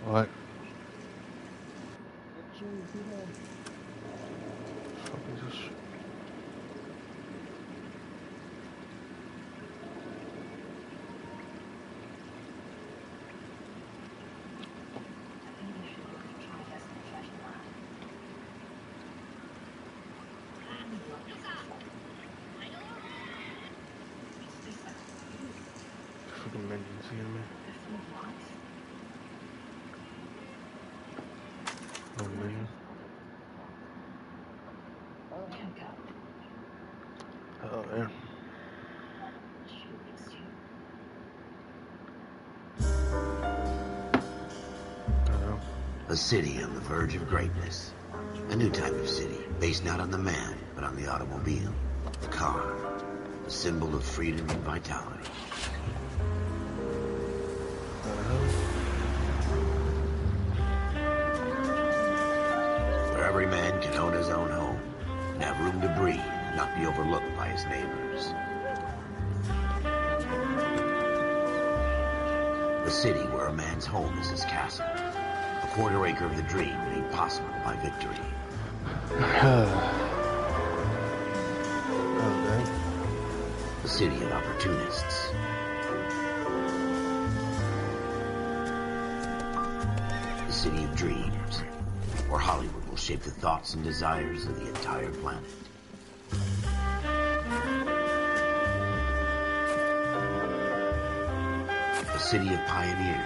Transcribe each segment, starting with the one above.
What? Fuck is this? Fucking minions here, man. Oh, man. Oh, yeah. A city on the verge of greatness. A new type of city, based not on the man, but on the automobile. The car. A symbol of freedom and vitality. Where every man can own his own home, and have room to breathe, and not be overlooked by his neighbors. The city where a man's home is his castle. A quarter acre of the dream made possible by victory. The city of opportunists. The city of dreams, where Hollywood will shape the thoughts and desires of the entire planet. The city of pioneers.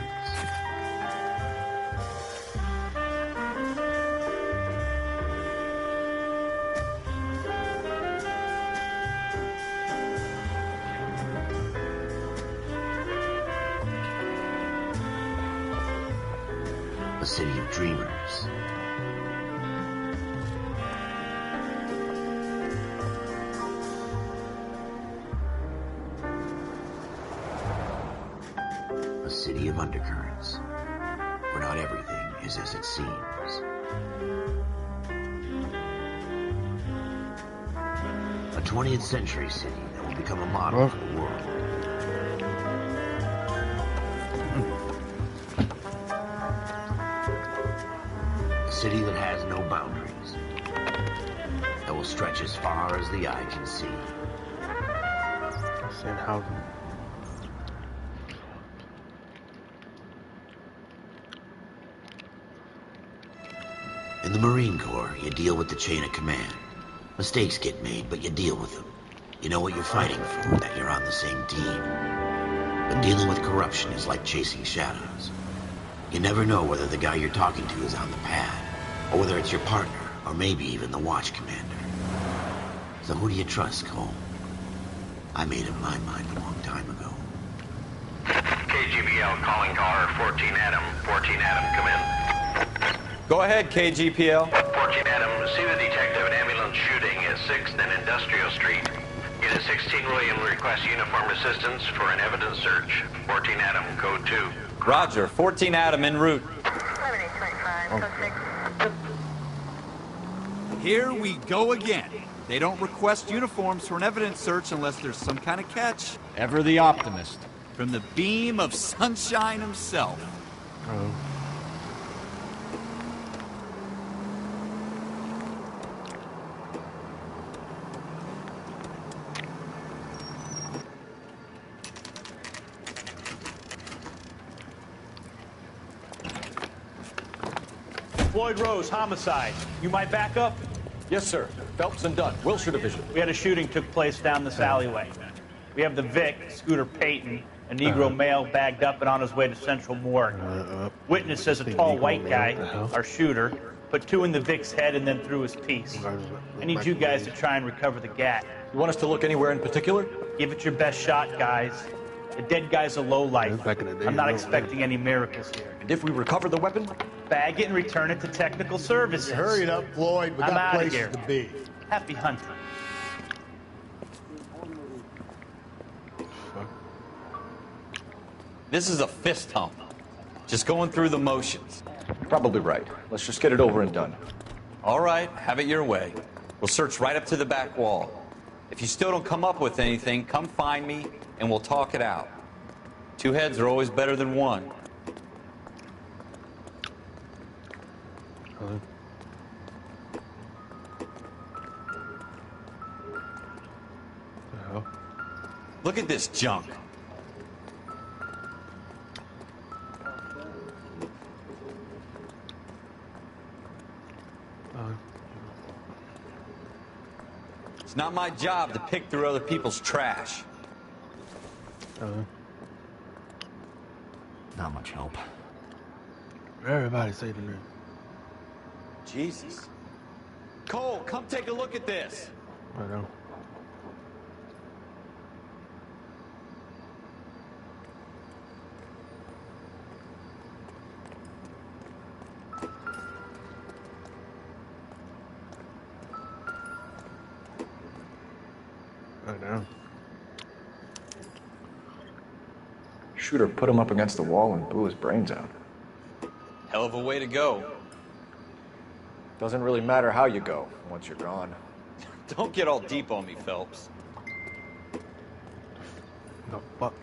A city of dreamers. A city of undercurrents, where not everything is as it seems. A 20th century city that will become a model for the world. A city that has no boundaries, that will stretch as far as the eye can see. Saying how. In the Marine Corps, you deal with the chain of command. Mistakes get made, but you deal with them. You know what you're fighting for, that you're on the same team. But dealing with corruption is like chasing shadows. You never know whether the guy you're talking to is on the pad, or whether it's your partner, or maybe even the watch commander. So who do you trust, Cole? I made up my mind a long time ago. KGBL calling caller 14 Adam. 14 Adam, come in. Go ahead, KGPL. 14 Adam, see the detective, an ambulance shooting at 6th and Industrial Street. Unit 16 William requests uniformed assistance for an evidence search. 14 Adam, code 2. Roger, 14 Adam en route. Here we go again. They don't request uniforms for an evidence search unless there's some kind of catch. Ever the optimist. From the beam of sunshine himself. Floyd Rose, homicide. You might back up? Yes, sir. Phelps and Dunn, Wilshire Division. We had a shooting took place down this alleyway. We have the Vic, Scooter Payton, a Negro male bagged up and on his way to Central Morgue. Witness says a tall white guy, our shooter, put 2 in the Vic's head and then threw his piece. I need you guys to try and recover the gat. You want us to look anywhere in particular? Give it your best shot, guys. The dead guy's a lowlife. I'm not expecting any miracles here. And if we recover the weapon? Bag it and return it to technical services. Hurry it up, Floyd. We I'm got outta places here. to be. Happy hunting. This is a fist hump. Just going through the motions. Probably right. Let's just get it over and done. All right, have it your way. We'll search right up to the back wall. If you still don't come up with anything, come find me and we'll talk it out. Two heads are always better than one. Hello. The hell? Look at this junk. It's not my job to pick through other people's trash. Not much help. Everybody say the name. Jesus. Cole, come take a look at this. I know. I know. Shooter put him up against the wall and blew his brains out. Hell of a way to go. Doesn't really matter how you go once you're gone. Don't get all deep on me, Phelps. The fuck?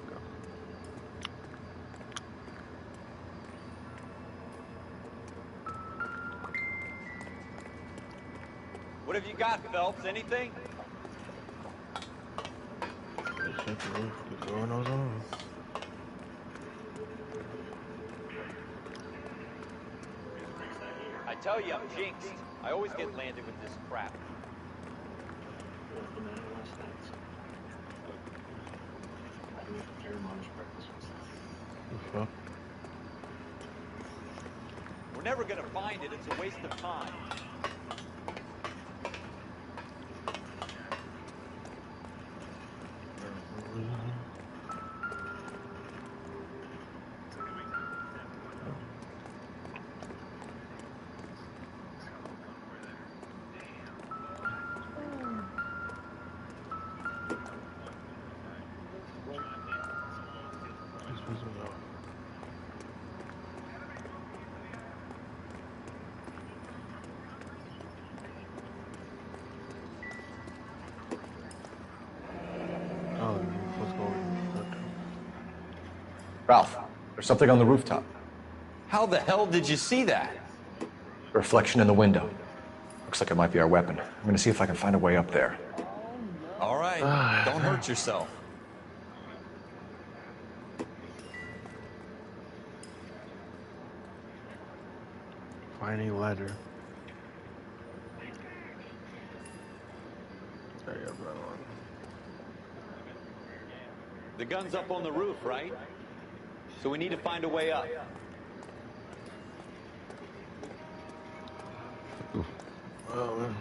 What have you got, Phelps? Anything? This shit, bro. What's going on? I tell you, I'm jinxed. I always get landed with this crap. The fuck? We're never gonna find it. It's a waste of time. Ralph, there's something on the rooftop. How the hell did you see that? A reflection in the window. Looks like it might be our weapon. I'm gonna see if I can find a way up there. All right, don't hurt yourself. Finding a ladder. There you go, bro. The gun's up on the roof, right? So we need to find a way up. Oh, man.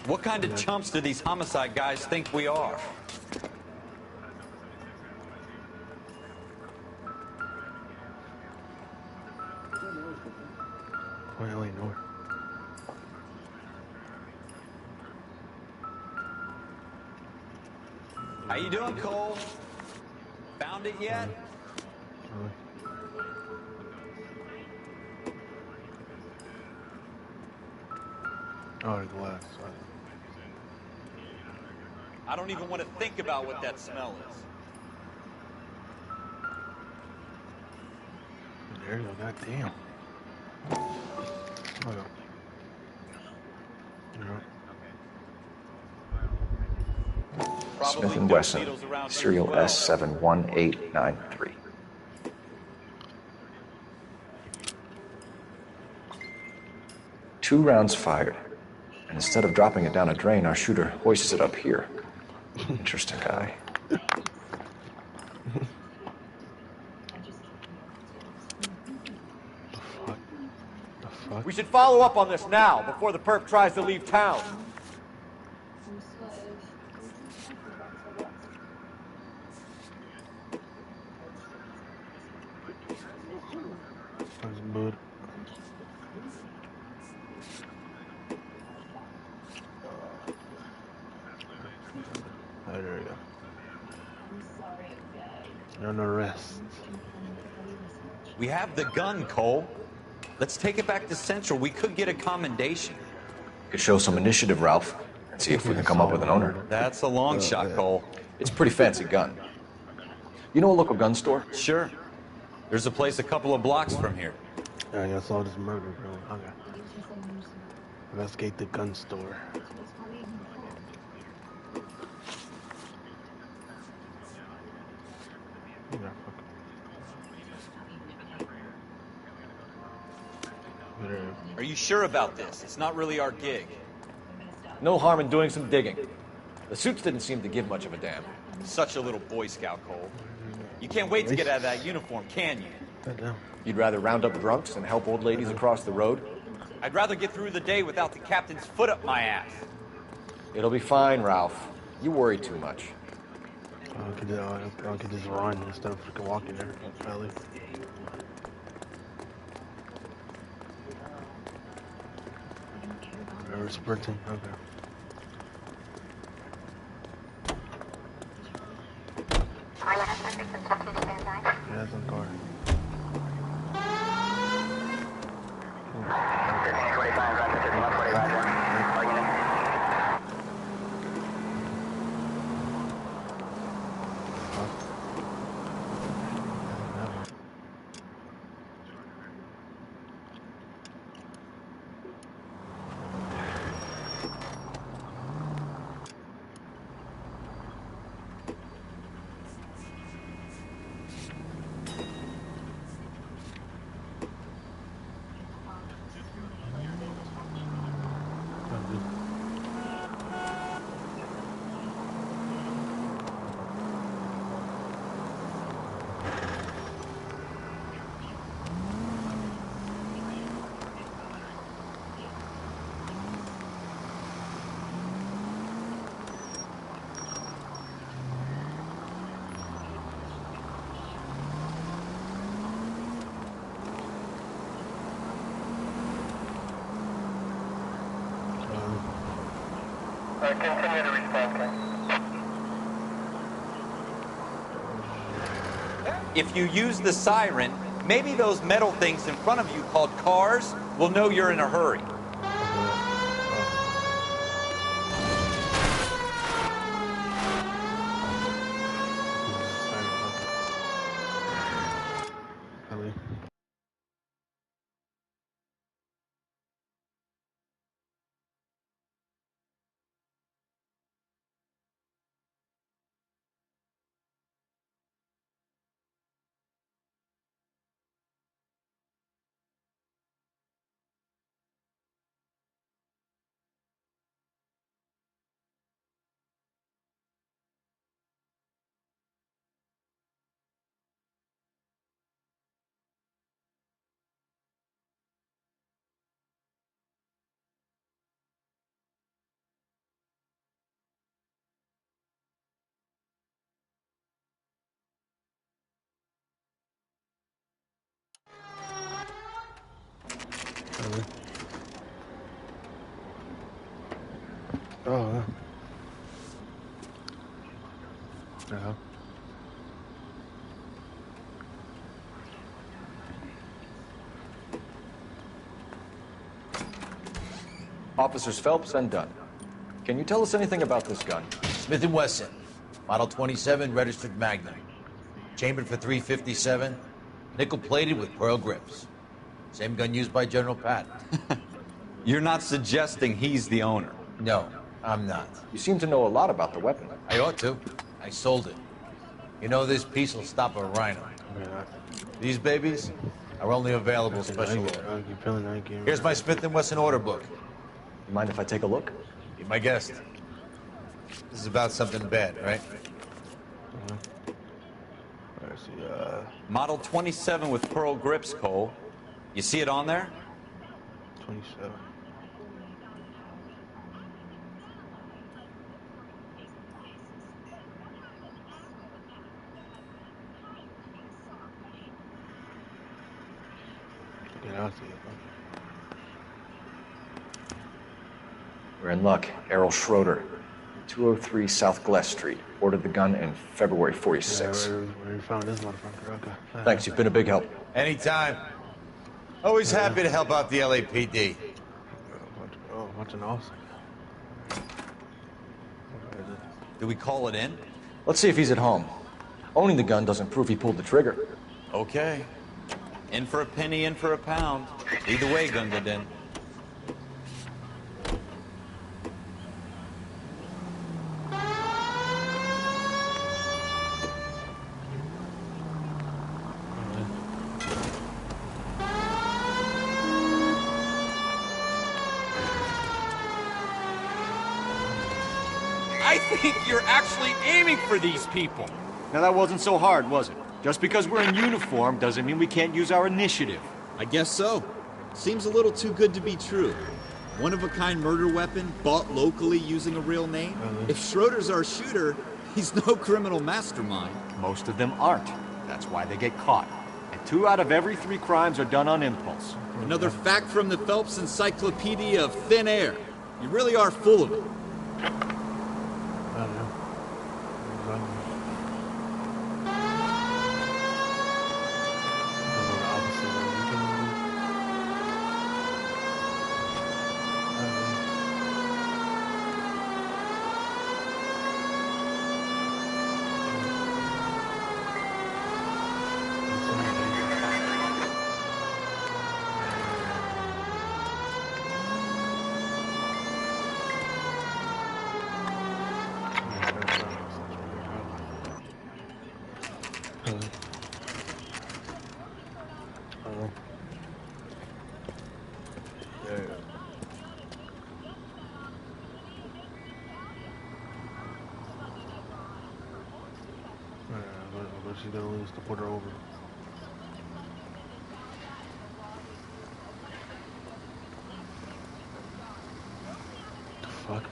What kind of chumps do these homicide guys think we are? L.A Noire. How you doing, Cole? Found it yet? Really? Oh, the glass. I don't even want to think about what that smell is. There you go. Goddamn. Oh, yeah. Smith & Wesson, serial S71893. Two rounds fired, and instead of dropping it down a drain, our shooter hoists it up here. Interesting guy. The fuck? We should follow up on this now, before the perp tries to leave town. That's good. Oh, there we go. No rest. We have the gun, Cole. Let's take it back to Central. We could get a commendation. Could show some initiative, Ralph, and see if we can come up with an owner. That's a long shot, Cole. It's a pretty fancy gun. You know a local gun store? Sure. There's a place a couple of blocks from here. Yeah, I saw this murder, bro. Okay. Investigate the gun store. Are you sure about this? It's not really our gig. No harm in doing some digging. The suits didn't seem to give much of a damn. Such a little Boy Scout, Cole. You can't wait to get out of that uniform, can you? You'd rather round up drunks and help old ladies across the road? I'd rather get through the day without the captain's foot up my ass. It'll be fine, Ralph. You worry too much. I could just run instead of freaking walking there. Probably. Or sprinting. Okay. Yeah, that's on car. 1525, Roger, 145, all units. Continue to respond, okay? If you use the siren, maybe those metal things in front of you called cars will know you're in a hurry. Oh, yeah. Officers Phelps and Dunn. Can you tell us anything about this gun? Smith & Wesson, Model 27, registered Magnum. Chambered for .357, nickel-plated with pearl grips. Same gun used by General Patton. You're not suggesting he's the owner? No, I'm not. You seem to know a lot about the weapon. I ought to. I sold it. You know, this piece will stop a rhino. These babies are only available special order. Here's my Smith & Wesson order book. You mind if I take a look? Be my guest. This is about something bad, right? Let's see, Model 27 with pearl grips, Cole. You see it on there? 27. Okay, I'll see it. We're in luck. Errol Schroeder, 203 South Glass Street. Ordered the gun in February '46. Yeah, we found this motherfucker. Okay. Thanks, you've been a big help. Anytime. Always happy to help out the LAPD. Oh, what's an awesome? Do we call it in? Let's see if he's at home. Owning the gun doesn't prove he pulled the trigger. Okay. In for a penny, in for a pound. Either way, Gunga Din. I think you're actually aiming for these people. Now that wasn't so hard, was it? Just because we're in uniform doesn't mean we can't use our initiative. I guess so. Seems a little too good to be true. One-of-a-kind murder weapon bought locally using a real name? If Schroeder's our shooter, he's no criminal mastermind. Most of them aren't. That's why they get caught. And 2 out of every 3 crimes are done on impulse. Another fact from the Phelps Encyclopedia of Thin Air. You really are full of it. I don't know. She's gonna lose to put her over. The fuck?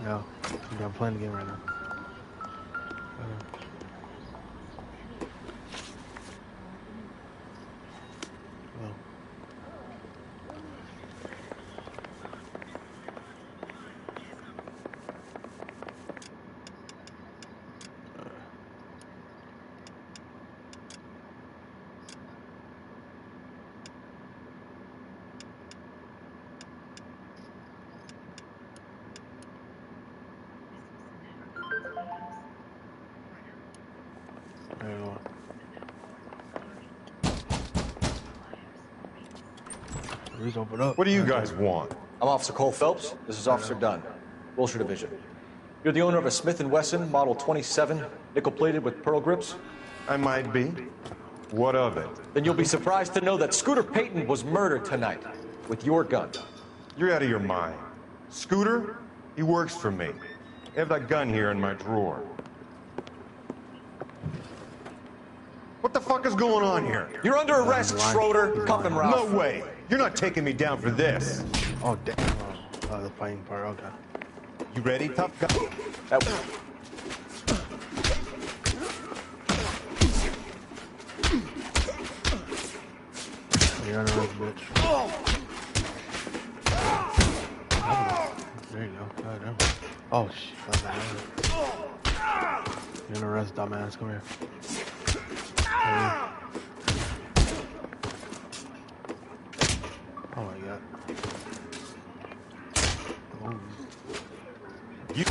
No, I'm playing the game right now. Please open up. What do you guys want? I'm Officer Cole Phelps. This is Officer Dunn, Wilshire Division. You're the owner of a Smith & Wesson Model 27, nickel-plated with pearl grips? I might be. What of it? Then you'll be surprised to know that Scooter Payton was murdered tonight with your gun. You're out of your mind. Scooter? He works for me. I have that gun here in my drawer. What the fuck is going on here? You're under arrest, Schroeder. Cuff him, Ralph. No way. You're not taking me down for this. Oh, damn. Oh, the fighting part. Okay. You ready, tough guy? You're under arrest, bitch. There you go. God damn. Oh, shit. You're under arrest, dumbass. Come here. Oh my god. Oh. You.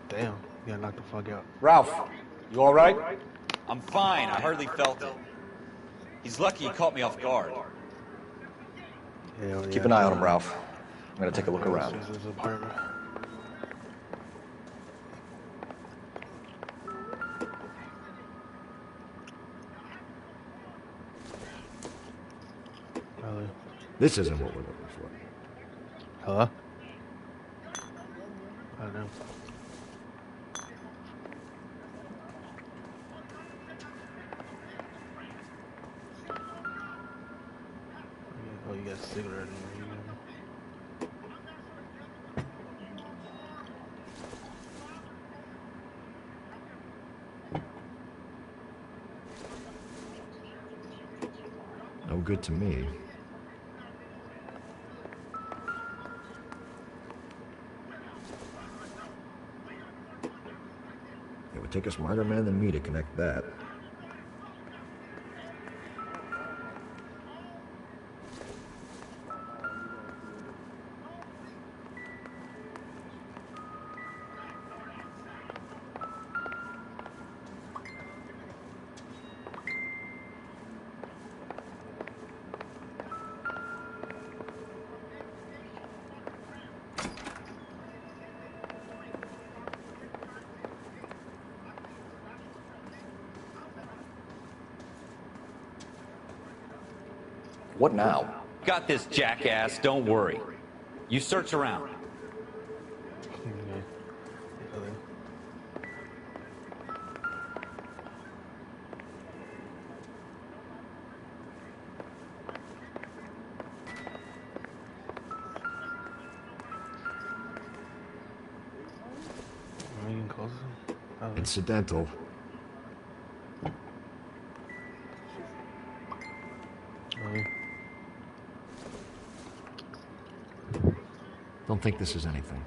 Damn. You got knocked the fuck out. Ralph, you all right? I'm fine. I hardly felt it. He's lucky he caught me off guard. Yeah, Keep an eye on him, Ralph. I'm gonna take a look around. This is his apartment. This isn't what we're looking for. Hello? I don't know. Oh, you got a cigarette in there. No good to me. It would take a smarter man than me to connect that. What now? Got this, jackass. Don't worry. You search around. Incidental. Don't think this is anything.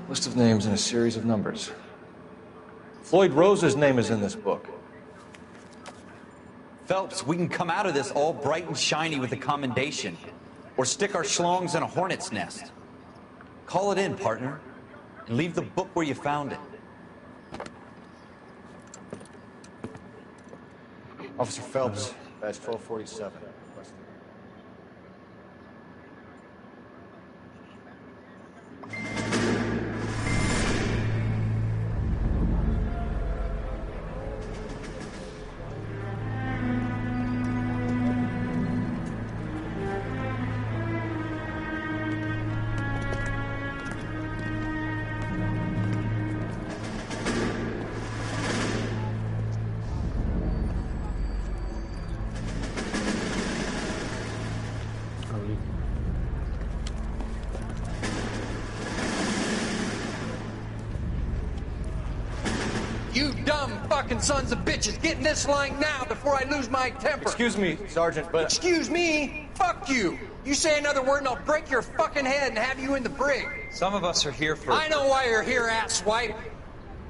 List of names and a series of numbers. Floyd Rose's name is in this book. Phelps, we can come out of this all bright and shiny with a commendation. Or stick our schlongs in a hornet's nest. Call it in, partner. And leave the book where you found it. Officer Phelps, badge 1247. You dumb fucking sons of bitches, get in this line now before I lose my temper. Excuse me, Sergeant, but... Excuse me? Fuck you. You say another word and I'll break your fucking head and have you in the brig. Some of us are here for... I know why you're here, asswipe.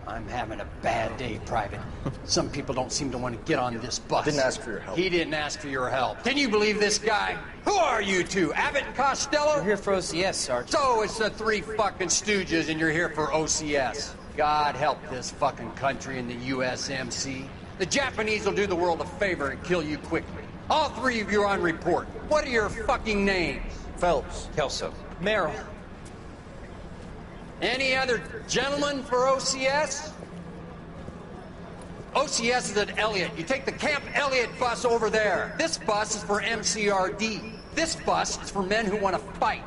I'm having a bad day, Private. Some people don't seem to want to get on this bus. Didn't ask for your help. He didn't ask for your help. Can you believe this guy? Who are you two? Abbott and Costello? We're here for OCS, Sergeant. So it's the three fucking stooges and you're here for OCS. God help this fucking country and the USMC. The Japanese will do the world a favor and kill you quickly. All three of you are on report. What are your fucking names? Phelps. Kelso. Merrill. Any other gentlemen for OCS? OCS is at Elliott. You take the Camp Elliott bus over there. This bus is for MCRD. This bus is for men who want to fight.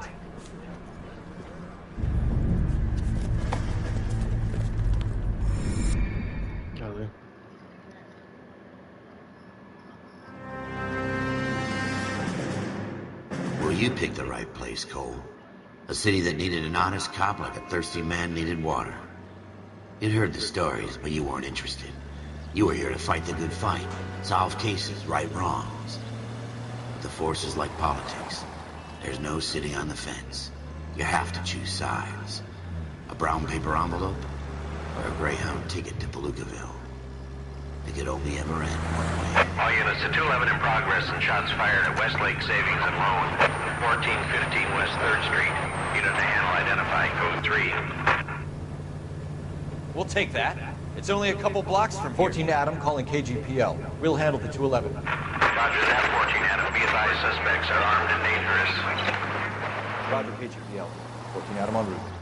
Well, you picked the right place, Cole. A city that needed an honest cop like a thirsty man needed water. You'd heard the stories, but you weren't interested. You were here to fight the good fight, solve cases, right wrongs. But the force is like politics. There's no sitting on the fence. You have to choose sides. A brown paper envelope, or a Greyhound ticket to Palookaville. It could only ever end one way. All units to 211 in progress and shots fired at Westlake Savings and Loan, 1415 West 3rd Street. Unit to handle identify, code 3. We'll take that. It's only a couple blocks from here. 14 Adam calling KGPL. We'll handle the 211. Roger that, 14 Adam. Be advised, suspects are armed and dangerous. Roger, KGPL. 14 Adam en route.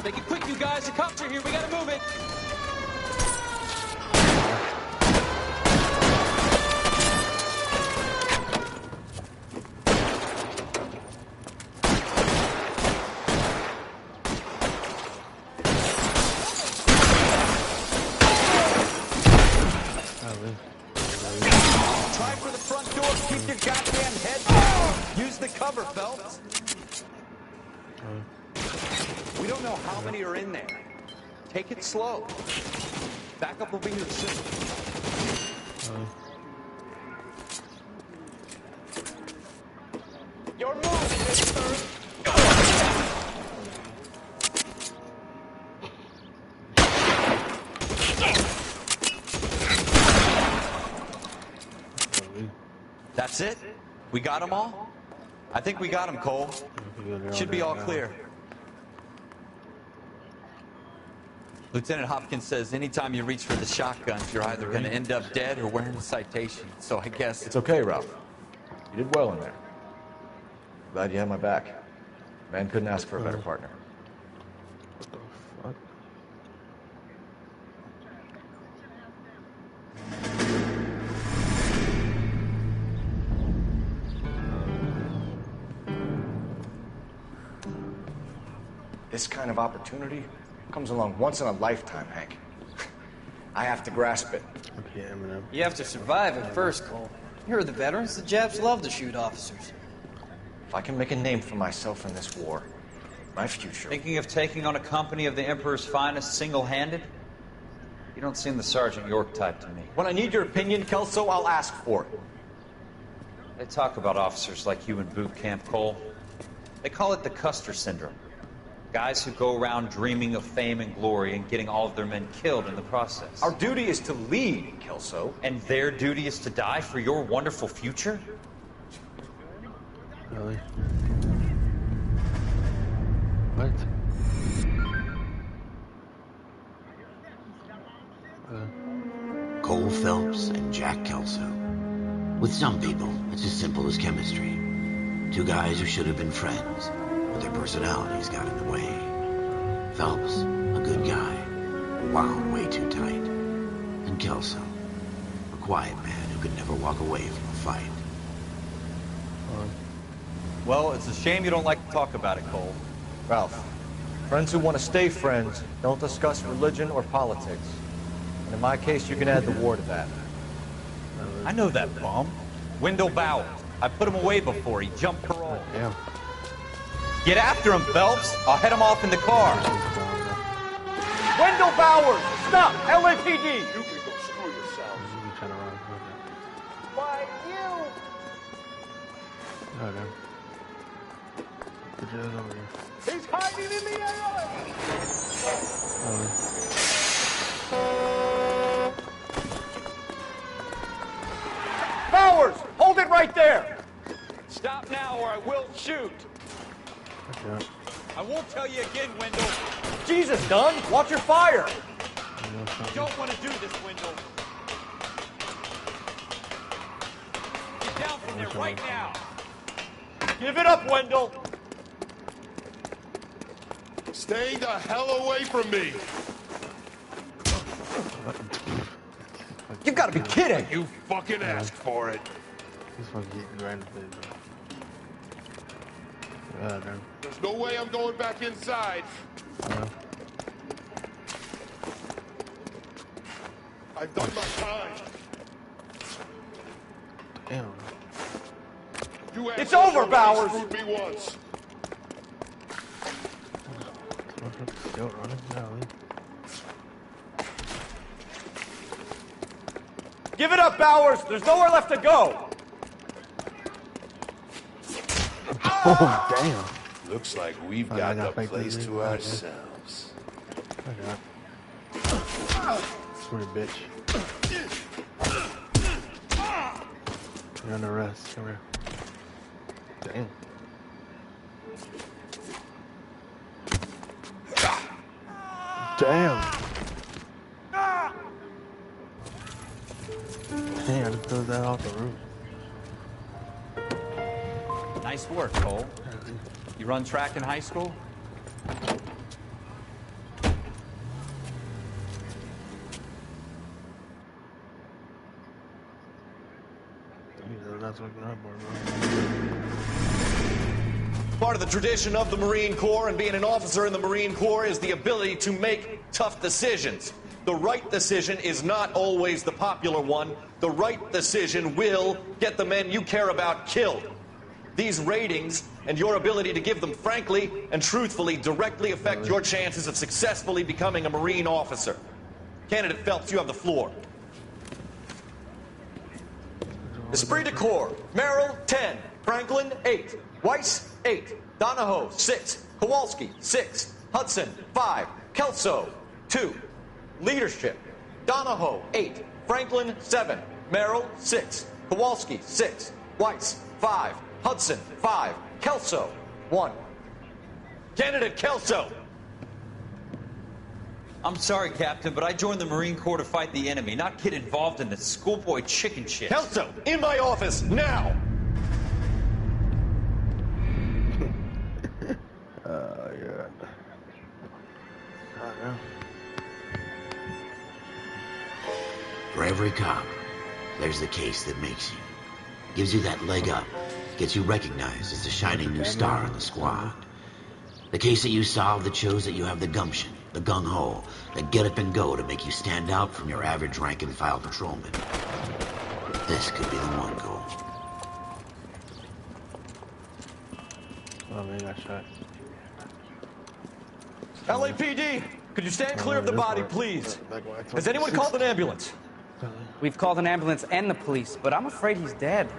Make it quick, you guys. The cops are here. We gotta move it. Try for the front door. Keep your goddamn head down. Use the cover, Phelps. We don't know how many are in there. Take it slow. Backup will be here soon. Your move, mister. That's it? We got them all? I think we got them, Cole. Should be all clear. Lieutenant Hopkins says anytime you reach for the shotguns, you're either going to end up dead or wearing a citation. So I guess... It's okay, Ralph. You did well in there. Glad you had my back. Man couldn't ask for a better partner. What the fuck? This kind of opportunity comes along once in a lifetime, Hank. I have to grasp it. Okay, Eminem. You have to survive it first, Cole. Here are the veterans. The Japs love to shoot officers. If I can make a name for myself in this war, my future... Thinking of taking on a company of the Emperor's finest single-handed? You don't seem the Sergeant York type to me. When I need your opinion, Kelso, I'll ask for it. They talk about officers like you in boot camp, Cole. They call it the Custer syndrome. Guys who go around dreaming of fame and glory and getting all of their men killed in the process. Our duty is to lead, Kelso. And their duty is to die for your wonderful future? Really? What? Cole Phelps and Jack Kelso. With some people, it's as simple as chemistry. Two guys who should have been friends, but their personalities got in the way. Phelps, a good guy, wound way too tight. And Kelso, a quiet man who could never walk away from a fight. Well, it's a shame you don't like to talk about it, Cole. Ralph, friends who want to stay friends don't discuss religion or politics. And in my case, you can add the war to that. I know that bum. Wendell Bowers. I put him away before. He jumped parole. Damn. Get after him, Phelps. I'll head him off in the car. Wendell Bowers! Stop! LAPD! You can go screw yourselves. Why, you! Okay. Put your ass over here. He's hiding in the alley! Bowers! Hold it right there! Stop now or I will shoot. Okay. I won't tell you again, Wendell. Jesus, Dunn! Watch your fire! You don't want to do this, Wendell. Get down from there right now. Give it up, Wendell! Stay the hell away from me! You've got to be kidding! You fucking asked for it. He's fucking getting right into it. Man. There's no way I'm going back inside. I've done my time. Damn. It's over, Bowers! Screwed me once. Still running? No. Give it up, Bowers! There's nowhere left to go! Oh, damn. Looks like we've got the place to ourselves. Swear, bitch. You're under arrest. Come here. Damn. Damn. gotta throw that off the roof. Nice work, Cole. You run track in high school? Part of the tradition of the Marine Corps and being an officer in the Marine Corps is the ability to make tough decisions. The right decision is not always the popular one. The right decision will get the men you care about killed. These ratings and your ability to give them frankly and truthfully directly affect your chances of successfully becoming a Marine officer. Candidate Phelps, you have the floor. Esprit de Corps, Merrill, 10. Franklin, 8. Weiss, 8. Donahoe, 6. Kowalski, 6. Hudson, 5. Kelso, 2. Leadership, Donahoe, 8. Franklin, 7. Merrill, 6. Kowalski, 6. Weiss, 5. Hudson, 5. Kelso, 1. Candidate Kelso. I'm sorry, Captain, but I joined the Marine Corps to fight the enemy, not get involved in this schoolboy chicken shit. Kelso, in my office, now! Yeah. For every cop, there's the case that makes you. Gives you that leg up. Gets you recognized as the shining new star in the squad. The case that you solve that shows that you have the gumption, the gung-ho, the get up and go to make you stand out from your average rank-and-file patrolman. This could be the one, Cole. Oh man, got shot. LAPD, could you stand clear of the body, please? Has anyone called an ambulance? We've called an ambulance and the police, but I'm afraid he's dead.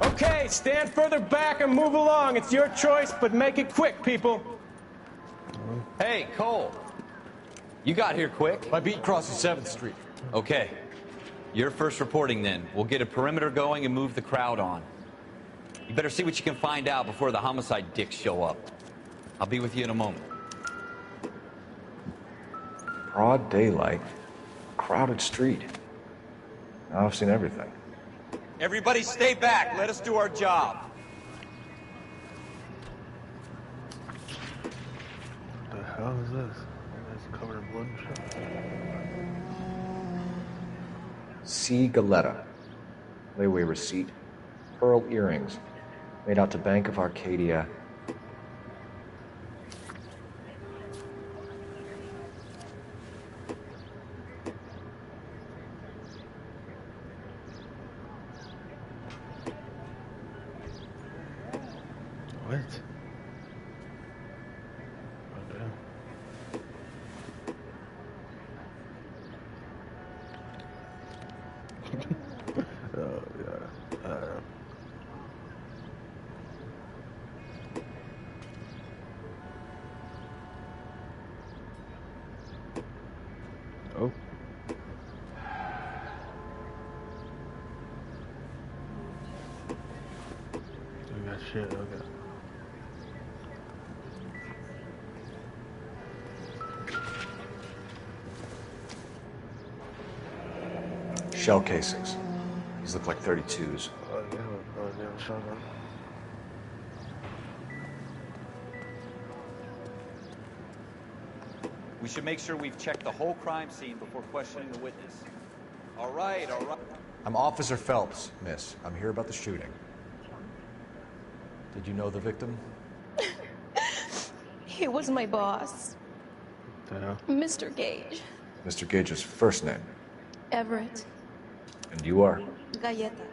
Okay, stand further back and move along. It's your choice, but make it quick, people. Hey, Cole. You got here quick. My beat crosses 7th Street. Okay. You're first reporting then. We'll get a perimeter going and move the crowd on. You better see what you can find out before the homicide dicks show up. I'll be with you in a moment. Broad daylight, crowded street. Now I've seen everything. Everybody stay back. Let us do our job. What the hell is this? It's covered in blood and shit. C. Galetta. Layaway receipt. Pearl earrings. Made out to Bank of Arcadia. What? Oh, damn. Oh, yeah. Oh. We got shit, okay. Shell casings. These look like 32s. Oh, yeah. Oh, damn, shotgun. We should make sure we've checked the whole crime scene before questioning the witness. All right, all right. I'm Officer Phelps, miss. I'm here about the shooting. Did you know the victim? He was my boss. Mr. Gage. Mr. Gage's first name. Everett. And you are? Galleta.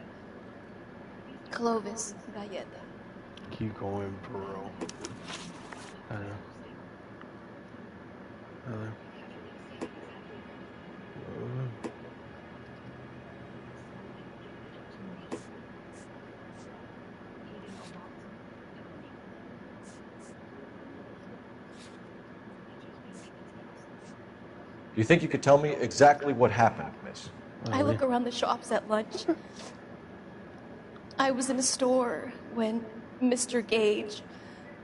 Clovis Galleta. Keep going, bro. I know. Do you think you could tell me exactly what happened, miss? I look around the shops at lunch. I was in a store when Mr. Gage,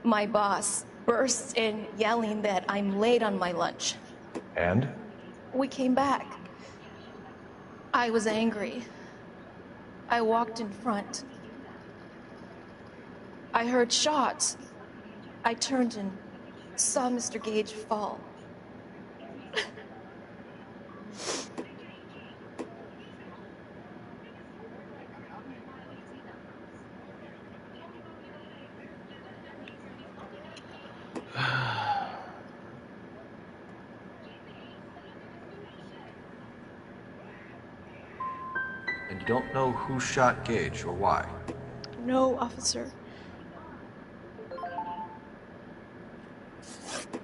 my boss, bursts in yelling that I'm late on my lunch. And? we came back. I was angry. I walked in front. I heard shots. I turned and saw Mr. Gage fall. And you don't know who shot Gage or why? No, officer.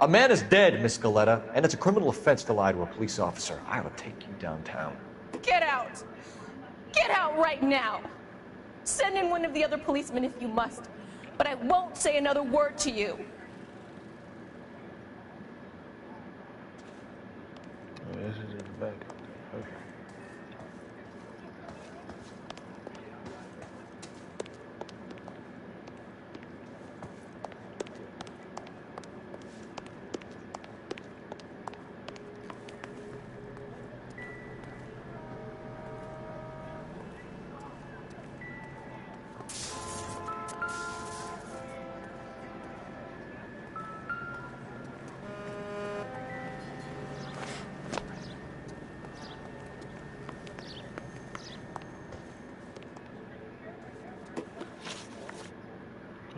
A man is dead, Miss Galetta, and it's a criminal offense to lie to a police officer. I will take you downtown. Get out! Get out right now! Send in one of the other policemen if you must, but I won't say another word to you. Oh, this is in the back. Okay.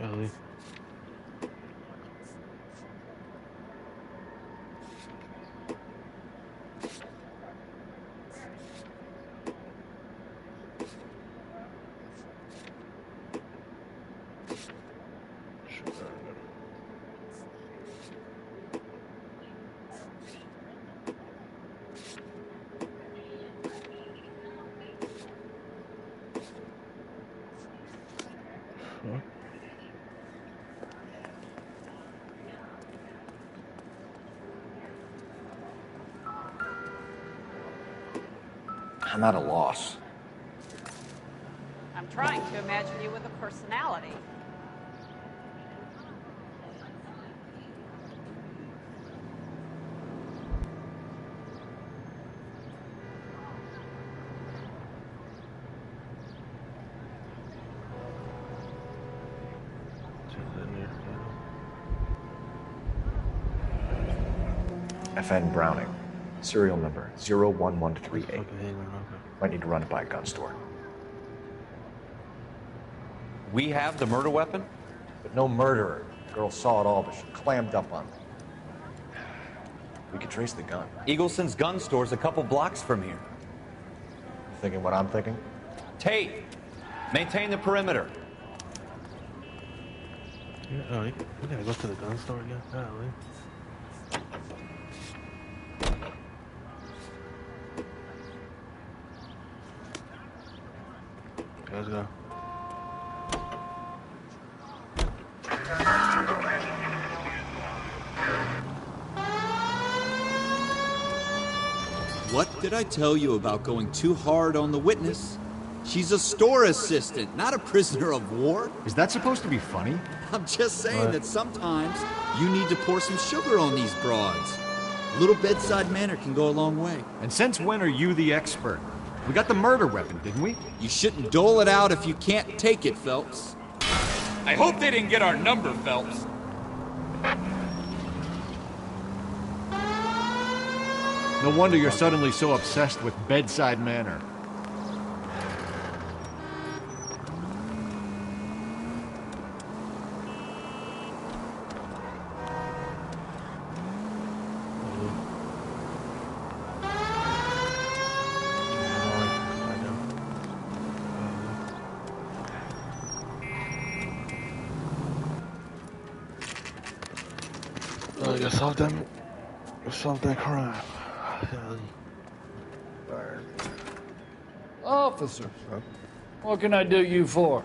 Ellie. I'm at a loss. I'm trying to imagine you with a personality. FN Browning. Serial number 01138. Might need to run it by a gun store. We have the murder weapon? But no murderer. The girl saw it all, but she clammed up on it. We could trace the gun. Eagleson's gun store's a couple blocks from here. Thinking what I'm thinking? Tate, maintain the perimeter. Yeah, we gotta go to the gun store again? Golly. Let's go. What did I tell you about going too hard on the witness? She's a store assistant, not a prisoner of war. Is that supposed to be funny? I'm just saying that sometimes you need to pour some sugar on these broads. A little bedside manner can go a long way. And since when are you the expert? We got the murder weapon, didn't we? You shouldn't dole it out if you can't take it, Phelps. I hope they didn't get our number, Phelps. No wonder you're suddenly so obsessed with bedside manner. Solve that crime. Officers, what can I do you for?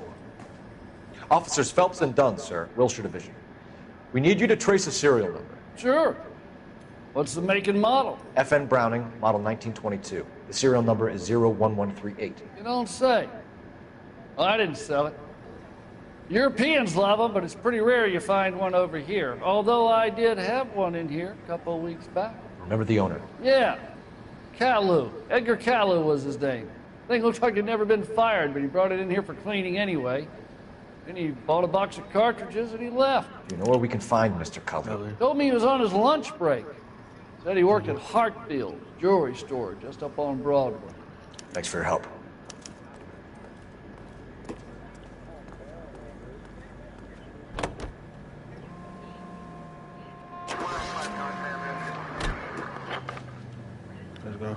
Officers Phelps and Dunn, sir, Wilshire Division. We need you to trace a serial number. Sure. What's the make and model? FN Browning, model 1922. The serial number is 01138. You don't say. Well, I didn't sell it. Europeans love them, but it's pretty rare you find one over here. Although I did have one in here a couple of weeks back. Remember the owner? Yeah. Kalu. Edgar Kalu was his name. Thing looked like he'd never been fired, but he brought it in here for cleaning anyway. Then he bought a box of cartridges and he left. Do you know where we can find Mr. Kalu? Told me he was on his lunch break. Said he worked at Hartfield jewelry store just up on Broadway. Thanks for your help. Let's go.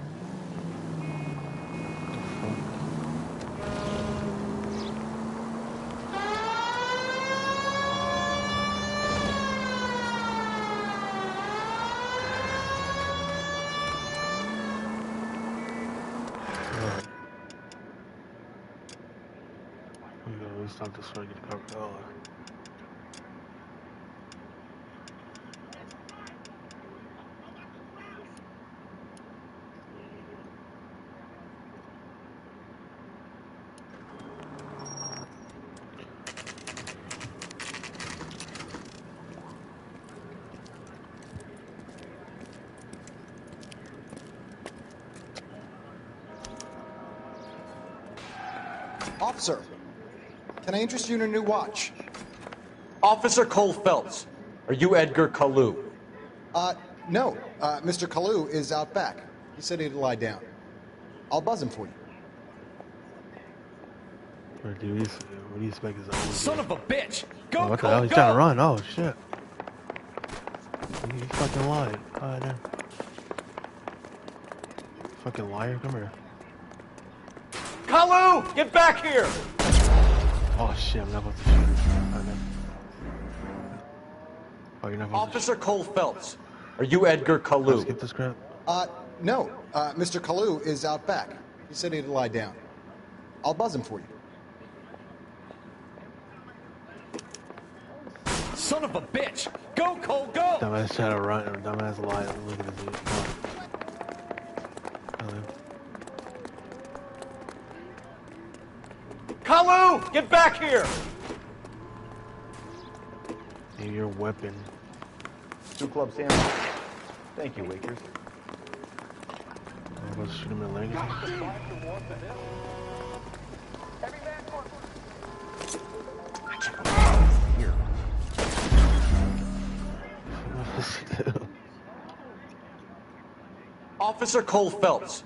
We stop this way, get Coca-Cola. Officer, can I interest you in a new watch? Officer Cole Phelps, are you Edgar Kalu? No. Mr. Kalu is out back. He said he'd lie down. I'll buzz him for you. What do you expect his own? Son of a bitch! Go, what the Cole, hell? He's go! trying to run. Oh, shit. He fucking lied. Oh, damn. Fucking liar. Come here. Kalu, get back here! Oh, shit. I'm not about to shoot him. Oh, no. Oh, you're not supposed Officer Cole Phelps, are you Edgar Kalu? Let's get this crap. No. Mr. Kalu is out back. He said he'd lie down. I'll buzz him for you. Son of a bitch! Go, Cole, go! Dumbass trying to run, or dumbass lie. Look at this dude. Kalu, get back here! Hey, your weapon. 2 club sandwich. Thank you, Wakers. I'm about to shoot him in the leg. Here. Officer Cole Phelps,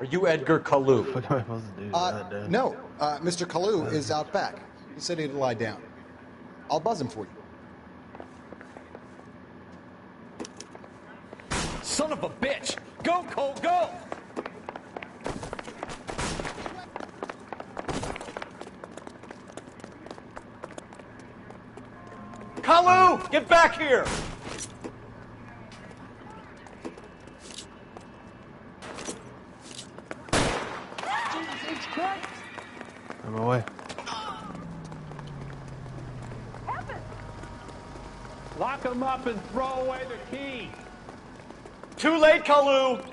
are you Edgar Kalu? What am I supposed to do? No. Mr. Kalu is out back. He said he'd lie down. I'll buzz him for you. Son of a bitch! Go, Cole, go! Kalu, get back here! On my way. Lock him up and throw away the key. Too late, Kalu!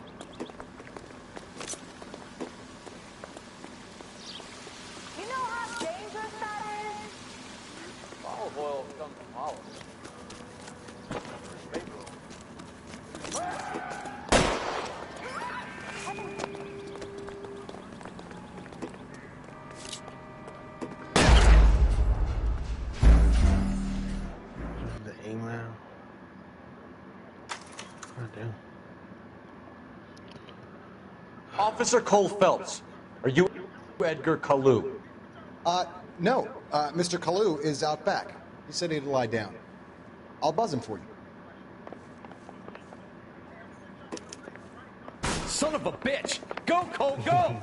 You know how dangerous that is? Olive oil comes from olives. The aim now. God damn. Officer Cole Phelps, are you Edgar Kalu? No. Mr. Kalu is out back. He said he'd lie down. I'll buzz him for you. Son of a bitch! Go, Cole, go!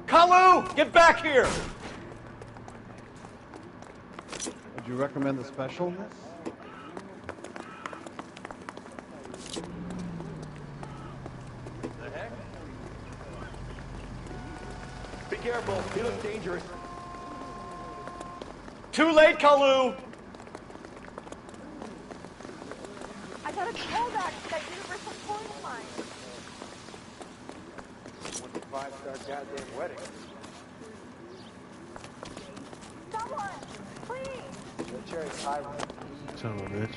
Kalu, get back here! Would you recommend the special in this? The heck? Be careful, he looks dangerous. Too late, Kalu! I got a callback to that Universal Point line. What's a 5-star goddamn wedding? Someone! Son of a bitch.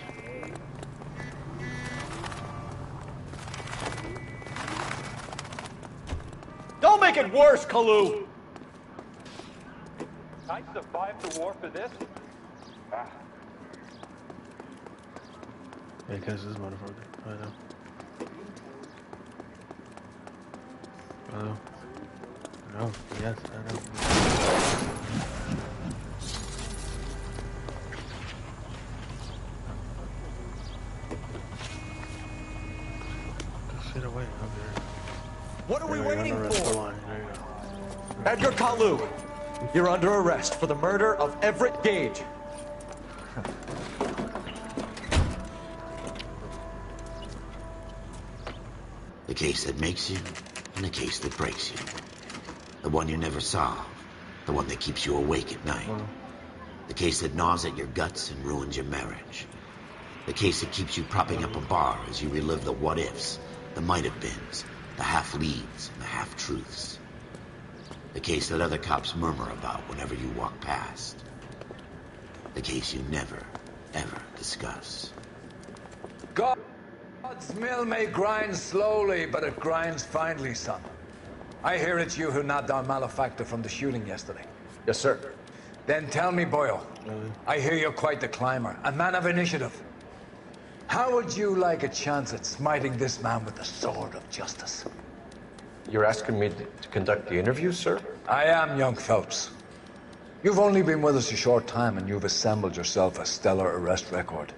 Don't make it worse, Kalu! I survived the war for this? Yeah, because this motherfucker. I know. No. Yes, I know. Sit away up there. What are we waiting for? There you go. Edgar Kalu, you're under arrest for the murder of Everett Gage. The case that makes you, and the case that breaks you. The one you never solve. The one that keeps you awake at night. The case that gnaws at your guts and ruins your marriage. The case that keeps you propping up a bar as you relive the what-ifs, the might-have-beens, the half-leads, and the half-truths. The case that other cops murmur about whenever you walk past. The case you never, ever discuss. God's mill may grind slowly, but it grinds finely, son. I hear it's you who nabbed our malefactor from the shooting yesterday. Yes, sir. Then tell me, Boyle. I hear you're quite the climber, a man of initiative. How would you like a chance at smiting this man with the sword of justice? You're asking me to conduct the interview, sir? I am, young Phelps. You've only been with us a short time, and you've assembled yourself a stellar arrest record.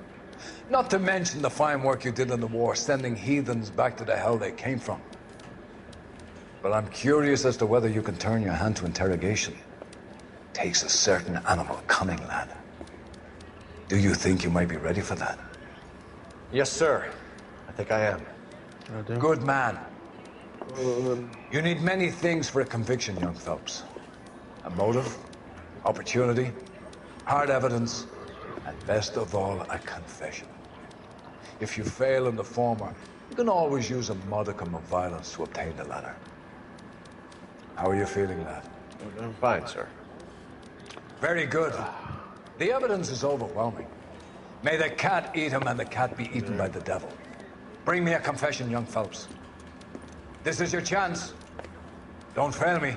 Not to mention the fine work you did in the war, sending heathens back to the hell they came from. But I'm curious as to whether you can turn your hand to interrogation. Takes a certain animal cunning, lad. Do you think you might be ready for that? Yes, sir. I think I am. Good man. You need many things for a conviction, young Phelps. A motive, opportunity, hard evidence, and best of all, a confession. If you fail in the former, you can always use a modicum of violence to obtain the latter. How are you feeling, lad? I'm fine, sir. Very good. The evidence is overwhelming. May the cat eat him and the cat be eaten by the devil. Bring me a confession, young Phelps. This is your chance. Don't fail me.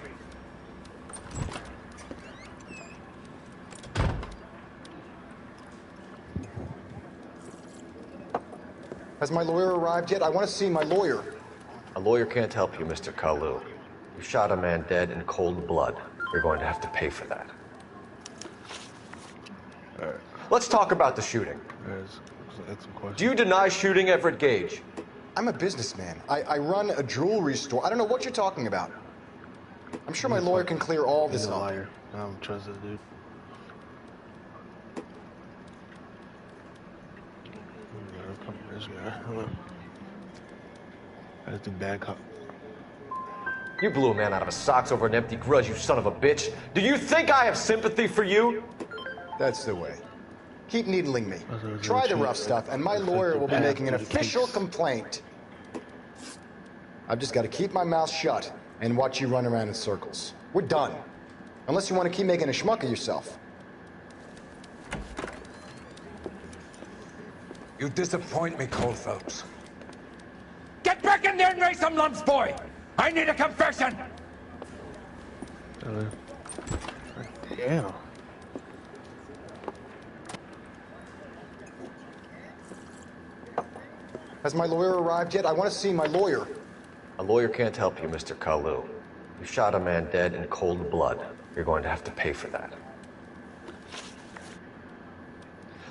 Has my lawyer arrived yet? I want to see my lawyer. A lawyer can't help you, Mr. Kalu. You shot a man dead in cold blood. You're going to have to pay for that. Let's talk about the shooting. Do you deny shooting Everett Gage? I'm a businessman. I run a jewelry store. I don't know what you're talking about. I'm sure my lawyer can clear all this He's a up. liar. I don't trust this dude. This guy. That's a bad cop. You blew a man out of his socks over an empty grudge, you son of a bitch. Do you think I have sympathy for you? That's the way. Keep needling me. Try the rough stuff, and my lawyer will be making an official complaint. I've just got to keep my mouth shut and watch you run around in circles. We're done. Unless you want to keep making a schmuck of yourself. You disappoint me, Cole Phelps. Get back in there and raise some lumps, boy! I need a confession! Yeah. Has my lawyer arrived yet? I want to see my lawyer. A lawyer can't help you, Mr. Kalu. You shot a man dead in cold blood. You're going to have to pay for that.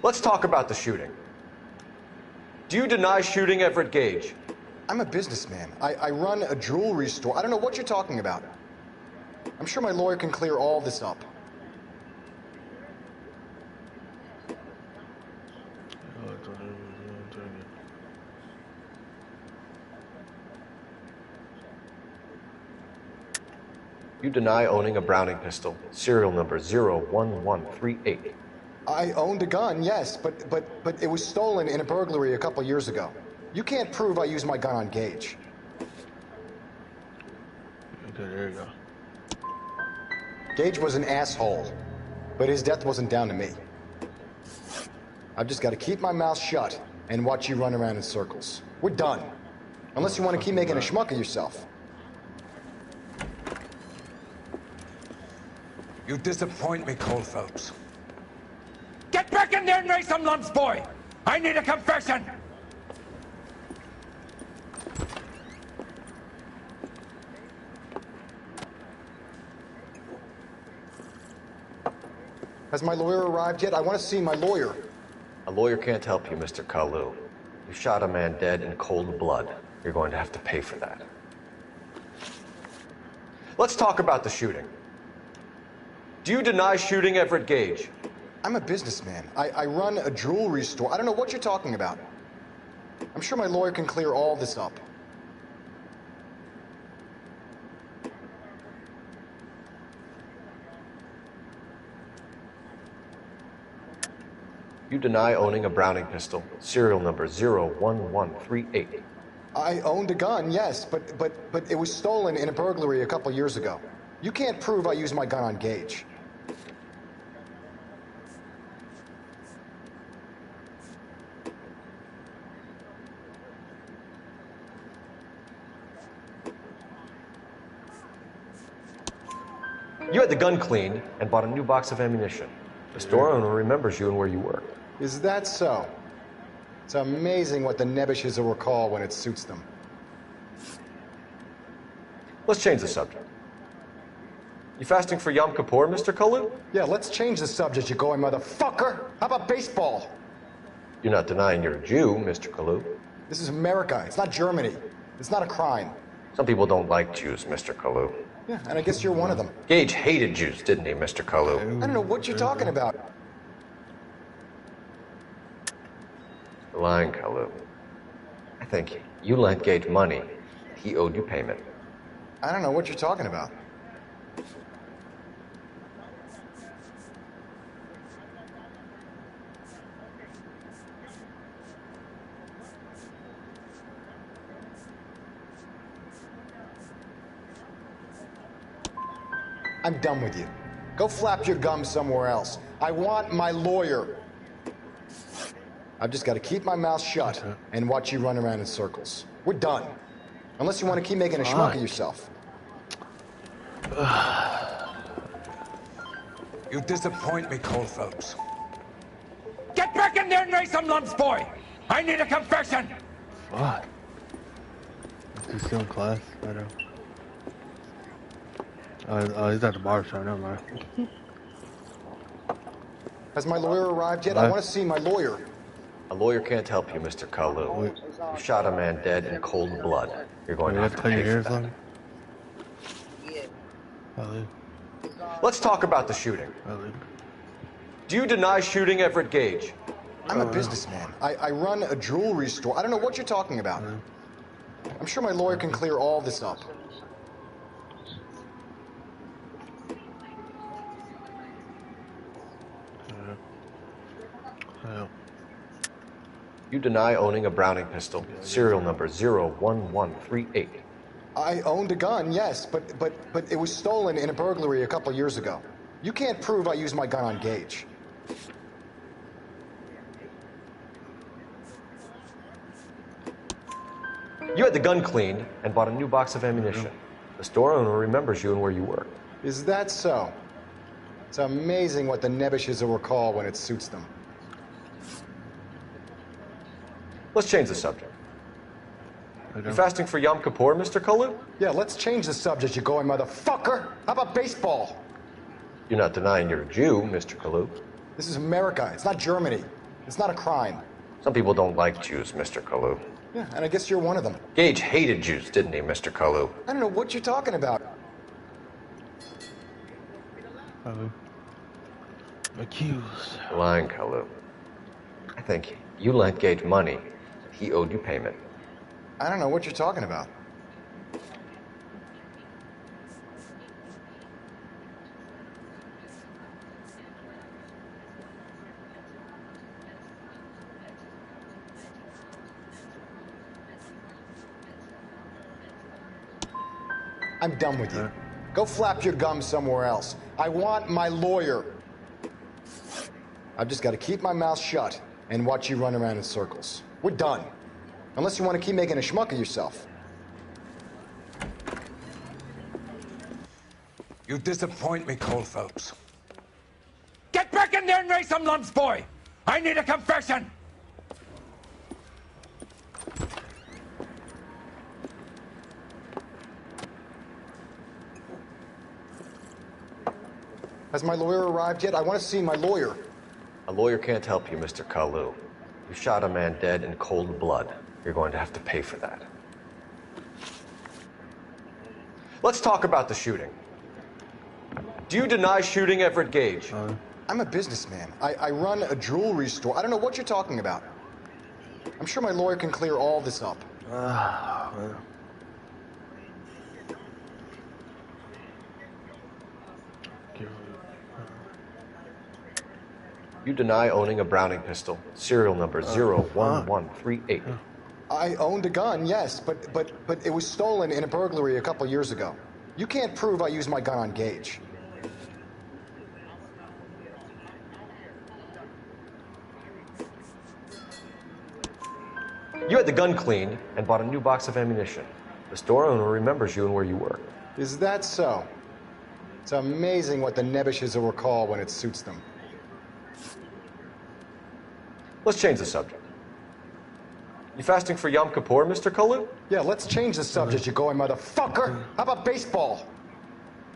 Let's talk about the shooting. Do you deny shooting Everett Gage? I'm a businessman. I run a jewelry store. I don't know what you're talking about. I'm sure my lawyer can clear all this up. You deny owning a Browning pistol, serial number 01138. I owned a gun, yes, but it was stolen in a burglary a couple years ago. You can't prove I used my gun on Gage. Okay, there you go. Gage was an asshole, but his death wasn't down to me. I've just got to keep my mouth shut and watch you run around in circles. We're done. Unless you want to keep making a schmuck of yourself. You disappoint me, Cole Phelps. Get back in there and raise some lumps, boy! I need a confession! Has my lawyer arrived yet? I want to see my lawyer. A lawyer can't help you, Mr. Kalu. You shot a man dead in cold blood. You're going to have to pay for that. Let's talk about the shooting. Do you deny shooting Everett Gage? I'm a businessman. I run a jewelry store. I don't know what you're talking about. I'm sure my lawyer can clear all this up. You deny owning a Browning pistol, serial number 01138. I owned a gun, yes, but it was stolen in a burglary a couple years ago. You can't prove I used my gun on Gage. You had the gun cleaned and bought a new box of ammunition. The store owner remembers you and where you work. Is that so? It's amazing what the nebbishes will recall when it suits them. Let's change the subject. You fasting for Yom Kippur, Mr. Kalu? Yeah, let's change the subject, you going motherfucker. How about baseball? You're not denying you're a Jew, Mr. Kalu. This is America. It's not Germany. It's not a crime. Some people don't like Jews, Mr. Kalu. Yeah, and I guess you're one of them. Gage hated Jews, didn't he, Mr. Kalu? I don't know what you're talking about. You're lying, Kalu. I think you lent Gage money. He owed you payment. I don't know what you're talking about. I'm done with you. Go flap your gums somewhere else. I want my lawyer. I've just got to keep my mouth shut and watch you run around in circles. We're done. Unless you want to keep making a schmuck of yourself. You disappoint me, Cole Phelps. Get back in there and raise some lumps, boy! I need a confession! Fuck. Is he still in class? I know. He's at the bar, so never mind. Has my lawyer arrived yet? I want to see my lawyer. A lawyer can't help you, Mr. Kalu. You shot a man dead in cold blood. You're going to have to pay for that. Let's talk about the shooting. Do you deny shooting Everett Gage? I'm a businessman. I run a jewelry store. I don't know what you're talking about. I'm sure my lawyer can clear all this up. You deny owning a Browning pistol, serial number 01138. I owned a gun, yes, but it was stolen in a burglary a couple years ago. You can't prove I used my gun on Gage. You had the gun cleaned and bought a new box of ammunition. The store owner remembers you and where you work. Is that so? It's amazing what the nebbishes will recall when it suits them. Let's change the subject. You fasting for Yom Kippur, Mr. Kalu? Yeah, let's change the subject, you going motherfucker. How about baseball? You're not denying you're a Jew, Mr. Kalu. This is America. It's not Germany. It's not a crime. Some people don't like Jews, Mr. Kalu. Yeah, and I guess you're one of them. Gage hated Jews, didn't he, Mr. Kalu? I don't know what you're talking about. Accused. You're lying, Kalu. I think you lent Gage money. He owed you payment. I don't know what you're talking about. I'm done with you. Go flap your gums somewhere else. I want my lawyer. I've just got to keep my mouth shut and watch you run around in circles. We're done. Unless you want to keep making a schmuck of yourself. You disappoint me, Cole Phelps. Get back in there and raise some lumps, boy! I need a confession! Has my lawyer arrived yet? I want to see my lawyer. A lawyer can't help you, Mr. Kalu. You shot a man dead in cold blood. You're going to have to pay for that. Let's talk about the shooting. Do you deny shooting Everett Gage? I'm a businessman. I run a jewelry store. I don't know what you're talking about. I'm sure my lawyer can clear all this up. Well. You deny owning a Browning pistol, serial number 01138. I owned a gun, yes, but it was stolen in a burglary a couple years ago. You can't prove I used my gun on Gage. You had the gun cleaned and bought a new box of ammunition. The store owner remembers you and where you were. Is that so? It's amazing what the Nebbishes will recall when it suits them. Let's change the subject. You fasting for Yom Kippur, Mr. Kalu? Yeah, let's change the subject, you going motherfucker. How about baseball?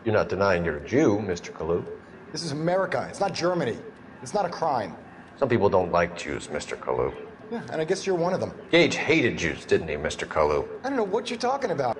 You're not denying you're a Jew, Mr. Kalu. This is America. It's not Germany. It's not a crime. Some people don't like Jews, Mr. Kalu. Yeah, and I guess you're one of them. Gage hated Jews, didn't he, Mr. Kalu? I don't know what you're talking about.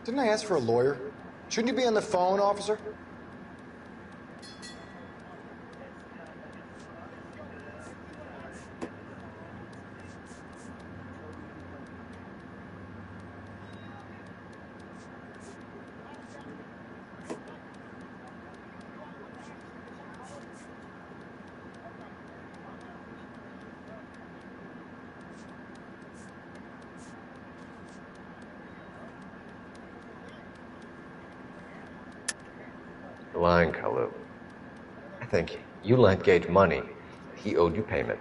Didn't I ask for a lawyer? Shouldn't you be on the phone, officer? You're lying, Kalu. I think you lent Gage money. He owed you payment.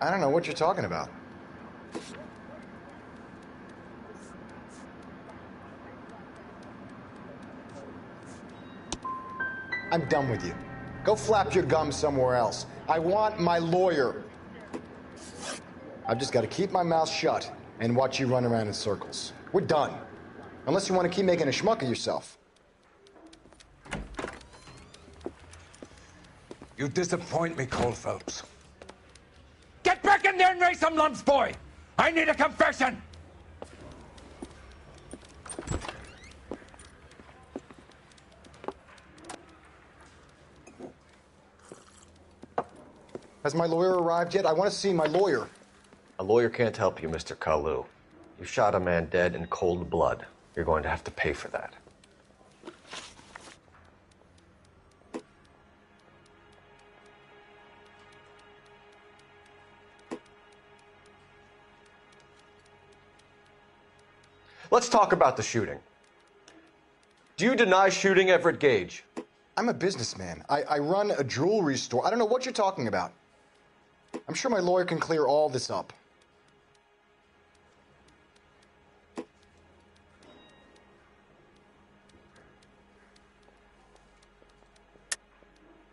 I don't know what you're talking about. I'm done with you. Go flap your gums somewhere else. I want my lawyer. I've just got to keep my mouth shut and watch you run around in circles. We're done. Unless you want to keep making a schmuck of yourself. You disappoint me, Cole Phelps. Get back in there and raise some lumps, boy! I need a confession! Has my lawyer arrived yet? I want to see my lawyer. A lawyer can't help you, Mr. Kalu. You shot a man dead in cold blood. You're going to have to pay for that. Let's talk about the shooting. Do you deny shooting Everett Gage? I'm a businessman. I run a jewelry store. I don't know what you're talking about. I'm sure my lawyer can clear all this up.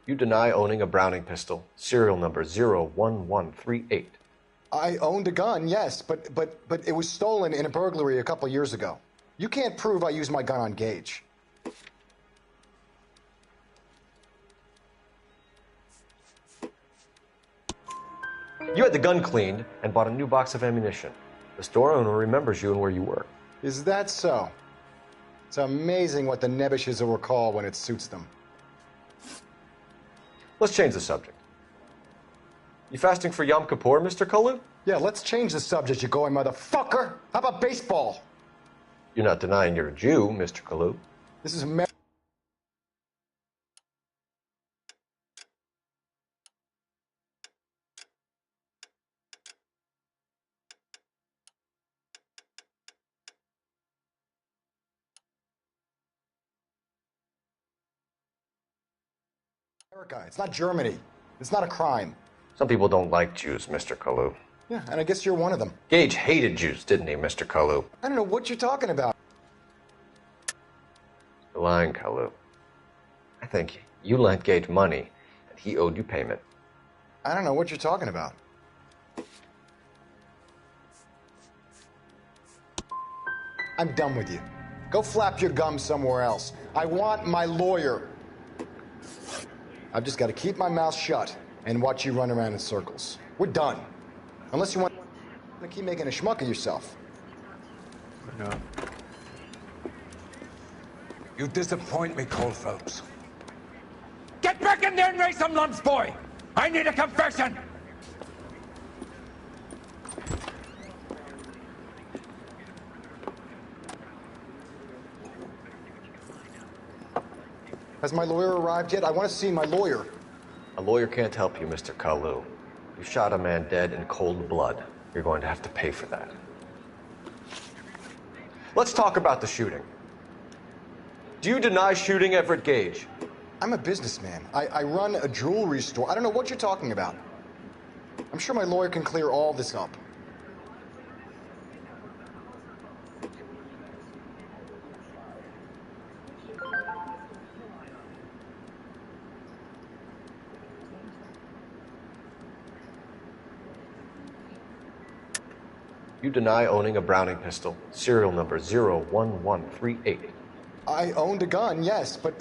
You deny owning a Browning pistol, serial number 01138. I owned a gun, yes, but it was stolen in a burglary a couple years ago. You can't prove I used my gun on Gage. You had the gun cleaned and bought a new box of ammunition. The store owner remembers you and where you work. Is that so? It's amazing what the nebbishes will recall when it suits them. Let's change the subject. You fasting for Yom Kippur, Mr. Kalu? Yeah, let's change the subject, you going motherfucker. How about baseball? You're not denying you're a Jew, Mr. Kalu. This is America. It's not Germany. It's not a crime. Some people don't like Jews, Mr. Kalu. Yeah, and I guess you're one of them. Gage hated Jews, didn't he, Mr. Kalu? I don't know what you're talking about. You're lying, Kalu. I think you lent Gage money, and he owed you payment. I don't know what you're talking about. I'm done with you. Go flap your gums somewhere else. I want my lawyer. I've just got to keep my mouth shut and watch you run around in circles. We're done. Unless you want to keep making a schmuck of yourself. No. You disappoint me, Cole Phelps. Get back in there and raise some lumps, boy! I need a confession! Has my lawyer arrived yet? I want to see my lawyer. A lawyer can't help you, Mr. Kalu. You shot a man dead in cold blood. You're going to have to pay for that. Let's talk about the shooting. Do you deny shooting Everett Gage? I'm a businessman. I run a jewelry store. I don't know what you're talking about. I'm sure my lawyer can clear all this up. You deny owning a Browning pistol, serial number 01138. I owned a gun, yes, but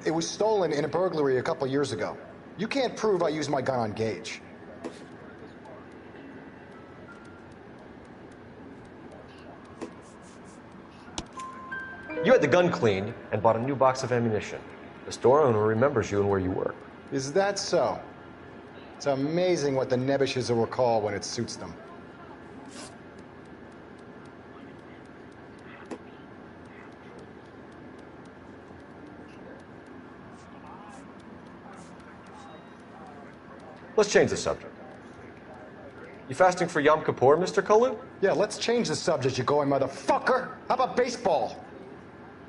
it was stolen in a burglary a couple years ago. You can't prove I used my gun on Gage. You had the gun cleaned and bought a new box of ammunition. The store owner remembers you and where you work. Is that so? It's amazing what the nebbishes will recall when it suits them. Let's change the subject. You fasting for Yom Kippur, Mr. Kalu? Yeah, let's change the subject, you going motherfucker. How about baseball?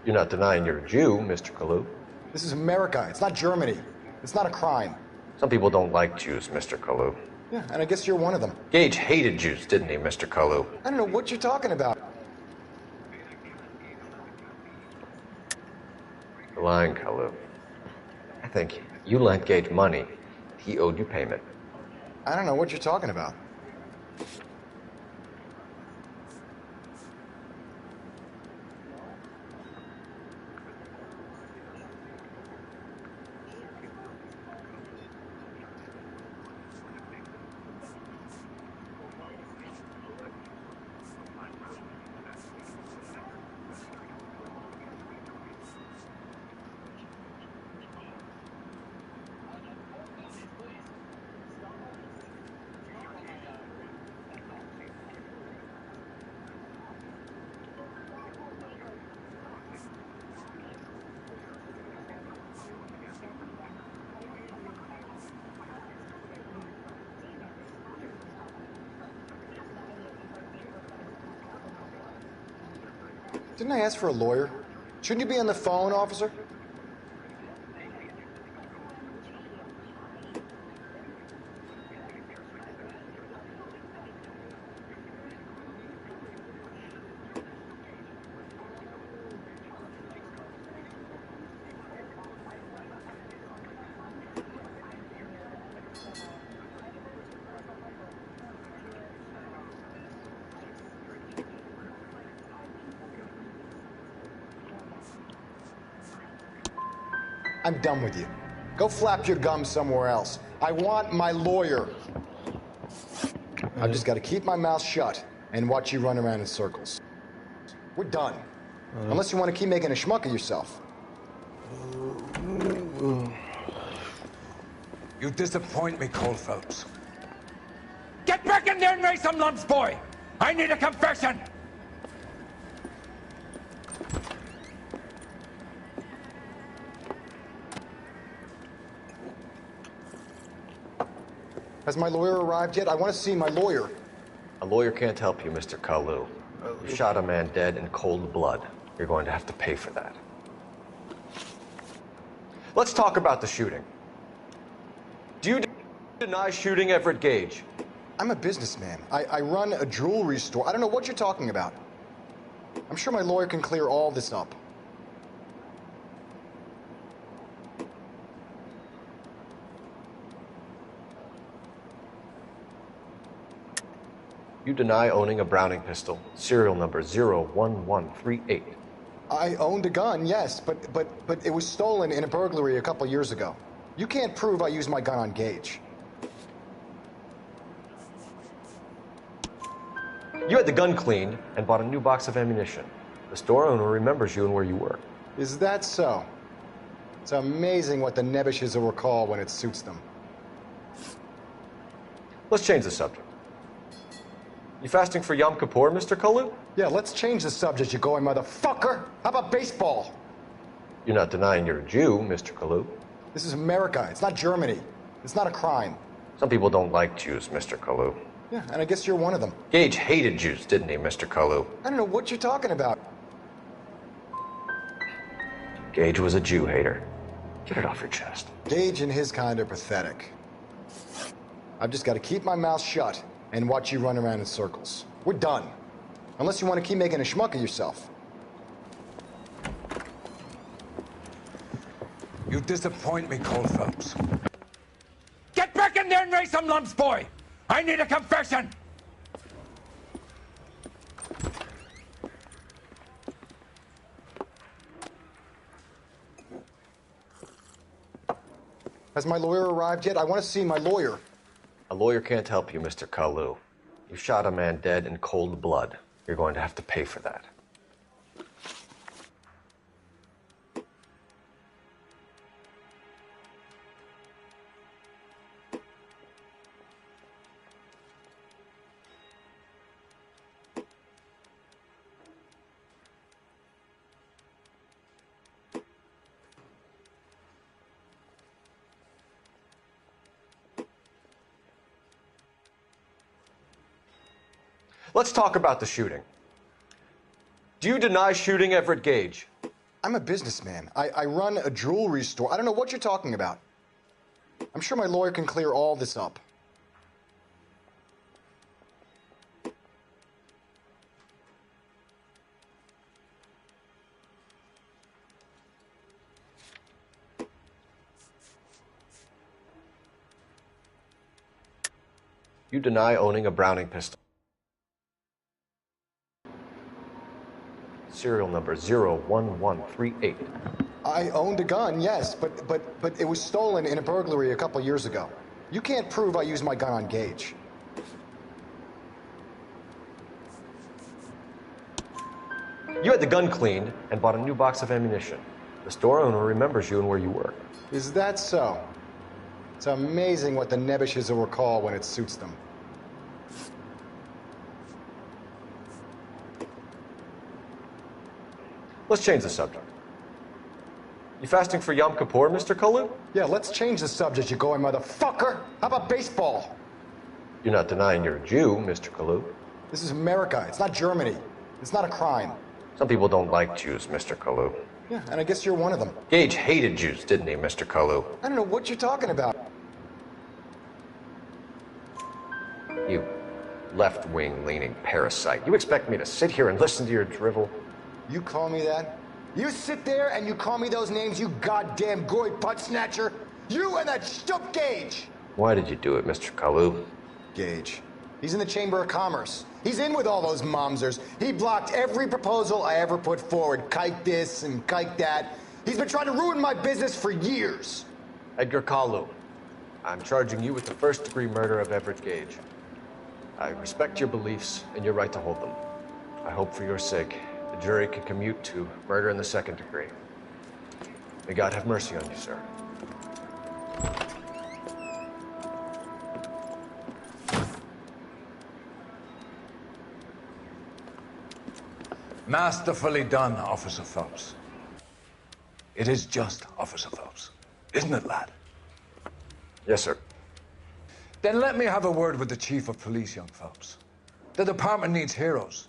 You're not denying you're a Jew, Mr. Kalu. This is America. It's not Germany. It's not a crime. Some people don't like Jews, Mr. Kalu. Yeah, and I guess you're one of them. Gage hated Jews, didn't he, Mr. Kalu? I don't know what you're talking about. You're lying, Kalu. I think you lent Gage money. He owed you payment. I don't know what you're talking about. Didn't I ask for a lawyer? Shouldn't you be on the phone, officer? I'm done with you. Go flap your gums somewhere else. I want my lawyer. I've just got to keep my mouth shut and watch you run around in circles. We're done. Unless you want to keep making a schmuck of yourself. You disappoint me, Cole Phelps. Get back in there and raise some lumps, boy! I need a confession! Has my lawyer arrived yet? I want to see my lawyer. A lawyer can't help you, Mr. Kalu. You shot a man dead in cold blood. You're going to have to pay for that. Let's talk about the shooting. Do you deny shooting Everett Gage? I'm a businessman. I run a jewelry store. I don't know what you're talking about. I'm sure my lawyer can clear all this up. You deny owning a Browning pistol, serial number 01138. I owned a gun, yes, but it was stolen in a burglary a couple years ago. You can't prove I used my gun on Gage. You had the gun cleaned and bought a new box of ammunition. The store owner remembers you and where you were. Is that so? It's amazing what the nebbishes will recall when it suits them. Let's change the subject. You fasting for Yom Kippur, Mr. Kalu? Yeah, let's change the subject, you going motherfucker. How about baseball? You're not denying you're a Jew, Mr. Kalu. This is America. It's not Germany. It's not a crime. Some people don't like Jews, Mr. Kalu. Yeah, and I guess you're one of them. Gage hated Jews, didn't he, Mr. Kalu? I don't know what you're talking about. Gage was a Jew hater. Get it off your chest. Gage and his kind are pathetic. I've just got to keep my mouth shut and watch you run around in circles. We're done. Unless you want to keep making a schmuck of yourself. You disappoint me, Cole Phelps. Get back in there and raise some lumps, boy! I need a confession! Has my lawyer arrived yet? I want to see my lawyer. A lawyer can't help you, Mr. Kalu. You shot a man dead in cold blood. You're going to have to pay for that. Let's talk about the shooting. Do you deny shooting Everett Gage? I'm a businessman. I run a jewelry store. I don't know what you're talking about. I'm sure my lawyer can clear all this up. You deny owning a Browning pistol. Serial number 01138. I owned a gun, yes, but it was stolen in a burglary a couple years ago. You can't prove I used my gun on Gage. You had the gun cleaned and bought a new box of ammunition. The store owner remembers you and where you were. Is that so? It's amazing what the nebbishes will recall when it suits them. Let's change the subject. You fasting for Yom Kippur, Mr. Kalu? Yeah, let's change the subject, you going motherfucker. How about baseball? You're not denying you're a Jew, Mr. Kalu. This is America. It's not Germany. It's not a crime. Some people don't like Jews, Mr. Kalu. Yeah, and I guess you're one of them. Gage hated Jews, didn't he, Mr. Kalu? I don't know what you're talking about. You left-wing leaning parasite. You expect me to sit here and listen to your drivel? You call me that? You sit there and you call me those names, you goddamn goy butt snatcher? You and that stup Gage! Why did you do it, Mr. Kalu? Gage. He's in the Chamber of Commerce. He's in with all those momsers. He blocked every proposal I ever put forward. Kike this and kike that. He's been trying to ruin my business for years. Edgar Kalu, I'm charging you with the first-degree murder of Everett Gage. I respect your beliefs and your right to hold them. I hope for your sake the jury can commute to murder in the second degree. May God have mercy on you, sir. Masterfully done, Officer Phelps. It is just, Officer Phelps. Isn't it, lad? Yes, sir. Then let me have a word with the Chief of Police, young Phelps. The department needs heroes.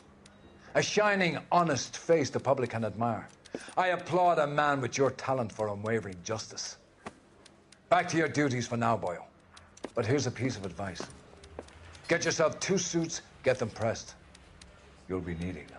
A shining, honest face the public can admire. I applaud a man with your talent for unwavering justice. Back to your duties for now, boyo. But here's a piece of advice. Get yourself 2 suits, get them pressed. You'll be needing them.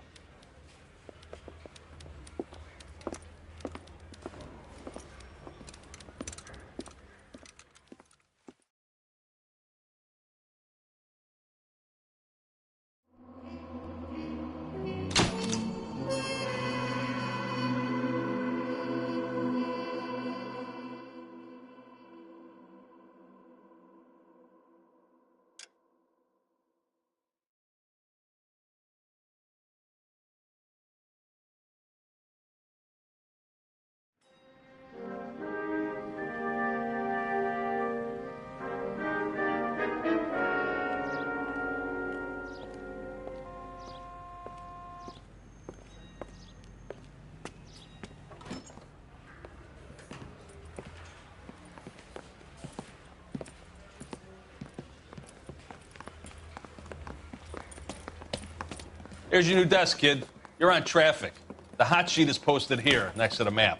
Here's your new desk, kid. You're on traffic. The hot sheet is posted here, next to the map.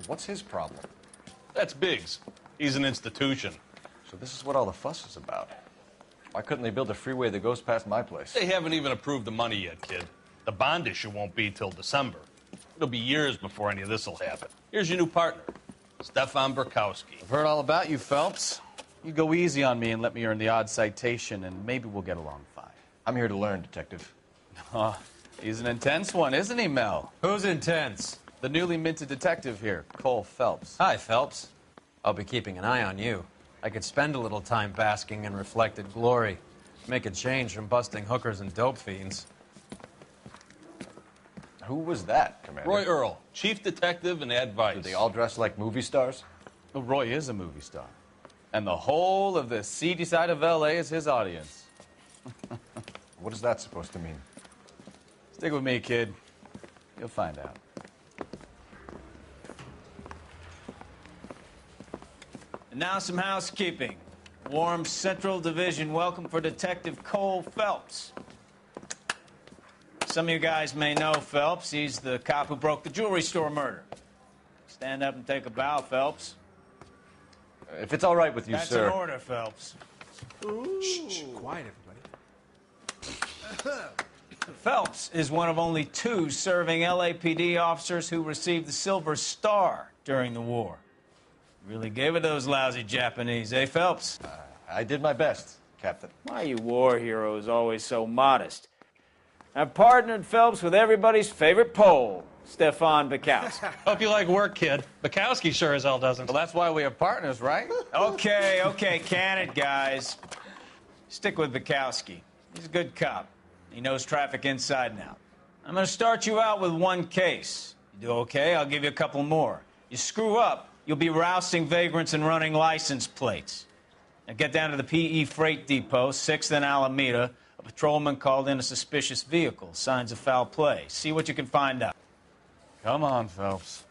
What's his problem? That's Biggs. He's an institution. So this is what all the fuss is about. Why couldn't they build a freeway that goes past my place? They haven't even approved the money yet, kid. The bond issue won't be till December. It'll be years before any of this will happen. Here's your new partner, Stefan Burkowski. I've heard all about you, Phelps. You go easy on me and let me earn the odd citation, and maybe we'll get along fine. I'm here to learn, Detective. Oh, he's an intense one, isn't he, Mel? Who's intense? The newly minted detective here, Cole Phelps. Hi, Phelps. I'll be keeping an eye on you. I could spend a little time basking in reflected glory. Make a change from busting hookers and dope fiends. Who was that, Commander? Roy Earl, chief detective and advice. Do they all dress like movie stars? Well, Roy is a movie star. And the whole of the seedy side of L.A. is his audience. What is that supposed to mean? Stick with me, kid. You'll find out. And now some housekeeping. Warm Central Division welcome for Detective Cole Phelps. Some of you guys may know Phelps. He's the cop who broke the jewelry store murder. Stand up and take a bow, Phelps. If it's all right with you, That's sir. That's an order, Phelps. Shh, quiet, everybody. Phelps is one of only 2 serving LAPD officers who received the Silver Star during the war. Really gave it those lousy Japanese, eh, Phelps? I did my best, Captain. Why you war heroes always so modest? I've partnered Phelps with everybody's favorite Pole, Stefan Bukowski. Hope you like work, kid. Bukowski sure as hell doesn't. Well, that's why we have partners, right? Okay, can it, guys. Stick with Bukowski. He's a good cop. He knows traffic inside and out. I'm going to start you out with 1 case. You do okay, I'll give you a couple more. You screw up, you'll be rousting vagrants and running license plates. Now get down to the PE Freight Depot, 6th and Alameda. A patrolman called in a suspicious vehicle. Signs of foul play. See what you can find out. Come on, Phelps.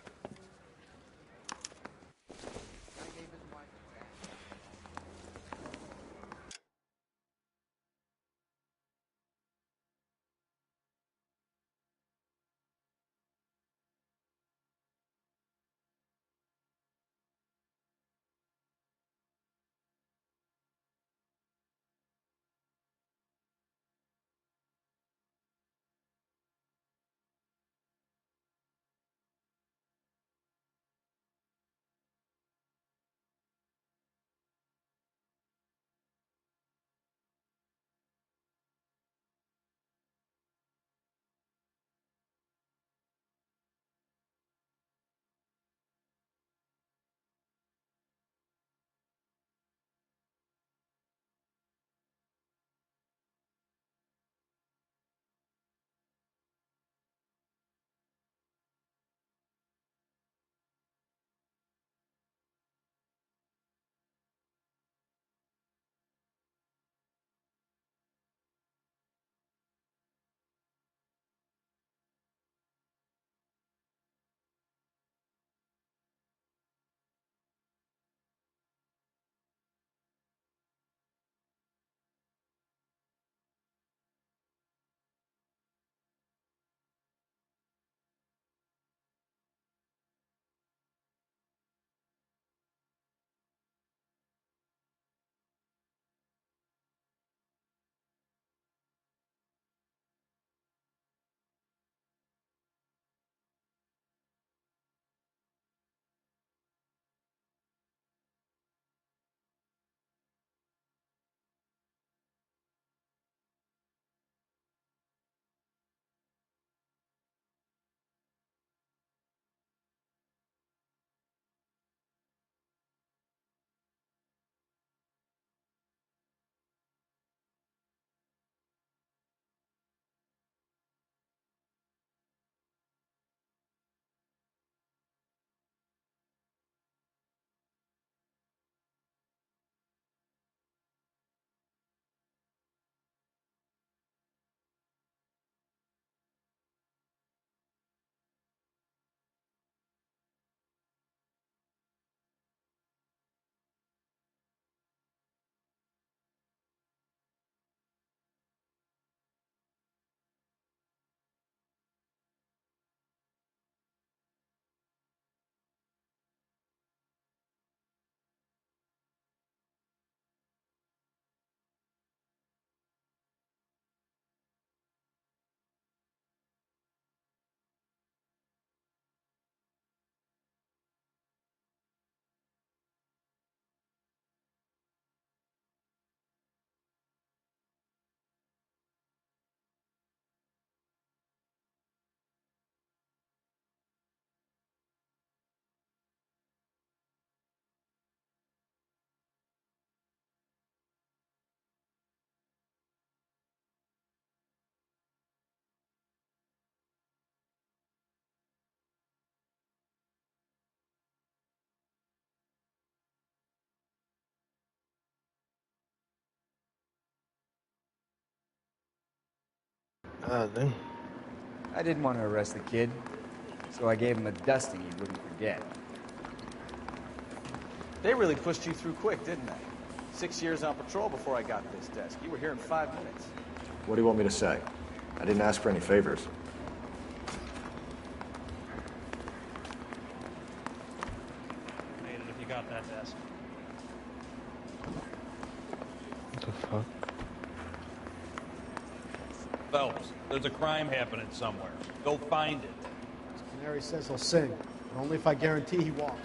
Then. I didn't want to arrest the kid, so I gave him a dusting he wouldn't forget. They really pushed you through quick, didn't they? 6 years on patrol before I got this desk. You were here in 5 minutes. What do you want me to say? I didn't ask for any favors. Made it if you got that desk. What the fuck? Phelps, there's a crime happening somewhere. Go find it. Canary says he'll sing, but only if I guarantee he won't.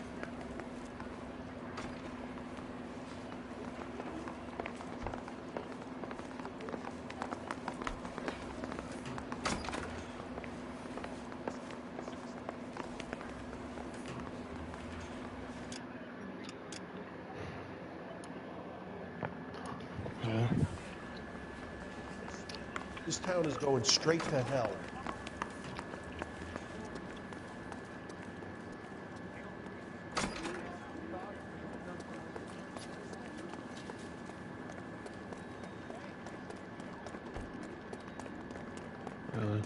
This town is going straight to hell. Really?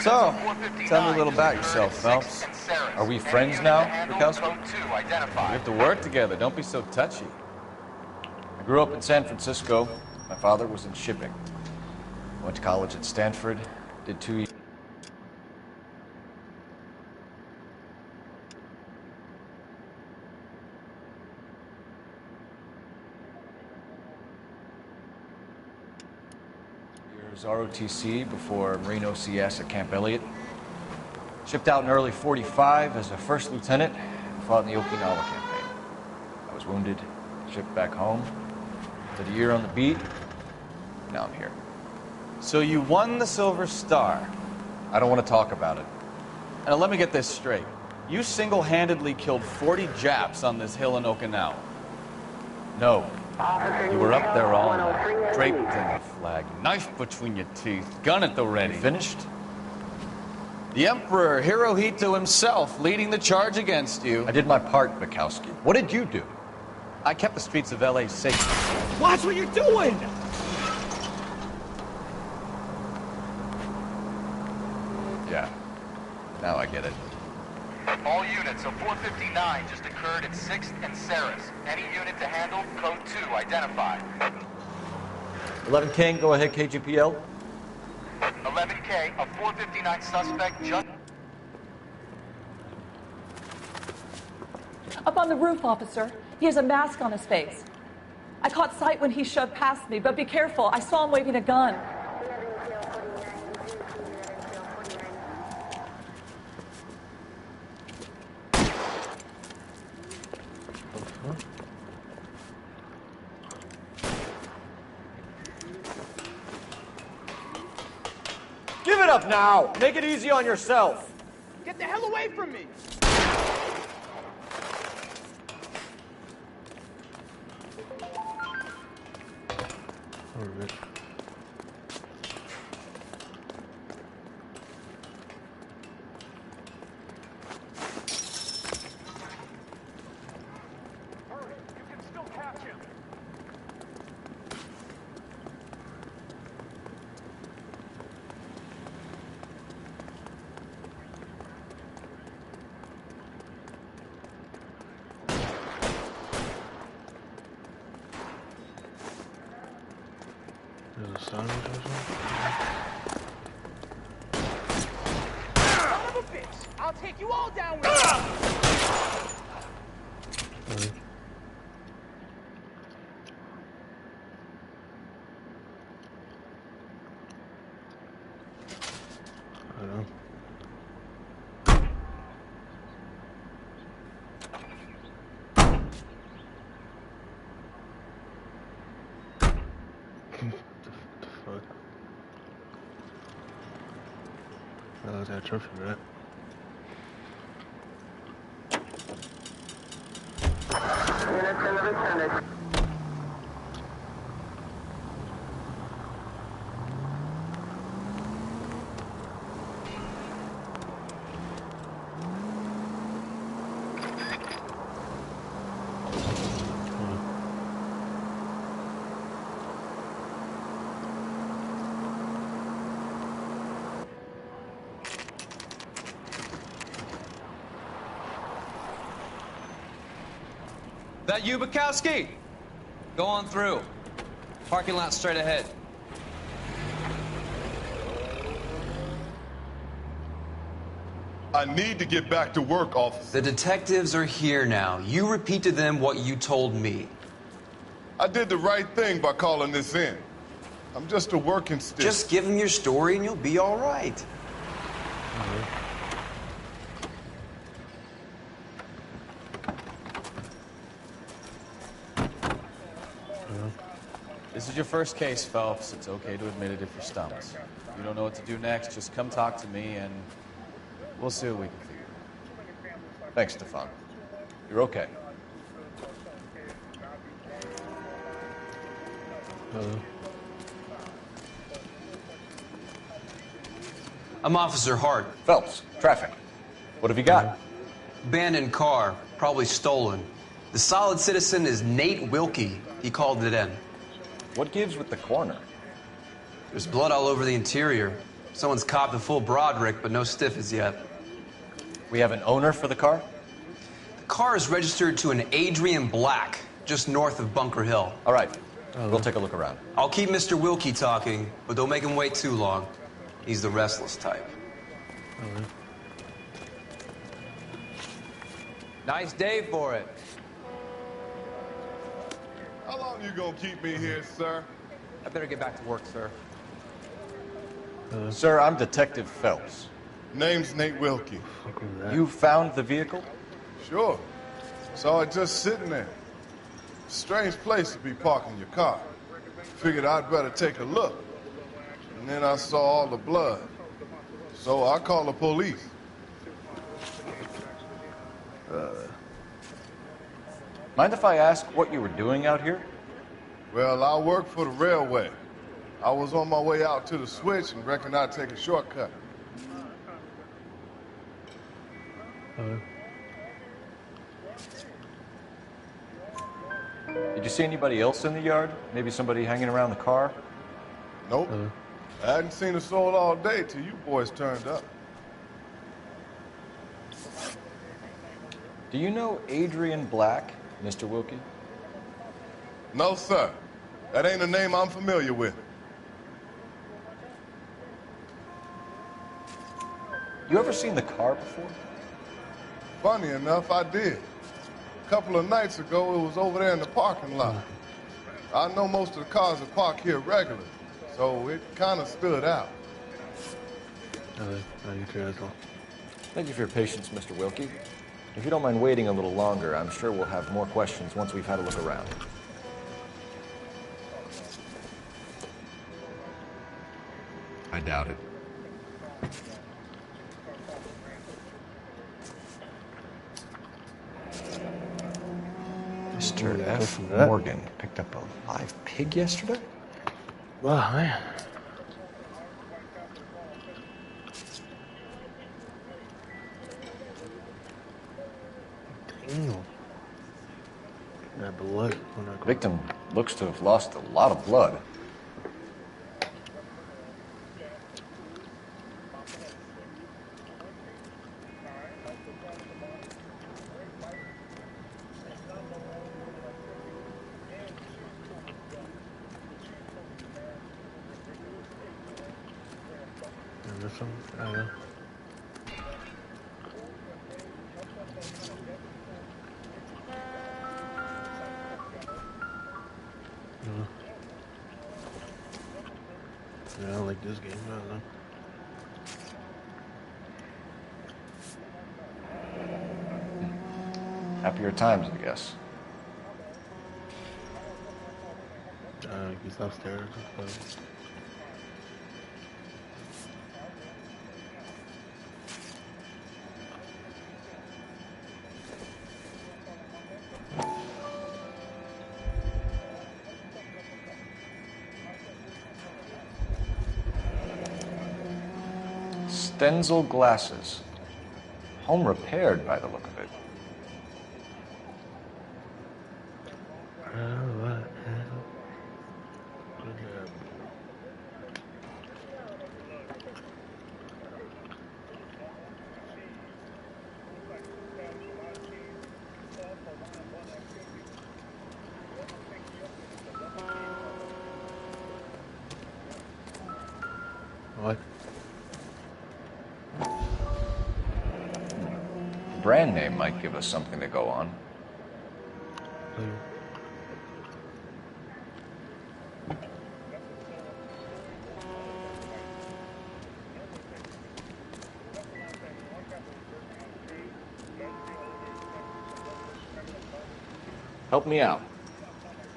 So, tell me a little about yourself, Phelps. Are we friends now, Bukowski? We have to work together. Don't be so touchy. I grew up in San Francisco. My father was in shipping. Went to college at Stanford. Did 2 years. ROTC before Marine OCS at Camp Elliott. Shipped out in early 45 as a first lieutenant and fought in the Okinawa campaign. I was wounded, shipped back home, did a year on the beat, now I'm here. So you won the Silver Star. I don't want to talk about it. Now let me get this straight. You single-handedly killed 40 Japs on this hill in Okinawa. No. You were up there all night, draped in a flag, knife between your teeth, gun at the ready. You finished? The Emperor Hirohito himself leading the charge against you. I did my part, Bukowski. What did you do? I kept the streets of L.A. safe. Watch what you're doing! Yeah. Now I get it. All units, a 459 just occurred at 6th and Saris. Any unit to handle, code 2, identified. 11 King, go ahead, KGPL. 11K, a 459 suspect just... Up on the roof, officer. He has a mask on his face. I caught sight when he shoved past me, but be careful. I saw him waving a gun. Give it up now! Make it easy on yourself! Get the hell away from me! Alright. There's a sandwich or something? Son of a bitch! I'll take you all down with me! I don't know. The fuck? That was that trophy, right? That you, Bukowski? Go on through. Parking lot straight ahead. I need to get back to work, officer. The detectives are here now. You repeat to them what you told me. I did the right thing by calling this in. I'm just a working stick. Just give them your story and you'll be all right. This is your first case, Phelps. It's okay to admit it if you're stumped. If you don't know what to do next, just come talk to me and we'll see what we can figure. Thanks, Stefan. You're okay. I'm Officer Hart. Phelps, traffic. What have you got? Abandoned car, probably stolen. The solid citizen is Nate Wilkie. He called it in. What gives with the corner? There's blood all over the interior. Someone's copped a full Broderick, but no stiff as yet. We have an owner for the car? The car is registered to an Adrian Black, just north of Bunker Hill. All right. We'll take a look around. I'll keep Mr. Wilkie talking, but don't make him wait too long. He's the restless type. Nice day for it. How long you gonna keep me here, sir? I better get back to work, sir. Sir, I'm Detective Phelps. Name's Nate Wilkie. You found the vehicle? Sure. Saw it just sitting there. Strange place to be parking your car. Figured I'd better take a look. And then I saw all the blood. So I called the police. Mind if I ask what you were doing out here? Well, I work for the railway. I was on my way out to the switch and reckoned I'd take a shortcut. Did you see anybody else in the yard? Maybe somebody hanging around the car? Nope. I hadn't seen a soul all day till you boys turned up. Do you know Adrian Black, Mr. Wilkie? No, sir. That ain't a name I'm familiar with. You ever seen the car before? Funny enough, I did. A couple of nights ago, it was over there in the parking lot. I know most of the cars are parked here regularly, so it kind of stood out. Thank you for your patience, Mr. Wilkie. If you don't mind waiting a little longer, I'm sure we'll have more questions once we've had a look around. I doubt it. Mr. F. Morgan picked up a live pig yesterday? Wow, man. Damn. That blood. Victim looks to have lost a lot of blood. I don't know. Yeah, I don't like this game. I don't know. Happier times, I guess. He's upstairs. Stenzel glasses. Home repaired by the look of it. brand name might give us something to go on. Help me out.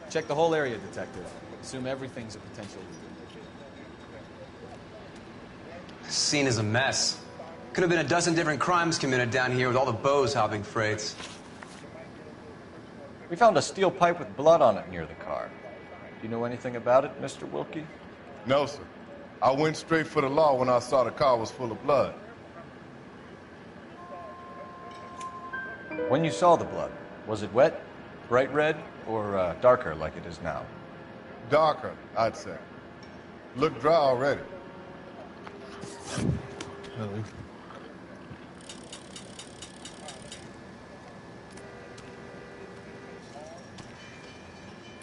Check the whole area, Detective. Assume everything's a potential lead. Scene is a mess. Could have been a dozen different crimes committed down here with all the bows hopping freights. We found a steel pipe with blood on it near the car. Do you know anything about it, Mr. Wilkie? No, sir. I went straight for the law when I saw the car was full of blood. When you saw the blood, was it wet, bright red, or darker like it is now? Darker, I'd say. Looked dry already. Really?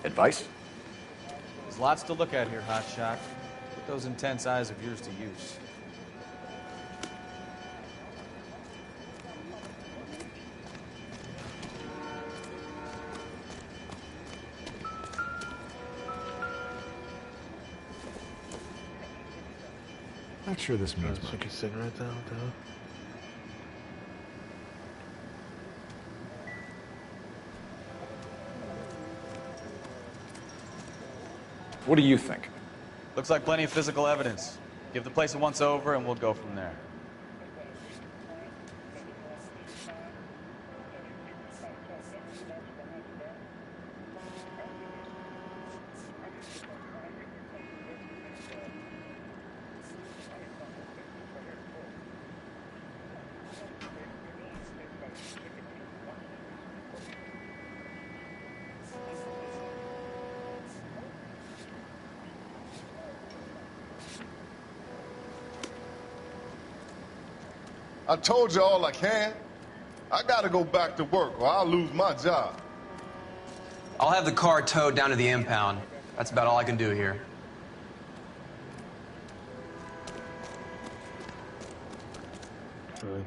Advice? There's lots to look at here, Hotshot. Put those intense eyes of yours to use. Not sure this means Stick much. your cigarette down, though. What do you think? Looks like plenty of physical evidence. Give the place a once-over, and we'll go from there. I told you all I can. I gotta go back to work or I'll lose my job. I'll have the car towed down to the impound. That's about all I can do here. Really?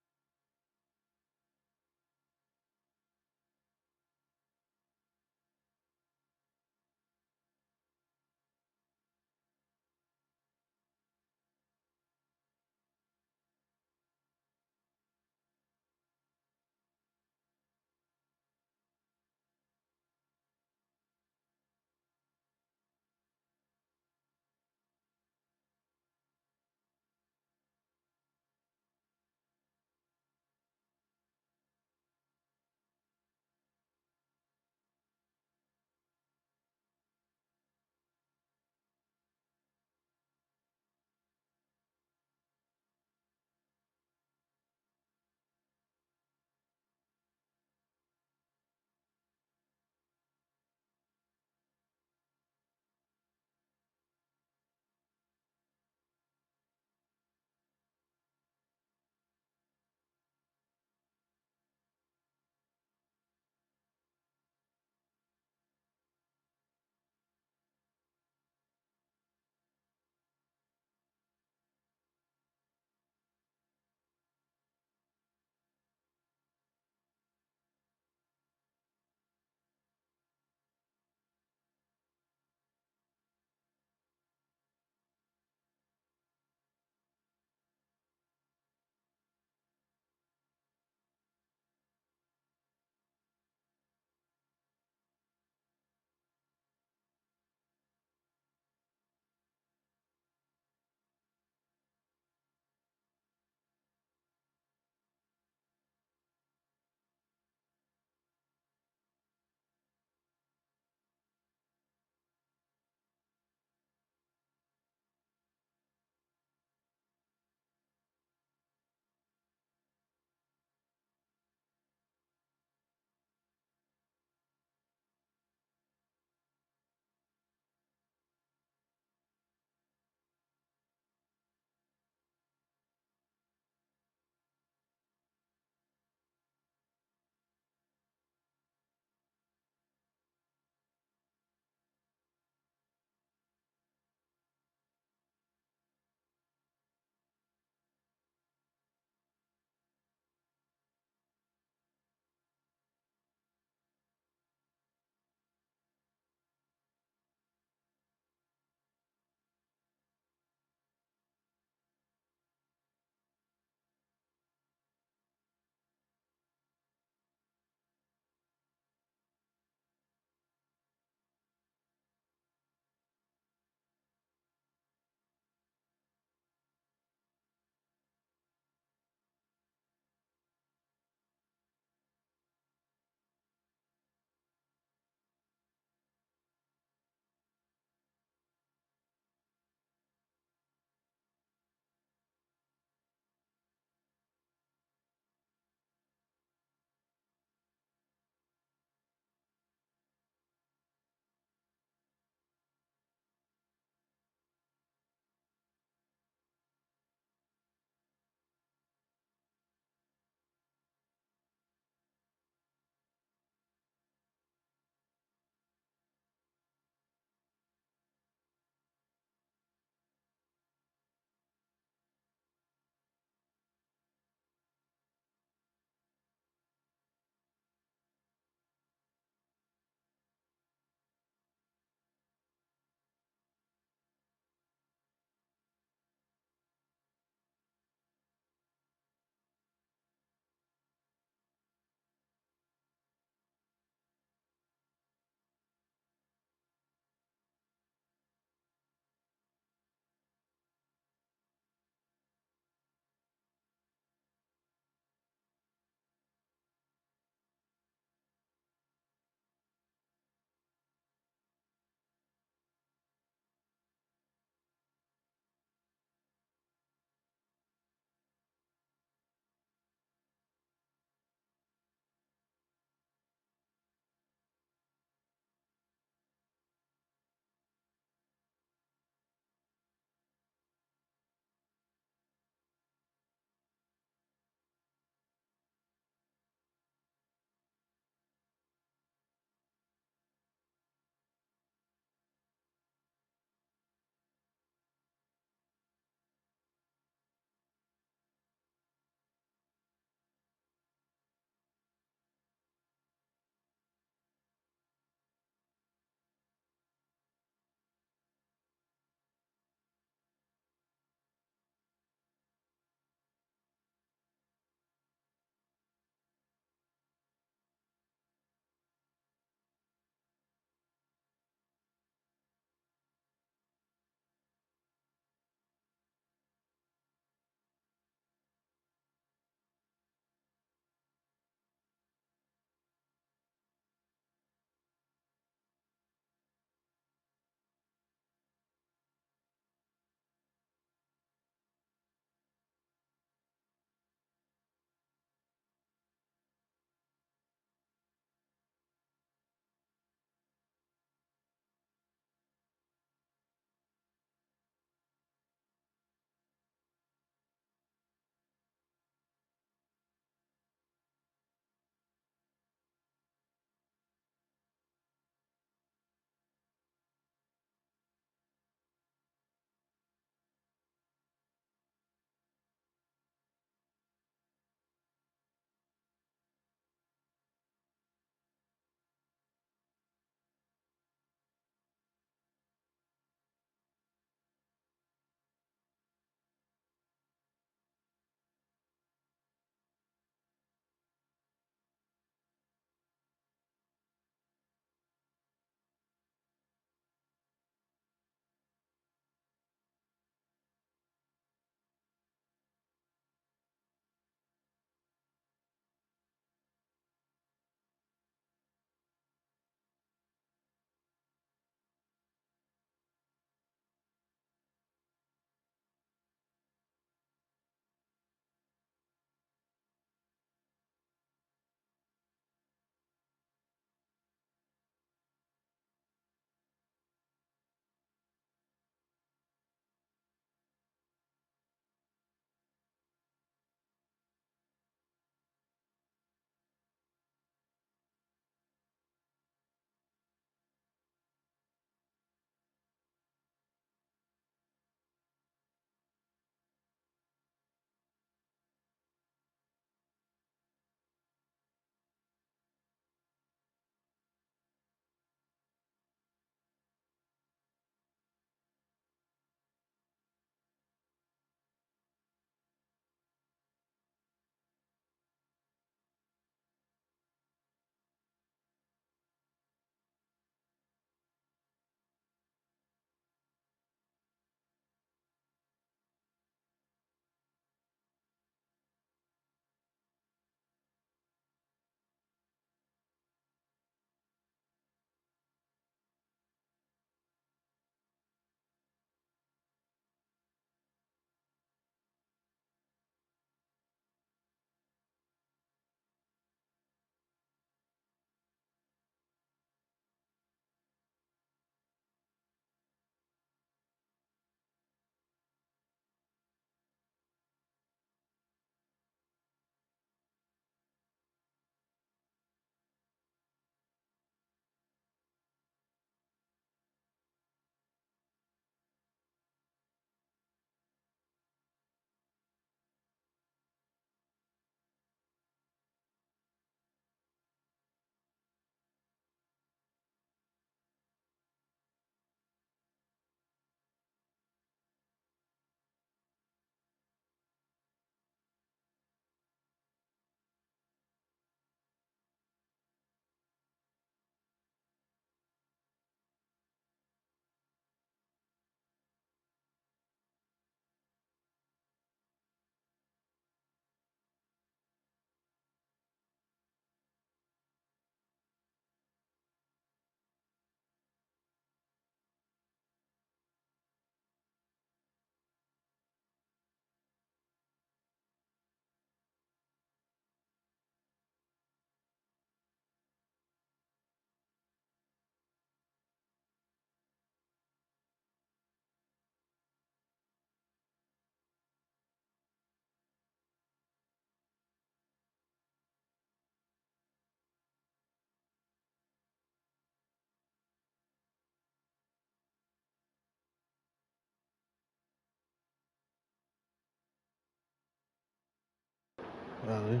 God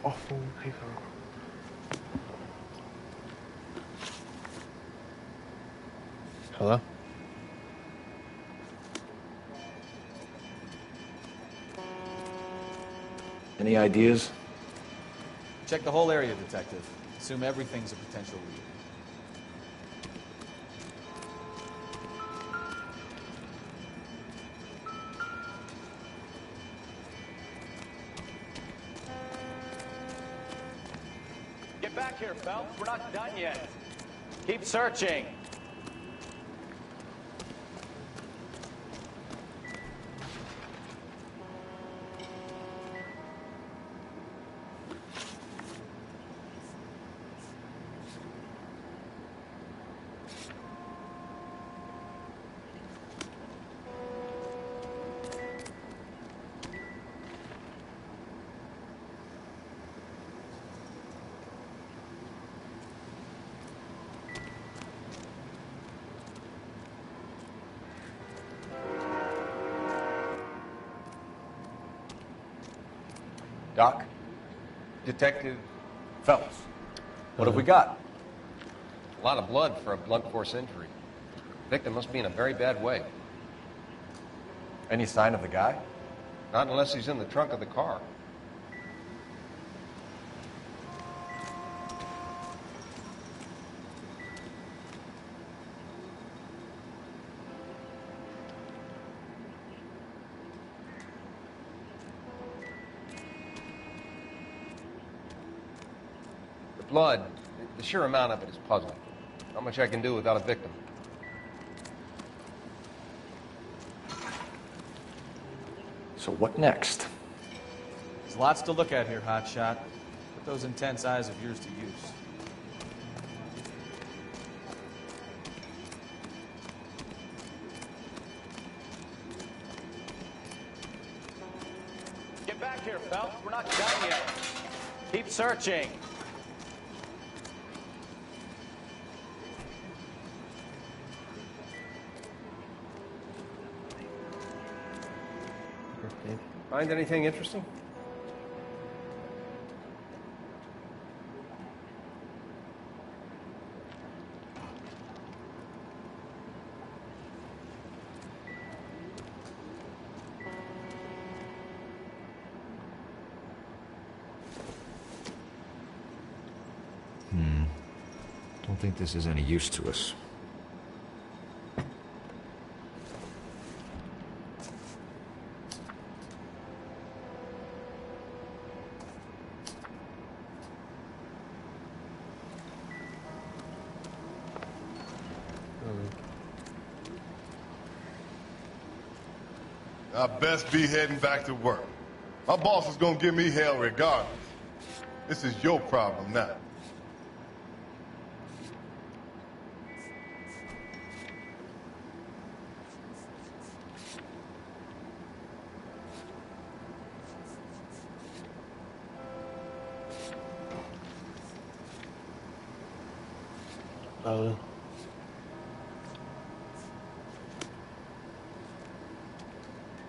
awful paper. Hello? Any ideas? Check the whole area, Detective. Assume everything's a potential lead. Get back here, Phelps. We're not done yet. Keep searching. Doc? Detective Phelps. What have we got? A lot of blood for a blunt force injury. Victim must be in a very bad way. Any sign of the guy? Not unless he's in the trunk of the car. The blood, the sheer amount of it is puzzling. Not much I can do without a victim. So what next? There's lots to look at here, Hotshot. Put those intense eyes of yours to use. Get back here, Phelps. We're not done yet. Keep searching. Find anything interesting? Don't think this is any use to us. I best be heading back to work. My boss is gonna give me hell regardless. This is your problem now.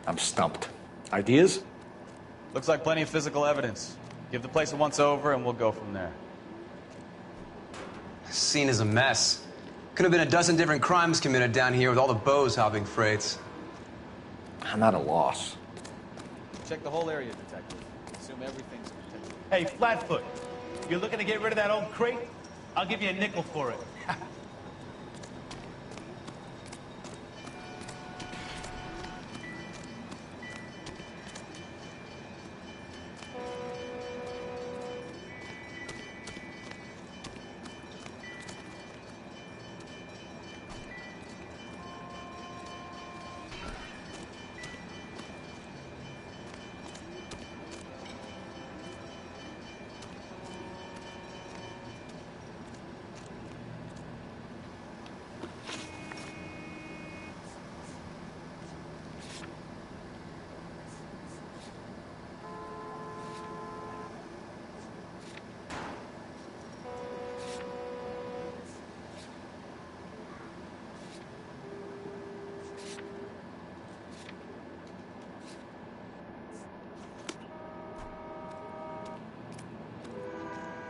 I'm stumped. Ideas? Looks like plenty of physical evidence. Give the place a once-over, and we'll go from there. This scene is a mess. Could have been a dozen different crimes committed down here with all the bows hopping freights. I'm at a loss. Check the whole area, Detective. Assume everything's a potential. Hey, Flatfoot, you're looking to get rid of that old crate? I'll give you a nickel for it.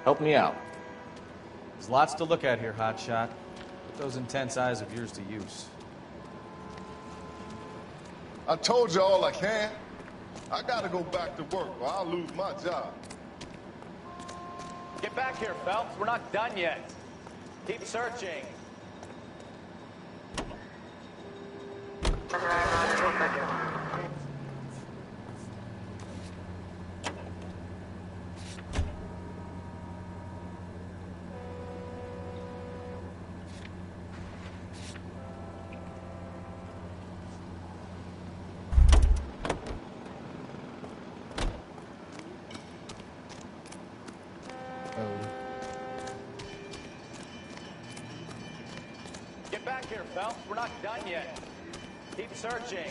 Help me out. There's lots to look at here, hotshot. Put those intense eyes of yours to use. I told you all I can. I gotta go back to work or I'll lose my job. Get back here, Phelps. We're not done yet. Keep searching. Get back here, Phelps. We're not done yet. Keep searching.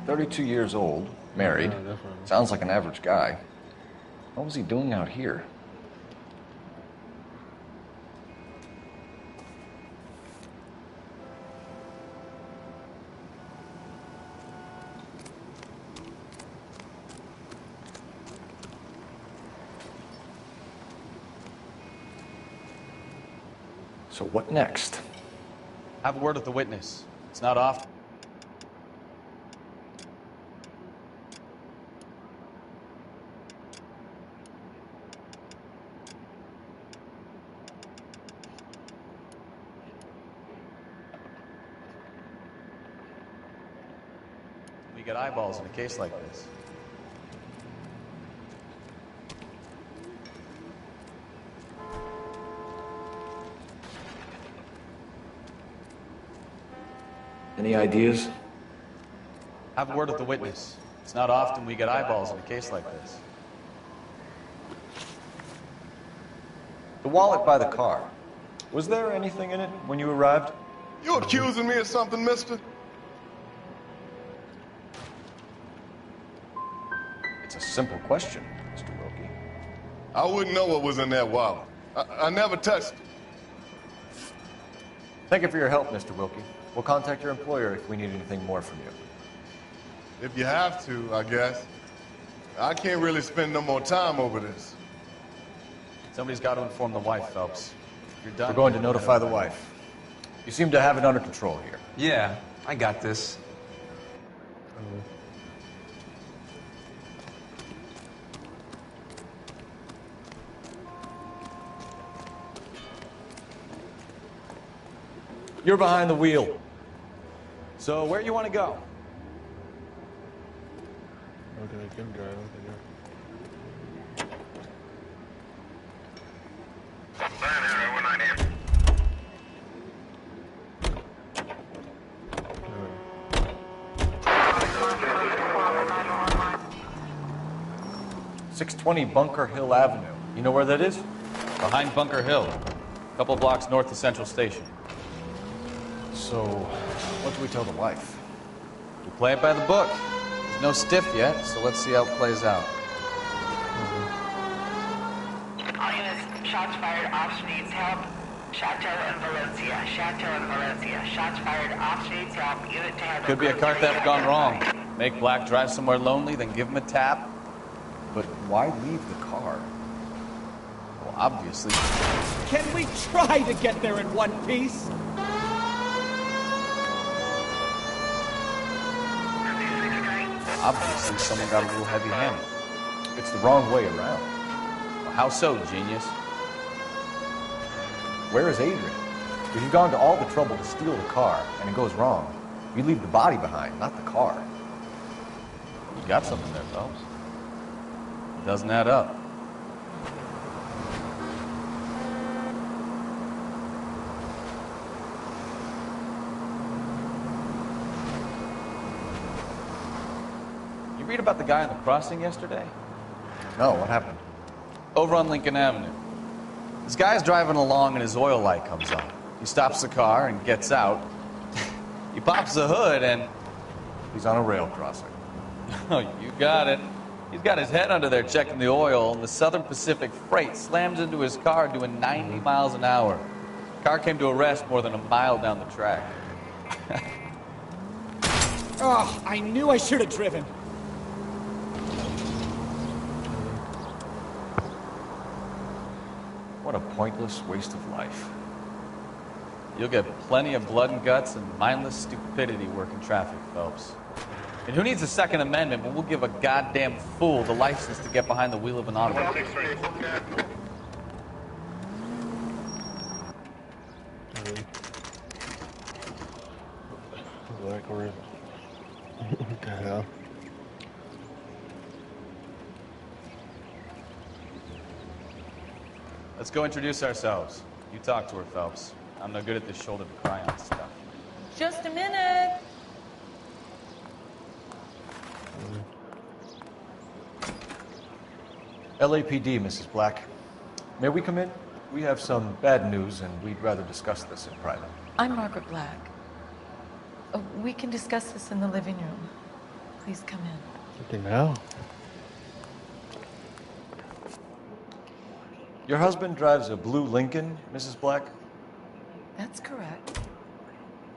"32 years old, married. Sounds like an average guy. What was he doing out here?" So what next? Have a word with the witness. It's not often. We get eyeballs in a case like this. Any ideas? Have a word with the witness. It's not often we get eyeballs in a case like this. The wallet by the car. Was there anything in it when you arrived? You accusing me of something, mister? It's a simple question, Mr. Wilkie. I wouldn't know what was in that wallet. I never touched it. Thank you for your help, Mr. Wilkie. We'll contact your employer if we need anything more from you. If you have to, I guess. I can't really spend no more time over this. Somebody's got to inform the wife, Phelps. If you're done. We're going to notify the wife. You seem to have it under control here. Yeah, I got this. You're behind the wheel. So where you want to go? Okay, I can drive. Okay. 620 Bunker Hill Avenue. You know where that is? Behind Bunker Hill. A couple blocks north of Central Station. So, what do we tell the wife? We play it by the book. There's no stiff yet, so let's see how it plays out. All units, shots fired, officer needs help. Chateau and Valencia, Chateau and Valencia. Shots fired, officer needs help. Unit to handle. Could be a car theft gone wrong. Make Black drive somewhere lonely, then give him a tap. But why leave the car? Well, obviously. Can we try to get there in one piece? Obviously, someone got a little heavy-handed. It's the wrong way around. Well, how so, genius? Where is Adrian? If you've gone to all the trouble to steal the car, and it goes wrong, you leave the body behind, not the car. You got something there, Phelps. It doesn't add up. You read about the guy on the crossing yesterday? No, what happened? Over on Lincoln Avenue. This guy's driving along and his oil light comes on. He stops the car and gets out. He pops the hood and... He's on a rail crossing. Oh, you got it. He's got his head under there checking the oil, and the Southern Pacific freight slams into his car doing 90 miles an hour. The car came to a rest more than a mile down the track. Oh, I knew I should have driven. What a pointless waste of life. You'll get plenty of blood and guts and mindless stupidity working traffic, Phelps. And who needs a Second Amendment when we'll give a goddamn fool the license to get behind the wheel of an automobile? Black rip. What the hell? Let's go introduce ourselves. You talk to her, Phelps. I'm no good at this shoulder to cry on stuff. Just a minute. LAPD, Mrs. Black. May we come in? We have some bad news, and we'd rather discuss this in private. I'm Margaret Black. We can discuss this in the living room. Please come in. What the hell? Your husband drives a blue Lincoln, Mrs. Black? That's correct.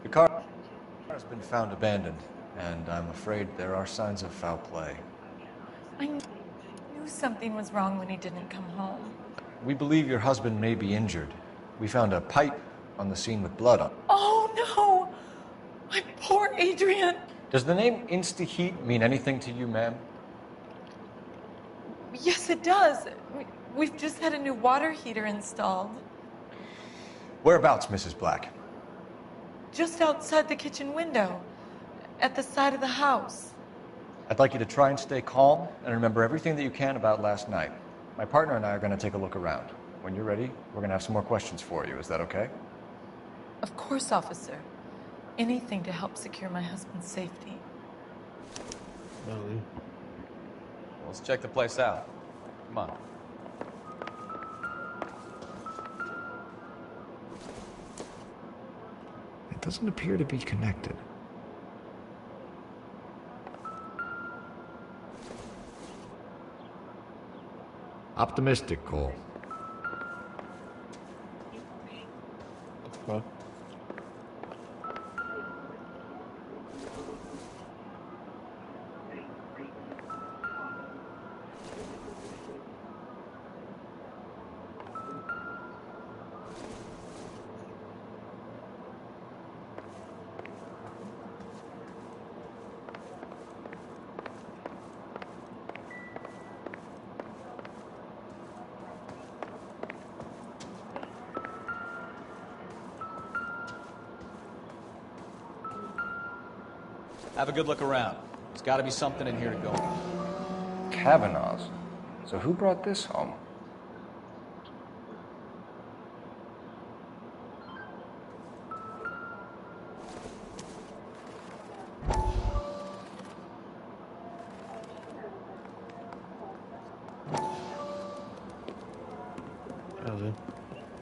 The car has been found abandoned, and I'm afraid there are signs of foul play. I knew something was wrong when he didn't come home. We believe your husband may be injured. We found a pipe on the scene with blood on it. Oh, no! My poor Adrian! Does the name Insta-Heat mean anything to you, ma'am? Yes, it does. We've just had a new water heater installed. Whereabouts, Mrs. Black? Just outside the kitchen window, at the side of the house. I'd like you to try and stay calm and remember everything that you can about last night. My partner and I are going to take a look around. When you're ready, we're going to have some more questions for you. Is that okay? Of course, officer. Anything to help secure my husband's safety. Really? Let's check the place out. Come on. It doesn't appear to be connected. Optimistic, Cole. Huh? Have a good look around. There's got to be something in here to go on. Kavanaugh's. So who brought this home?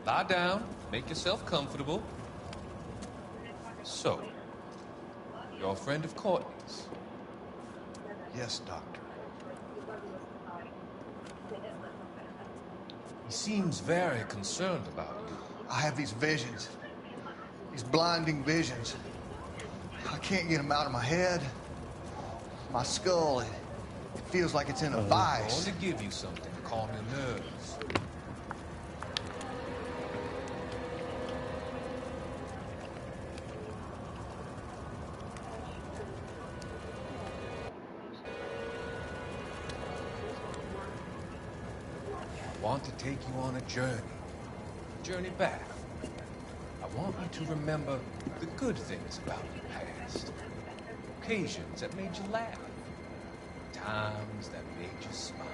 Lie down, make yourself comfortable. So, you're a friend of Courtney's? Yes, Doctor. He seems very concerned about you. I have these visions. These blinding visions. I can't get them out of my head. My skull, it feels like it's in a vice. I want to give you something to calm your nerves. I want to take you on a journey back. I want you to remember the good things about your past, occasions that made you laugh, times that made you smile.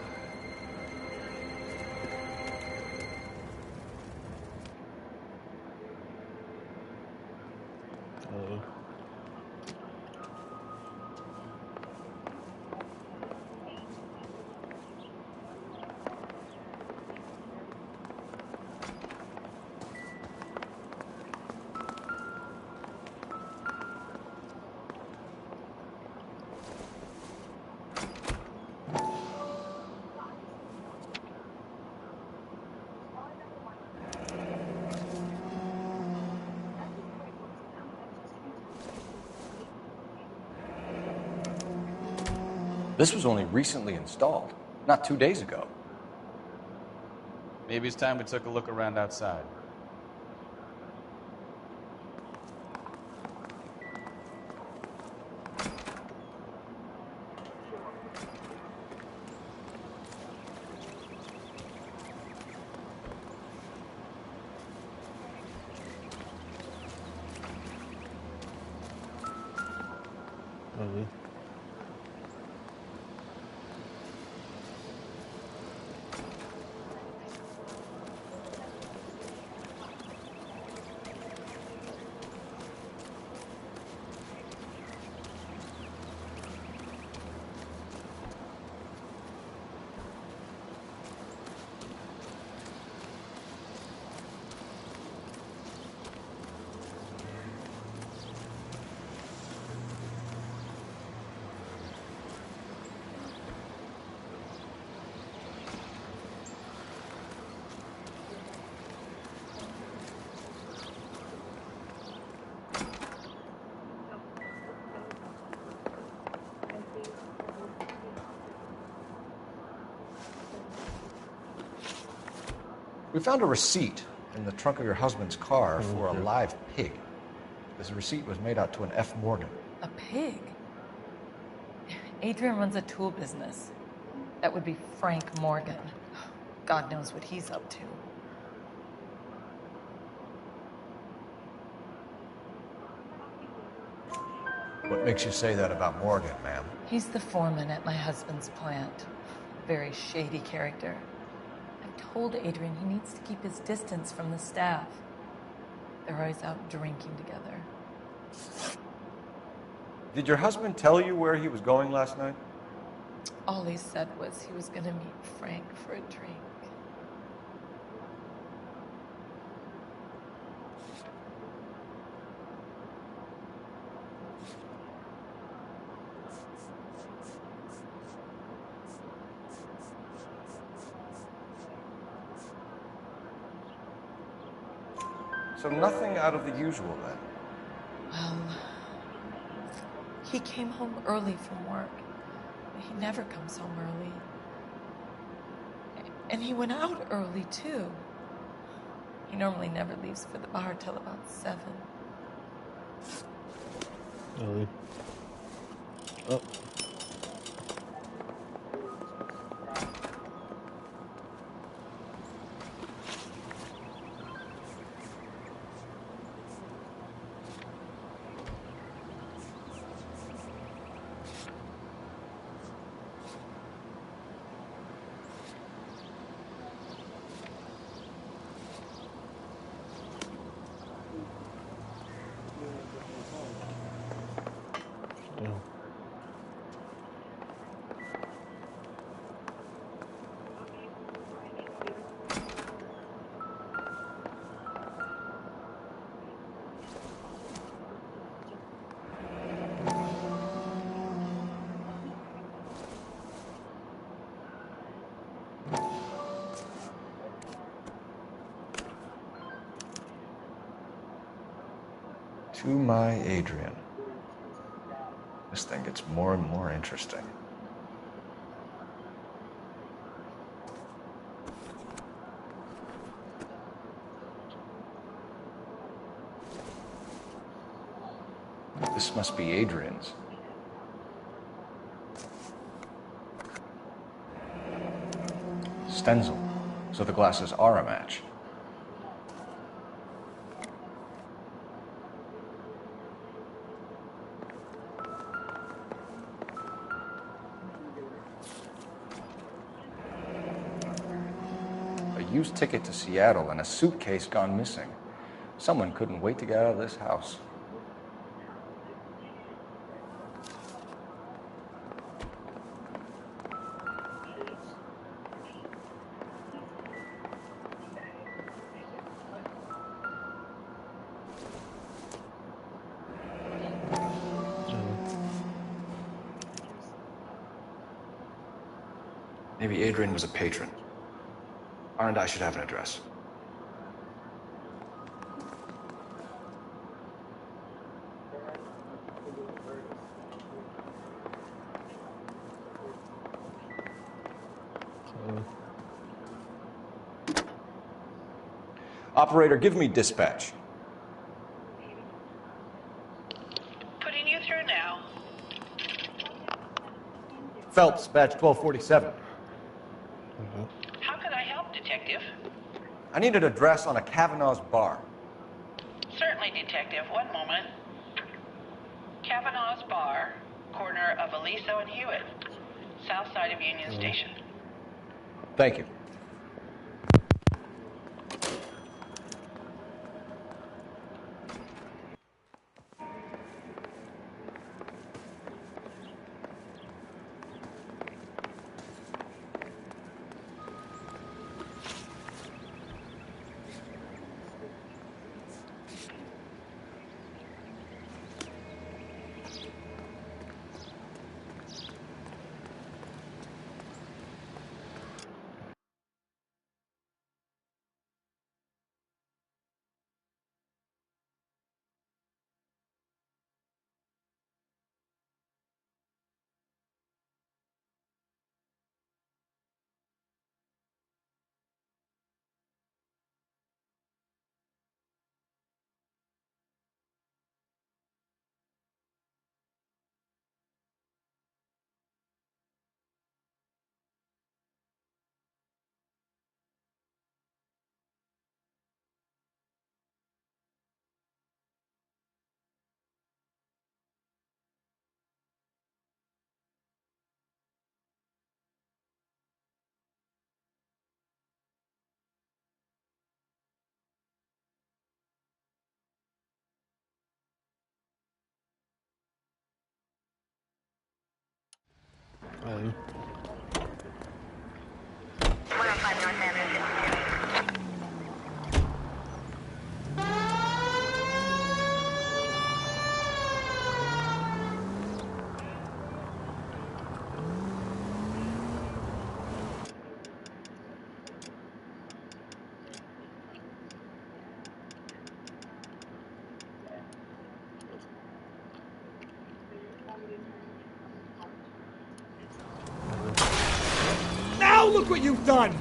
This was only recently installed, not 2 days ago. Maybe it's time we took a look around outside. Lovely. We found a receipt in the trunk of your husband's car for a live pig. This receipt was made out to an F. Morgan. A pig? Adrian runs a tool business. That would be Frank Morgan. God knows what he's up to. What makes you say that about Morgan, ma'am? He's the foreman at my husband's plant. Very shady character. I've told Adrian he needs to keep his distance from the staff. They're always out drinking together. Did your husband tell you where he was going last night? All he said was he was going to meet Frank for a drink. So nothing out of the usual then? Well, he came home early from work. He never comes home early. And he went out early, too. He normally never leaves for the bar till about 7. Really? Oh. Still. To my Adrian. This thing gets more and more interesting. This must be Adrian's. Stenzel. So the glasses are a match. A used ticket to Seattle and a suitcase gone missing. Someone couldn't wait to get out of this house. Maybe Adrian was a patron. R&I should have an address. Operator, give me dispatch. Putting you through now. Phelps, badge 1247. How can I help, Detective? I need an address on a Kavanaugh's bar. Certainly, Detective. One moment. Kavanaugh's Bar, corner of Aliso and Hewitt, south side of Union Station. Thank you. Now look what you've done!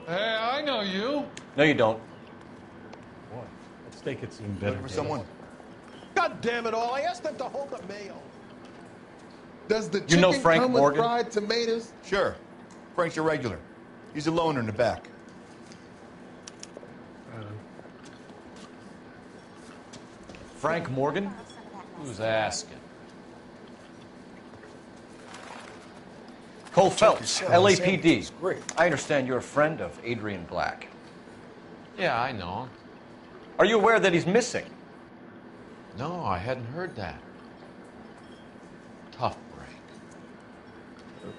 Hey, I know you. No, you don't. What? That steak had seemed better. Looking for someone? God damn it all! I asked them to hold the mail. Does the You know chicken Frank come Morgan? with fried tomatoes? Sure. Frank's your regular. He's a loner in the back. Frank Morgan? Who's asking? Cole Phelps, yourself. LAPD. Great. I understand you're a friend of Adrian Black. Yeah, I know. Are you aware that he's missing? No, I hadn't heard that. Tough break.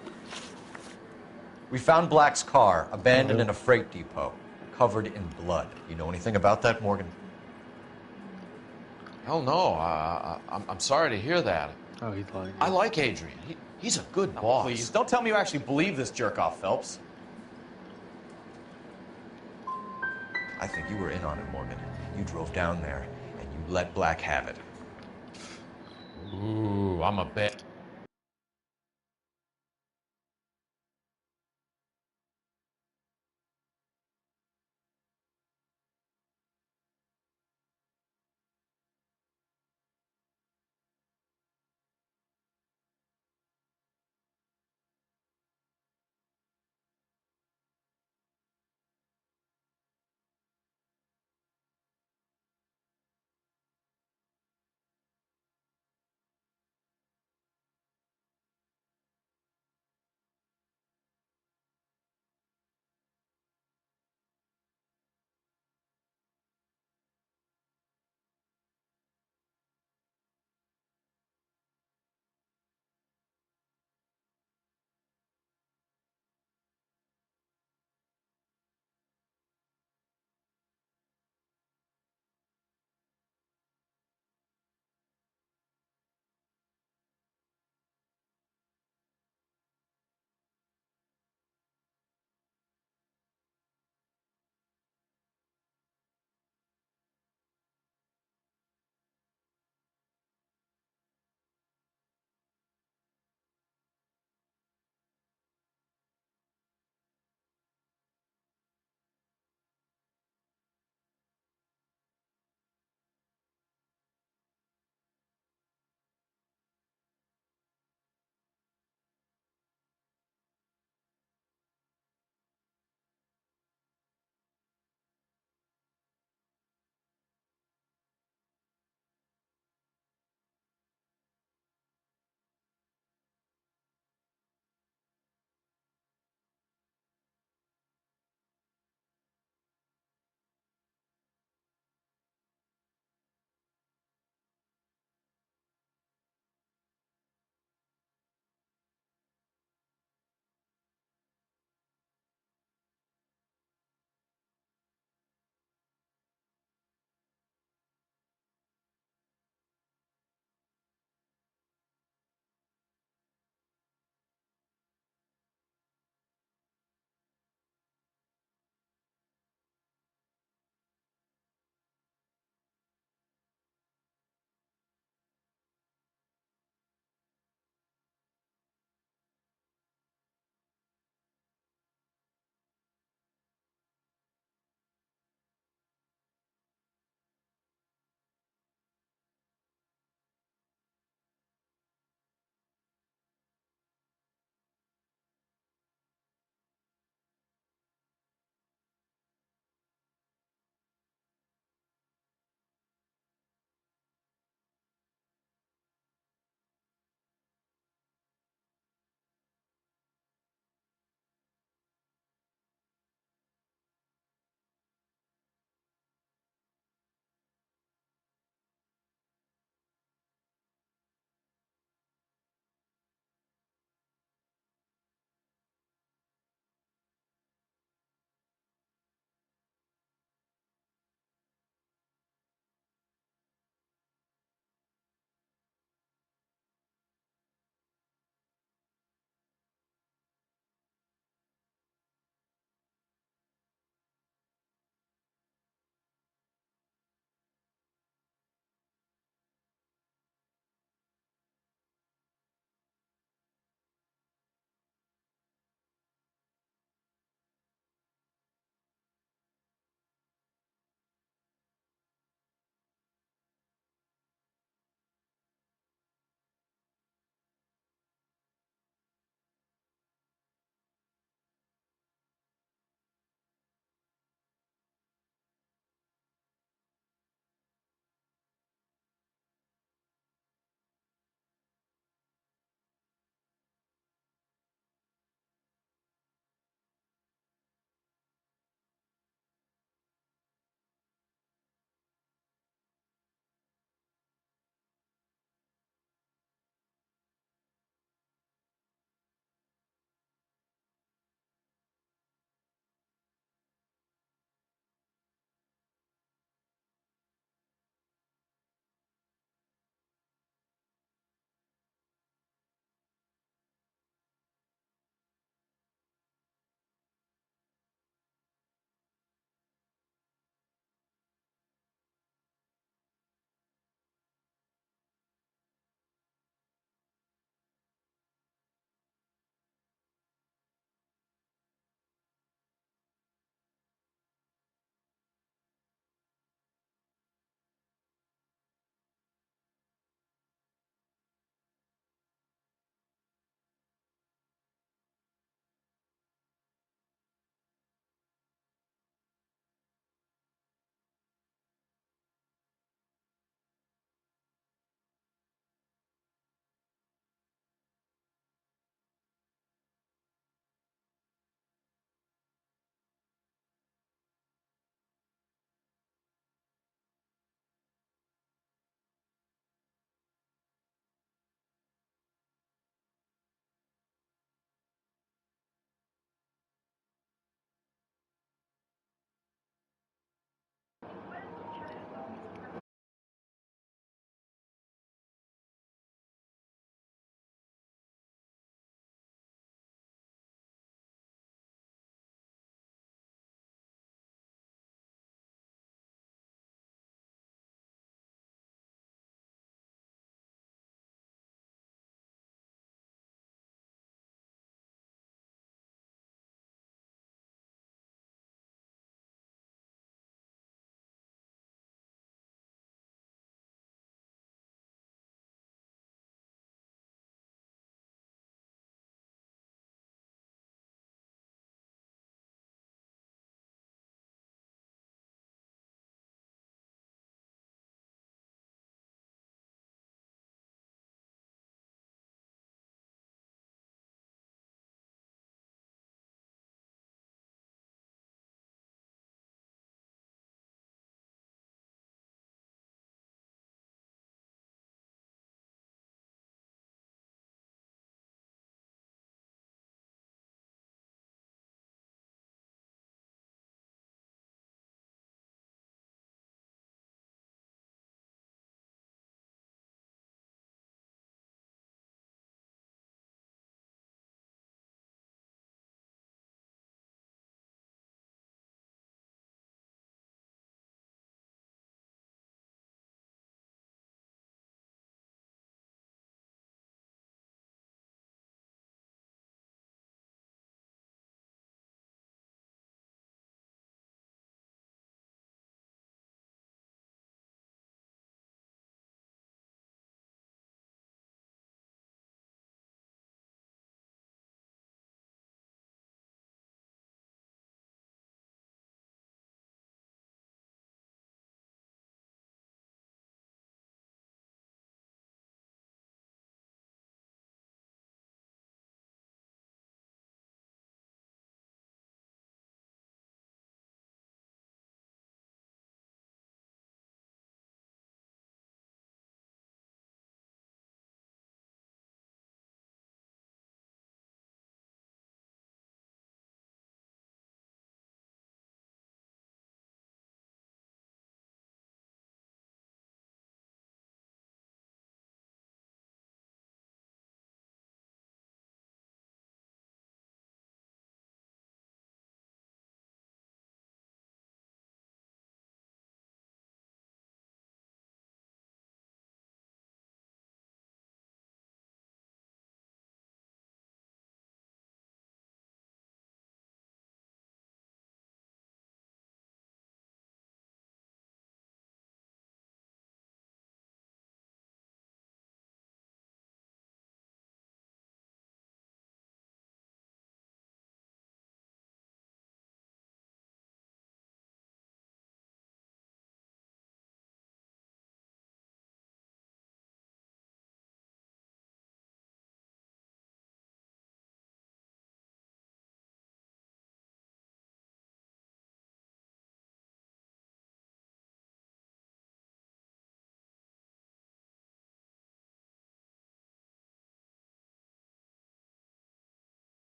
We found Black's car abandoned in a freight depot, covered in blood. You know anything about that, Morgan? Hell no. I'm sorry to hear that. Oh, he's lying. I like Adrian. He's a good boss. Please, don't tell me you actually believe this jerk-off, Phelps. I think you were in on it, Morgan. You drove down there, and you let Black have it. Ooh, I'm a bit.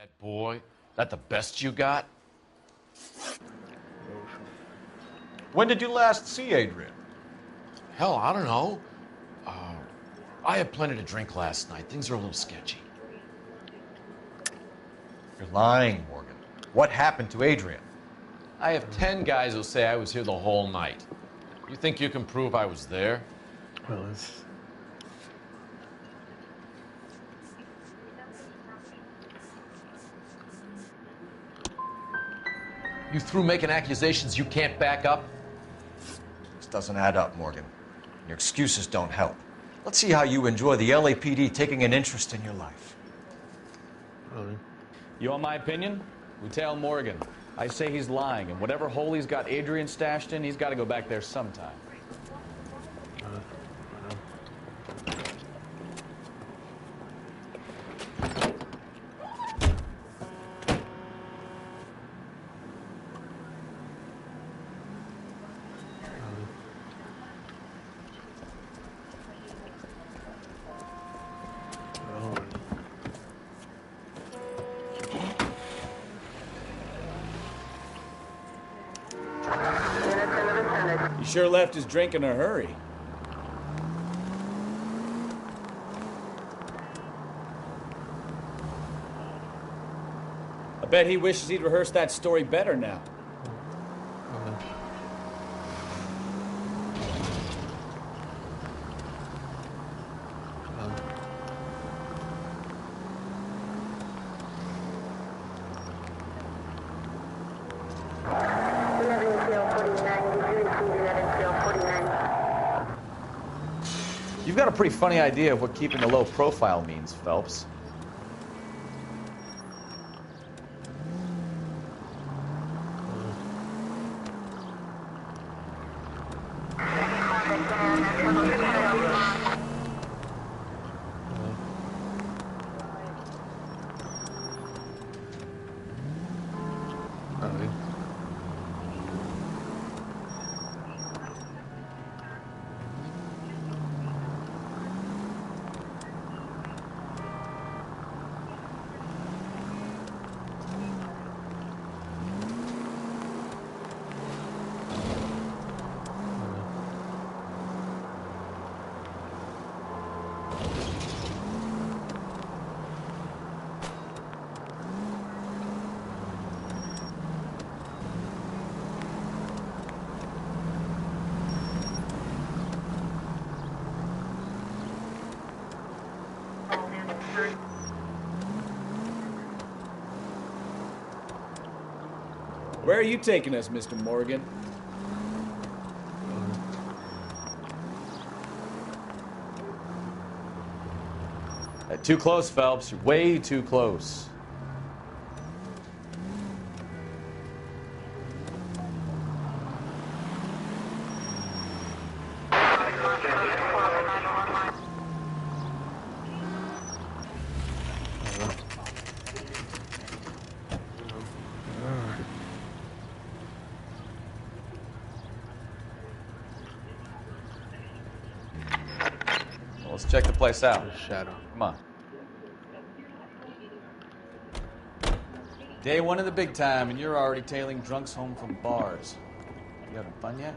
Bad boy. That the best you got? When did you last see Adrian? Hell, I don't know. I had plenty to drink last night. Things are a little sketchy. You're lying, Morgan. What happened to Adrian? I have 10 guys who'll say I was here the whole night. You think you can prove I was there? Well, it's... You through making accusations you can't back up? This doesn't add up, Morgan. Your excuses don't help. Let's see how you enjoy the LAPD taking an interest in your life. Really? You want my opinion? Lieutenant Morgan. I say he's lying, and whatever hole he's got Adrian stashed in, he's got to go back there sometime. He sure left his drink in a hurry. I bet he wishes he'd rehearsed that story better now. You've got a pretty funny idea of what keeping a low profile means, Phelps. Where are you taking us, Mr. Morgan? Too close, Phelps. You're way too close. Let's check the place out. Shadow. Come on. Day one of the big time, and you're already tailing drunks home from bars. You having fun yet?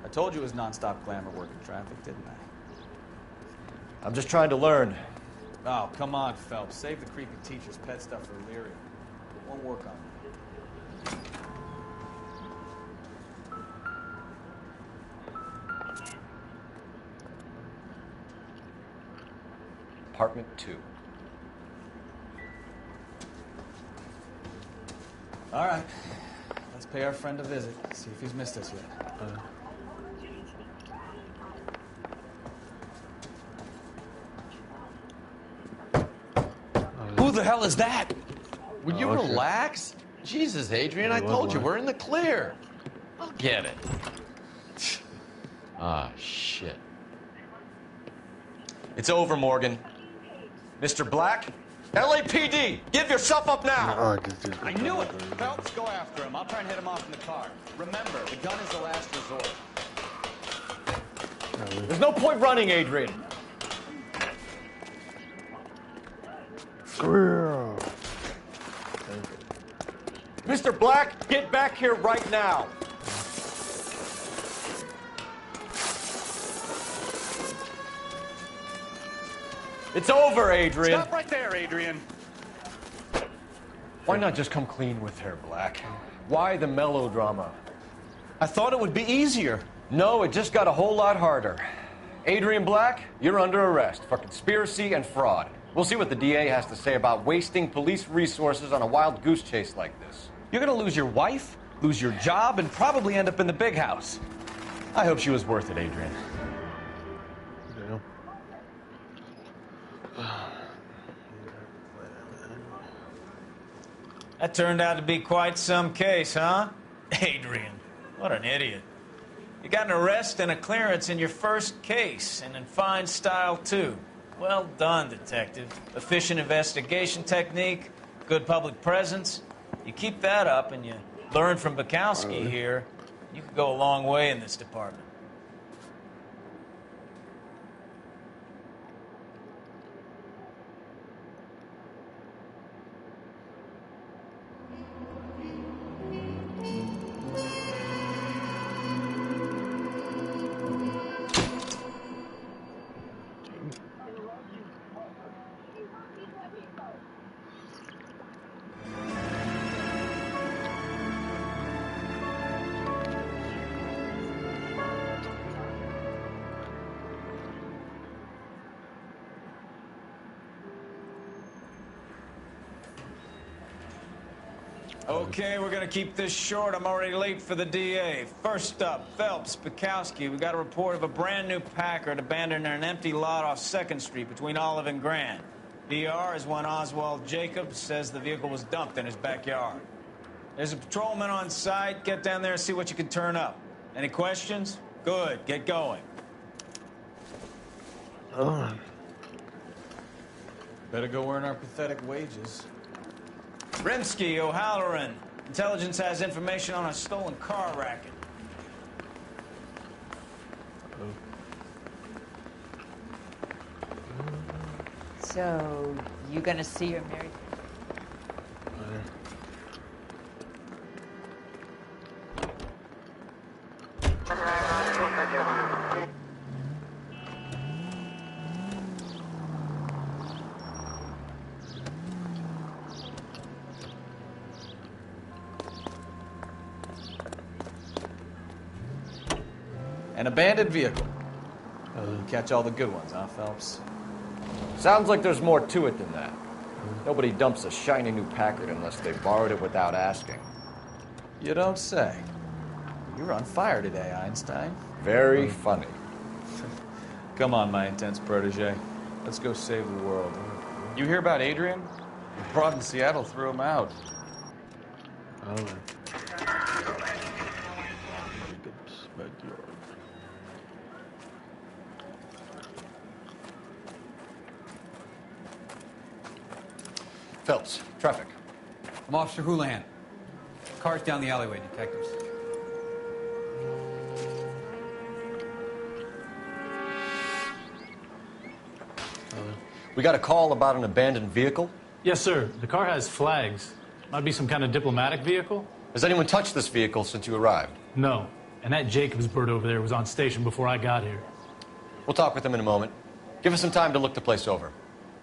I told you it was nonstop glamour work in traffic, didn't I? I'm just trying to learn. Oh, come on, Phelps. Save the creepy teacher's pet stuff for Leary. It won't work on me. Apartment 2. All right. Let's pay our friend a visit. See if he's missed us yet. Who the hell is that? Will you Oh, shit. relax? Jesus, Adrian, I There was told you, one. we're in the clear. I'll get it. Ah, shit. It's over, Morgan. Mr. Black, LAPD, give yourself up now! Oh, just I knew it! Phelps, go after him. I'll try and hit him off in the car. Remember, the gun is the last resort. There's no point running, Adrian. Mr. Black, get back here right now. It's over, Adrian. Stop right there, Adrian. Why not just come clean with her, Black? Why the melodrama? I thought it would be easier. No, it just got a whole lot harder. Adrian Black, you're under arrest for conspiracy and fraud. We'll see what the DA has to say about wasting police resources on a wild goose chase like this. You're gonna lose your wife, lose your job, and probably end up in the big house. I hope she was worth it, Adrian. That turned out to be quite some case, huh? Adrian, what an idiot. You got an arrest and a clearance in your first case, and in fine style, too. Well done, detective. Efficient investigation technique, good public presence. You keep that up and you learn from Bukowski here, you could go a long way in this department. Okay, we're gonna keep this short. I'm already late for the DA. First up, Phelps, Bukowski. We got a report of a brand new Packard abandoned in an empty lot off 2nd Street between Olive and Grand. DR is one Oswald Jacobs says the vehicle was dumped in his backyard. There's a patrolman on site. Get down there and see what you can turn up. Any questions? Good, get going. Oh. Better go earn our pathetic wages. Rimsky, O'Halloran. Intelligence has information on a stolen car racket. So, you gonna see your married? An abandoned vehicle. Catch all the good ones, huh, Phelps? Sounds like there's more to it than that. Nobody dumps a shiny new Packard unless they borrowed it without asking. You don't say. You're on fire today, Einstein. Very funny. Come on, my intense protege. Let's go save the world. You hear about Adrian? The broad in Seattle threw him out. Oh. Phelps, traffic. I'm Officer Houlihan. Car's down the alleyway, detectives. We got a call about an abandoned vehicle. Yes, sir. The car has flags. Might be some kind of diplomatic vehicle. Has anyone touched this vehicle since you arrived? No. And that Jacobs bird over there was on station before I got here. We'll talk with him in a moment. Give us some time to look the place over.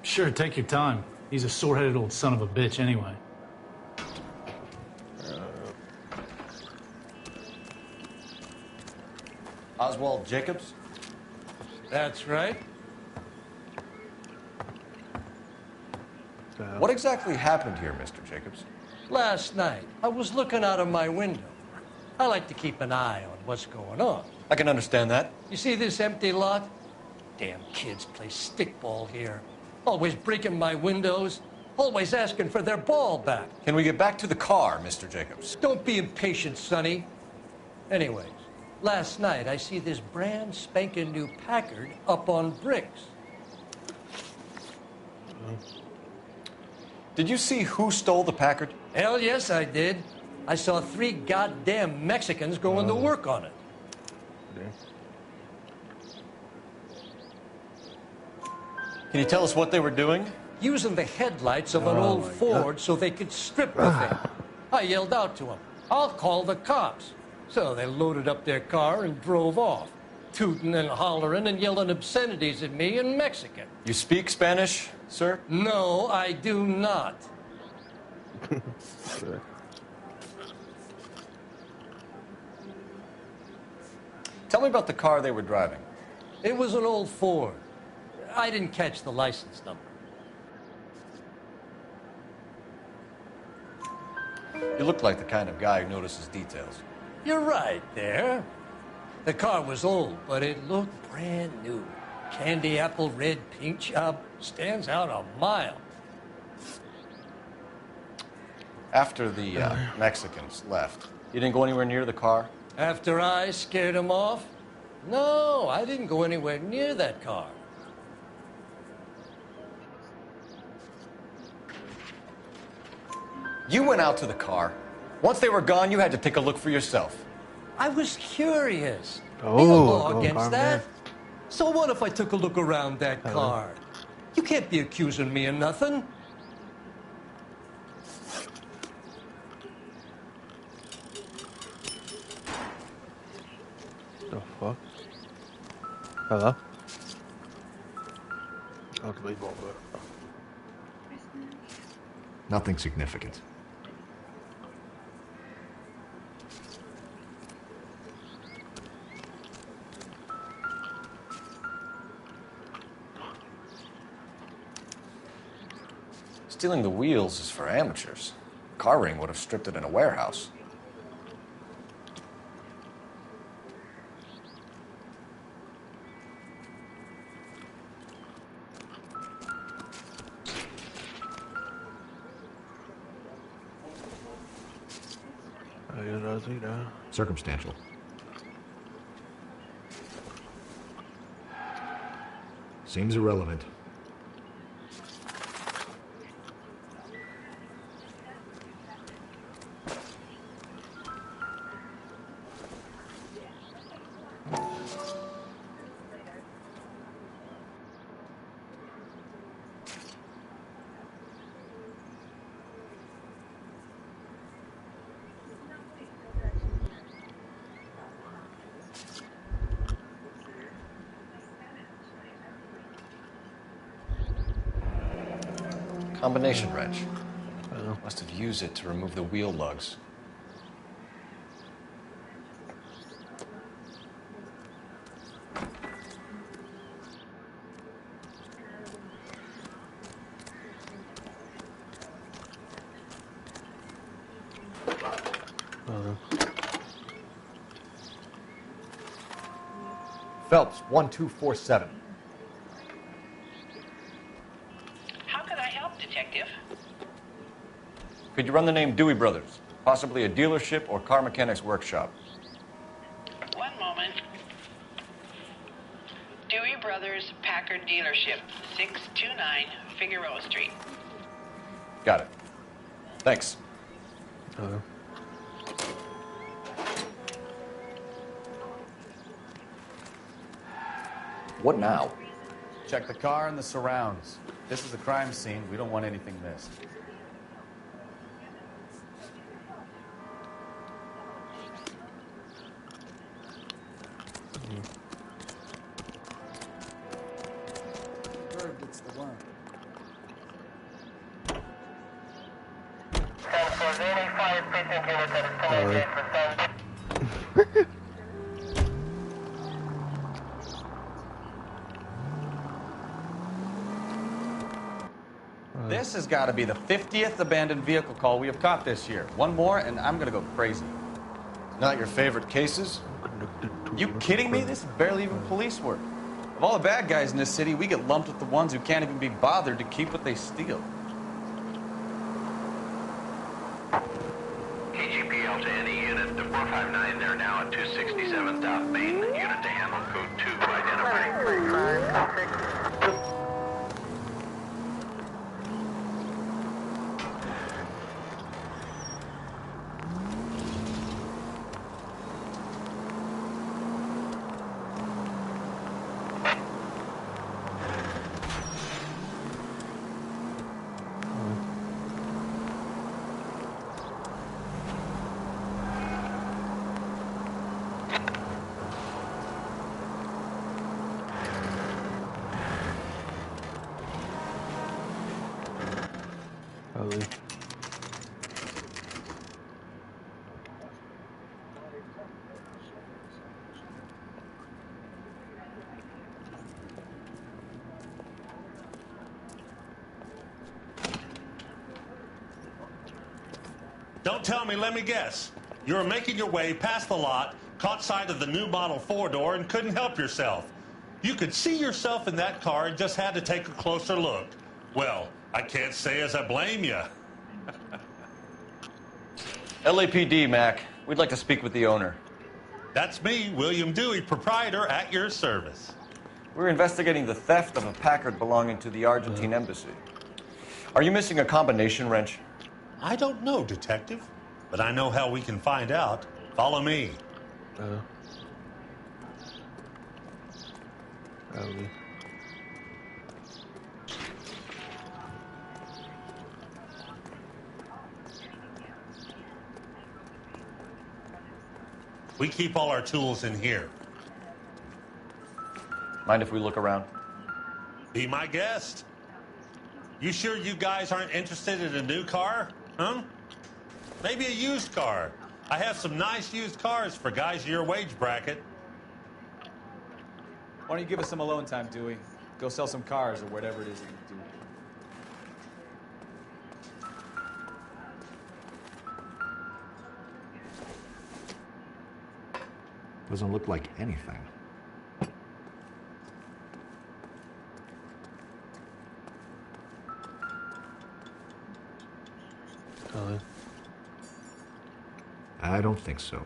Sure, take your time. He's a sore-headed old son of a bitch anyway. Oswald Jacobs? That's right. What exactly happened here, Mr. Jacobs? Last night, I was looking out of my window. I like to keep an eye on what's going on. I can understand that. You see this empty lot? Damn kids play stickball here. Always breaking my windows. Always asking for their ball back. Can we get back to the car, Mr. Jacobs? Don't be impatient, Sonny. Anyways, last night I see this brand spanking new Packard up on bricks. Did you see who stole the Packard? Hell yes, I did. I saw 3 goddamn Mexicans going to work on it. Can you tell us what they were doing? Using the headlights of an old Ford so they could strip the thing. I yelled out to them, "I'll call the cops." So they loaded up their car and drove off, tooting and hollering and yelling obscenities at me in Mexican. You speak Spanish, sir? No, I do not. Tell me about the car they were driving. It was an old Ford. I didn't catch the license number. You look like the kind of guy who notices details. You're right there. The car was old, but it looked brand new. Candy apple red paint job stands out a mile. After the Mexicans left, you didn't go anywhere near the car? After I scared him off? No, I didn't go anywhere near that car. You went out to the car. Once they were gone, you had to take a look for yourself. I was curious. Oh, Ain't no law go against car, that. man. So what if I took a look around that car? You can't be accusing me of nothing. The fuck? Hello? Oh, the baseball bat. Nothing significant. Stealing the wheels is for amateurs. Car ring would have stripped it in a warehouse. Circumstantial. Seems irrelevant. Combination wrench. Must have used it to remove the wheel lugs. Phelps, 1247. How can I help, Detective? Could you run the name Dewey Brothers? Possibly a dealership or car mechanics workshop. One moment. Dewey Brothers Packard Dealership, 629 Figueroa Street. Got it. Thanks. What now? Check the car and the surrounds. This is a crime scene. We don't want anything missed. Bird gets the worm. This has got to be the 50th abandoned vehicle call we have caught this year. One more, and I'm going to go crazy. Not your favorite cases? You kidding me? This is barely even police work. Of all the bad guys in this city, we get lumped with the ones who can't even be bothered to keep what they steal. KGPL to any unit to 459. They're now at 267 South Main. Unit to handle code 2 identified. Don't tell me, let me guess. You were making your way past the lot, caught sight of the new model 4-door, and couldn't help yourself. You could see yourself in that car and just had to take a closer look. Well, I can't say as I blame you. LAPD, Mac. We'd like to speak with the owner. That's me, William Dewey, proprietor, at your service. We're investigating the theft of a Packard belonging to the Argentine embassy. Are you missing a combination wrench? I don't know, Detective, but I know how we can find out. Follow me. We keep all our tools in here. Mind if we look around? Be my guest. You sure you guys aren't interested in a new car? Huh? Maybe a used car. I have some nice used cars for guys in your wage bracket. Why don't you give us some alone time, Dewey? Go sell some cars or whatever it is that you do. Doesn't look like anything. I don't think so.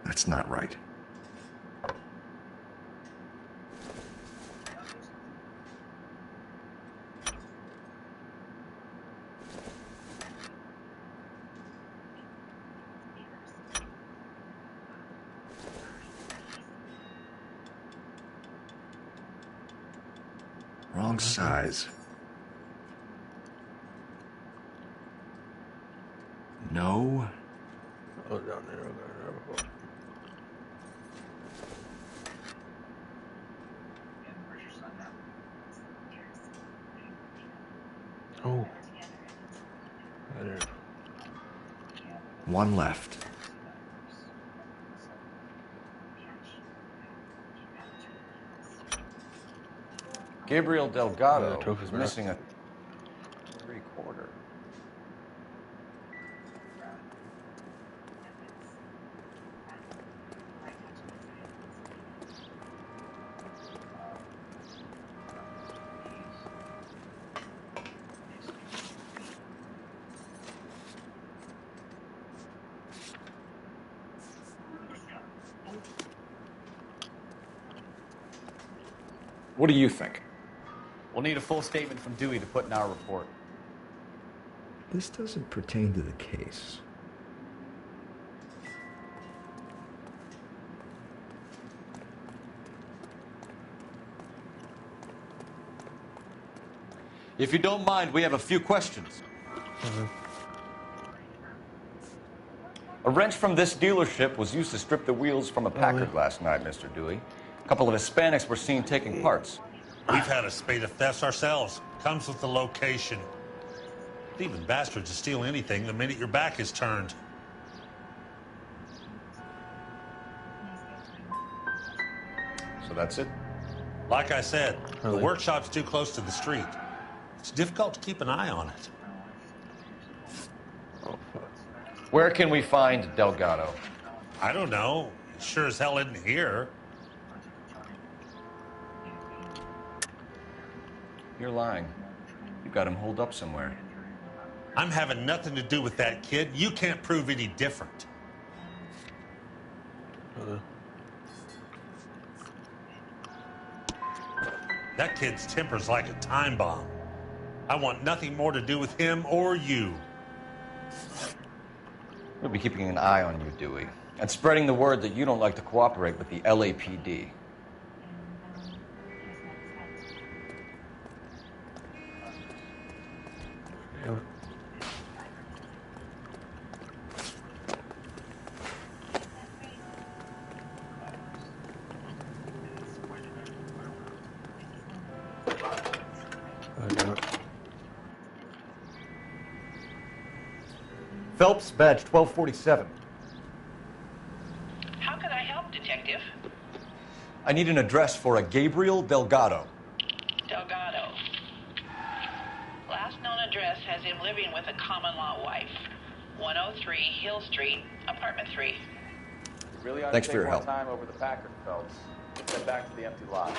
That's not right. Wrong size. No. Oh, down there. Okay. Oh. There. One left. Gabriel Delgado Yeah, trophies is back. missing a 3/4. What do you think? We'll need a full statement from Dewey to put in our report. This doesn't pertain to the case. If you don't mind, we have a few questions. A wrench from this dealership was used to strip the wheels from a Packard last night, Mr. Dewey. A couple of Hispanics were seen taking parts. We've had a spate of thefts ourselves. Comes with the location. Thieving bastards to steal anything the minute your back is turned. So that's it? Like I said, the workshop's too close to the street. It's difficult to keep an eye on it. Where can we find Delgado? I don't know. Sure as hell isn't here. You're lying. You've got him holed up somewhere. I'm having nothing to do with that kid. You can't prove any different. That kid's temper's like a time bomb. I want nothing more to do with him or you. We'll be keeping an eye on you, Dewey, and spreading the word that you don't like to cooperate with the LAPD. Phelps, badge 1247. How can I help, Detective? I need an address for a Gabriel Delgado. Delgado. Last known address has him living with a common-law wife. 103 Hill Street, apartment 3. You really ought Thanks to for take your more help. time over the Packard, Phelps. Let's head back to the empty lot.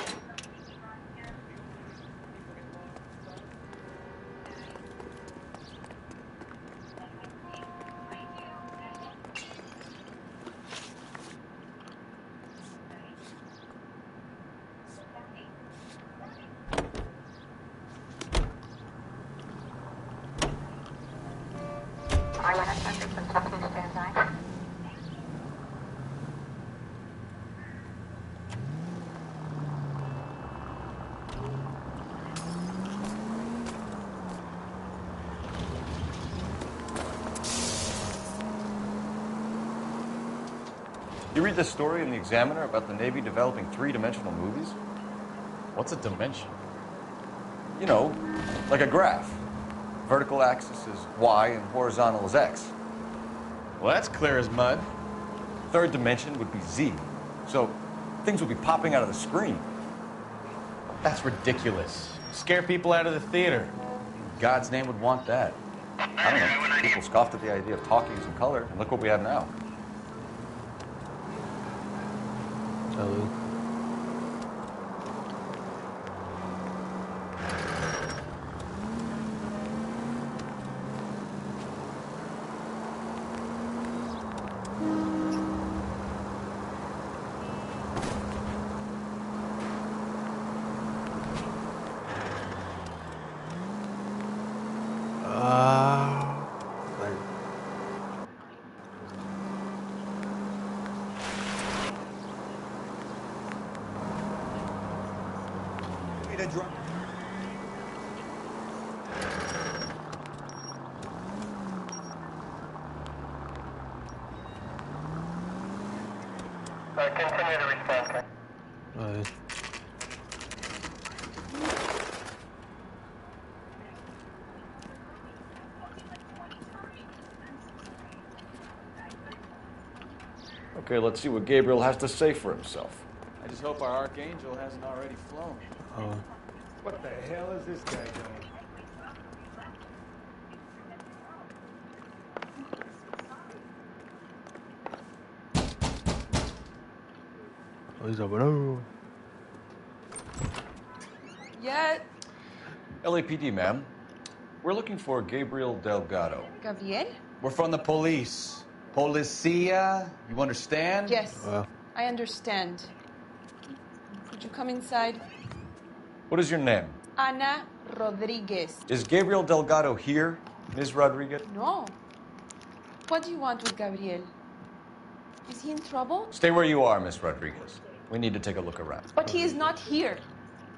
You read this story in the Examiner about the Navy developing three-dimensional movies? What's a dimension? You know, like a graph. Vertical axis is Y and horizontal is X. Well, that's clear as mud. Third dimension would be Z. So things would be popping out of the screen. That's ridiculous. Scare people out of the theater. God's name would want that. I don't know. People scoffed at the idea of talkies in color, and look what we have now. Hello. Like, Need a drunk. Continue to respond. Okay, let's see what Gabriel has to say for himself. I just hope our Archangel hasn't already flown. What the hell is this guy doing? oh, he's over there. Yet. LAPD, ma'am. We're looking for Gabriel Delgado. Gabriel? We're from the police. Policia, you understand? Yes, I understand. Could you come inside? What is your name? Ana Rodriguez. Is Gabriel Delgado here, Ms. Rodriguez? No. What do you want with Gabriel? Is he in trouble? Stay where you are, Miss Rodriguez. We need to take a look around. But he is not here.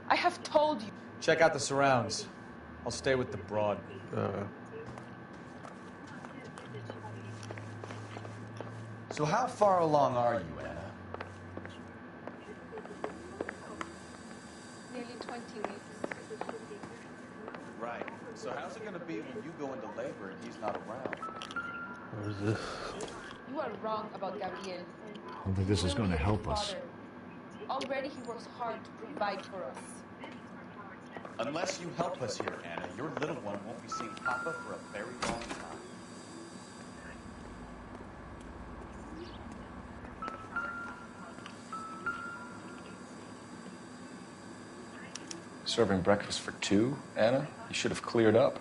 I have told you. Check out the surrounds. I'll stay with the broad. So how far along are you, Anna? Nearly 20 weeks. Right. So how's it going to be when you go into labor and he's not around? What is this? You are wrong about Gabriel. I don't think this is going to help us. Already he works hard to provide for us. Unless you help us here, Anna, your little one won't be seeing Papa for a very long time. Serving breakfast for two, Anna? You should have cleared up.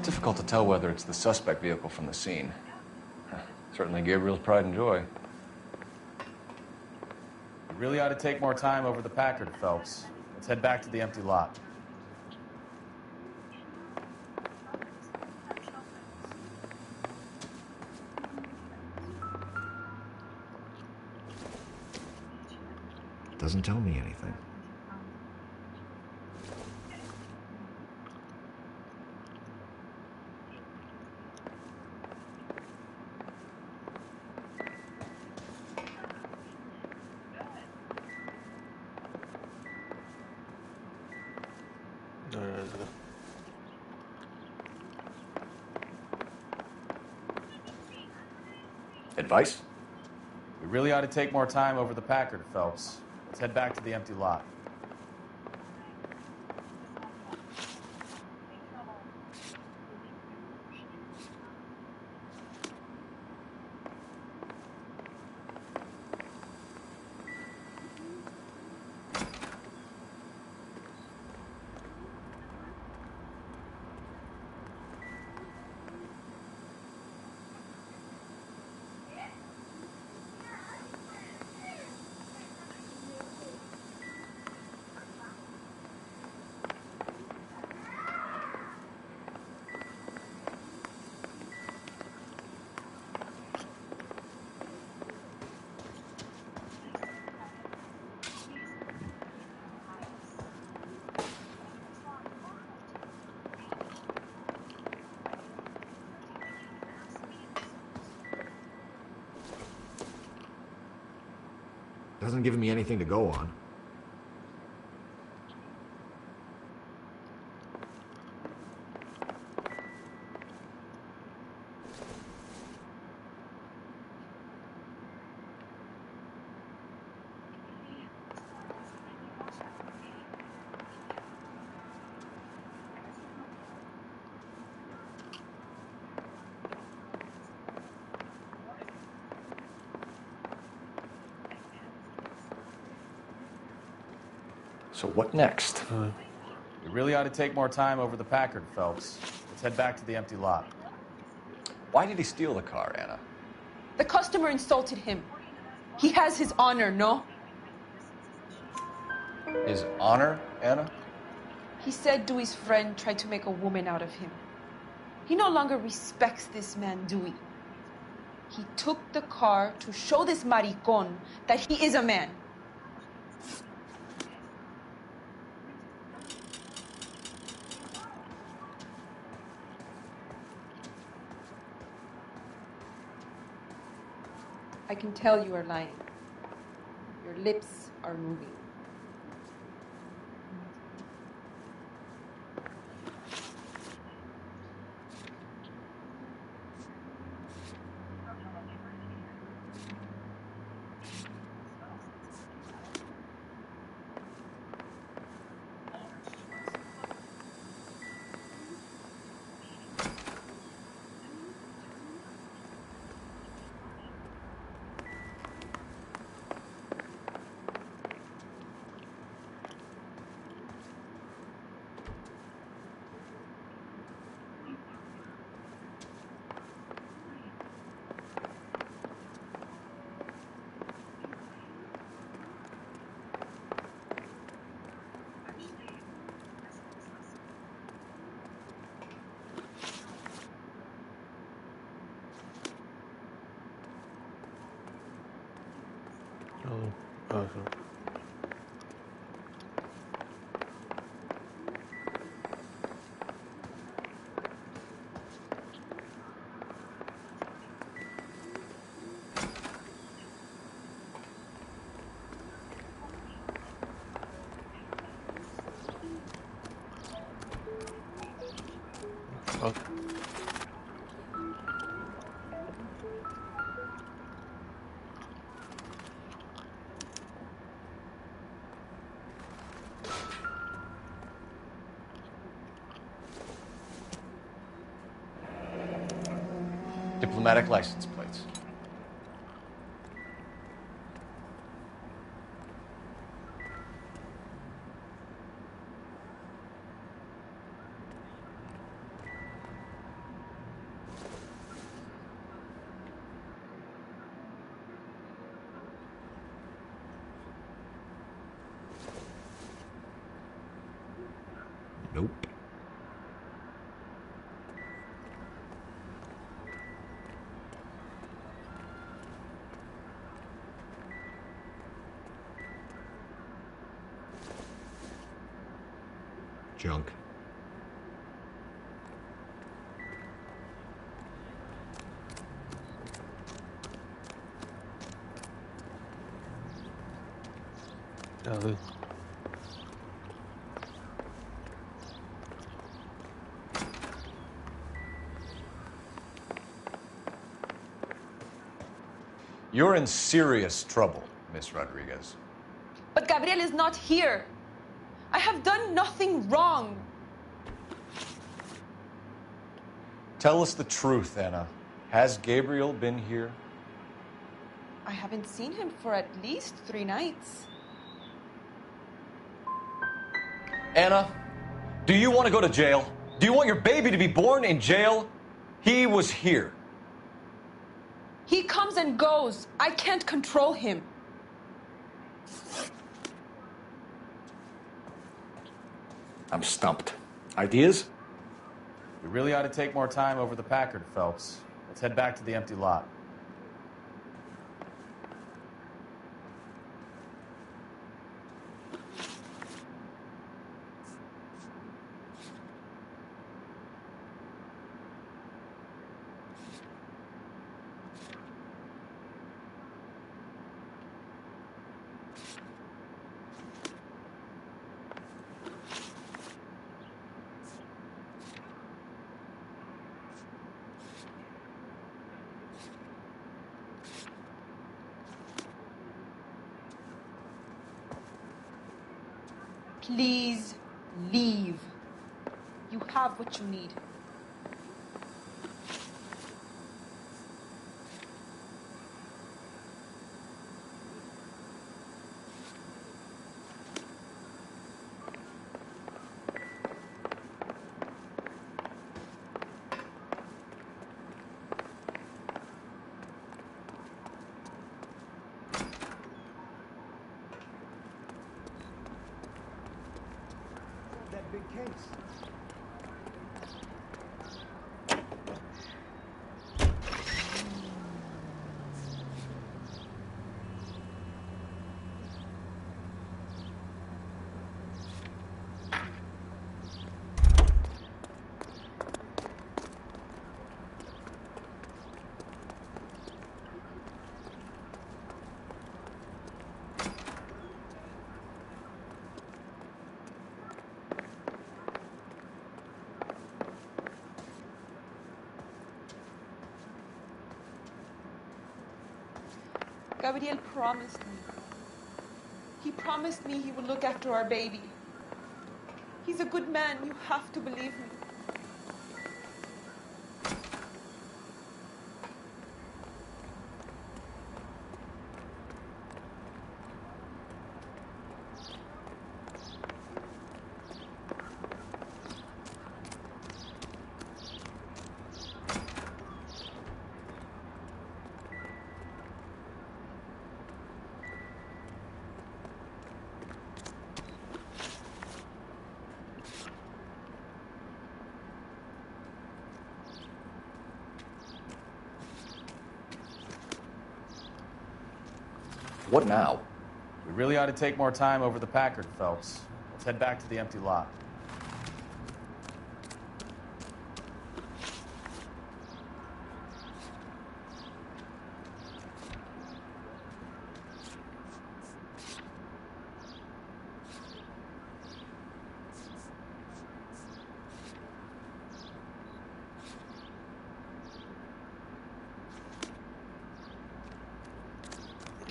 Difficult to tell whether it's the suspect vehicle from the scene. Certainly Gabriel's pride and joy. You really ought to take more time over the Packard, Phelps. Let's head back to the empty lot. Doesn't tell me anything. Advice? We really ought to take more time over the Packard, Phelps. Let's head back to the empty lot. Hasn't given me anything to go on. So what next? We really ought to take more time over the Packard, Phelps. Let's head back to the empty lot. Why did he steal the car, Anna? The customer insulted him. He has his honor, no? His honor, Anna? He said Dewey's friend tried to make a woman out of him. He no longer respects this man, Dewey. He took the car to show this maricón that he is a man. I can tell you are lying. Your lips are moving. Awesome. Okay. Diplomatic license plates. Nope. Junk. You're in serious trouble, Miss Rodriguez. But Gabriel is not here. I have done nothing wrong. Tell us the truth, Anna. Has Gabriel been here? I haven't seen him for at least 3 nights. Anna, do you want to go to jail? Do you want your baby to be born in jail? He was here. He comes and goes. I can't control him. I'm stumped. Ideas? We really ought to take more time over the Packard, Phelps. Let's head back to the empty lot. Please leave. You have what you need. That big case. Gabriel promised me. He promised me he would look after our baby. He's a good man. You have to believe me. What now? We really ought to take more time over the Packard, Phelps. Let's head back to the empty lot.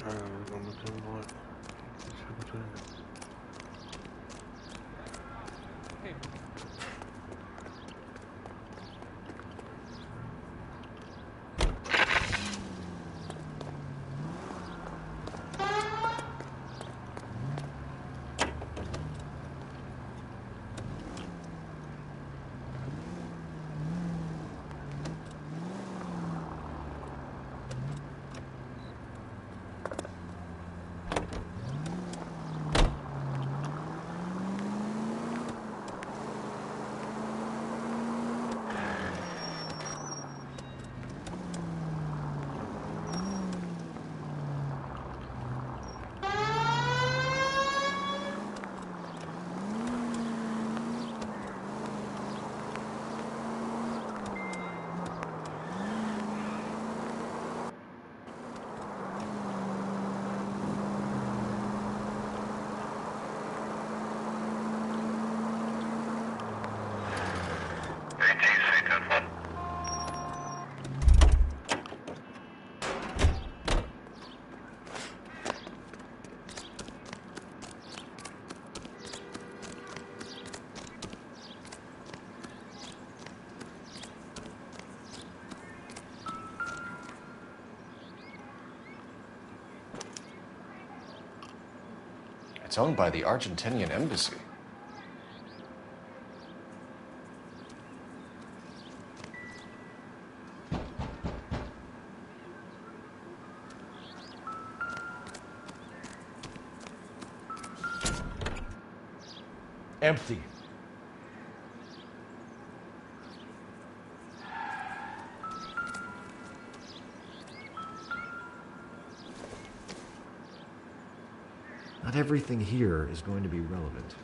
I'm gonna do what? It's owned by the Argentinian embassy. Empty. Not everything here is going to be relevant.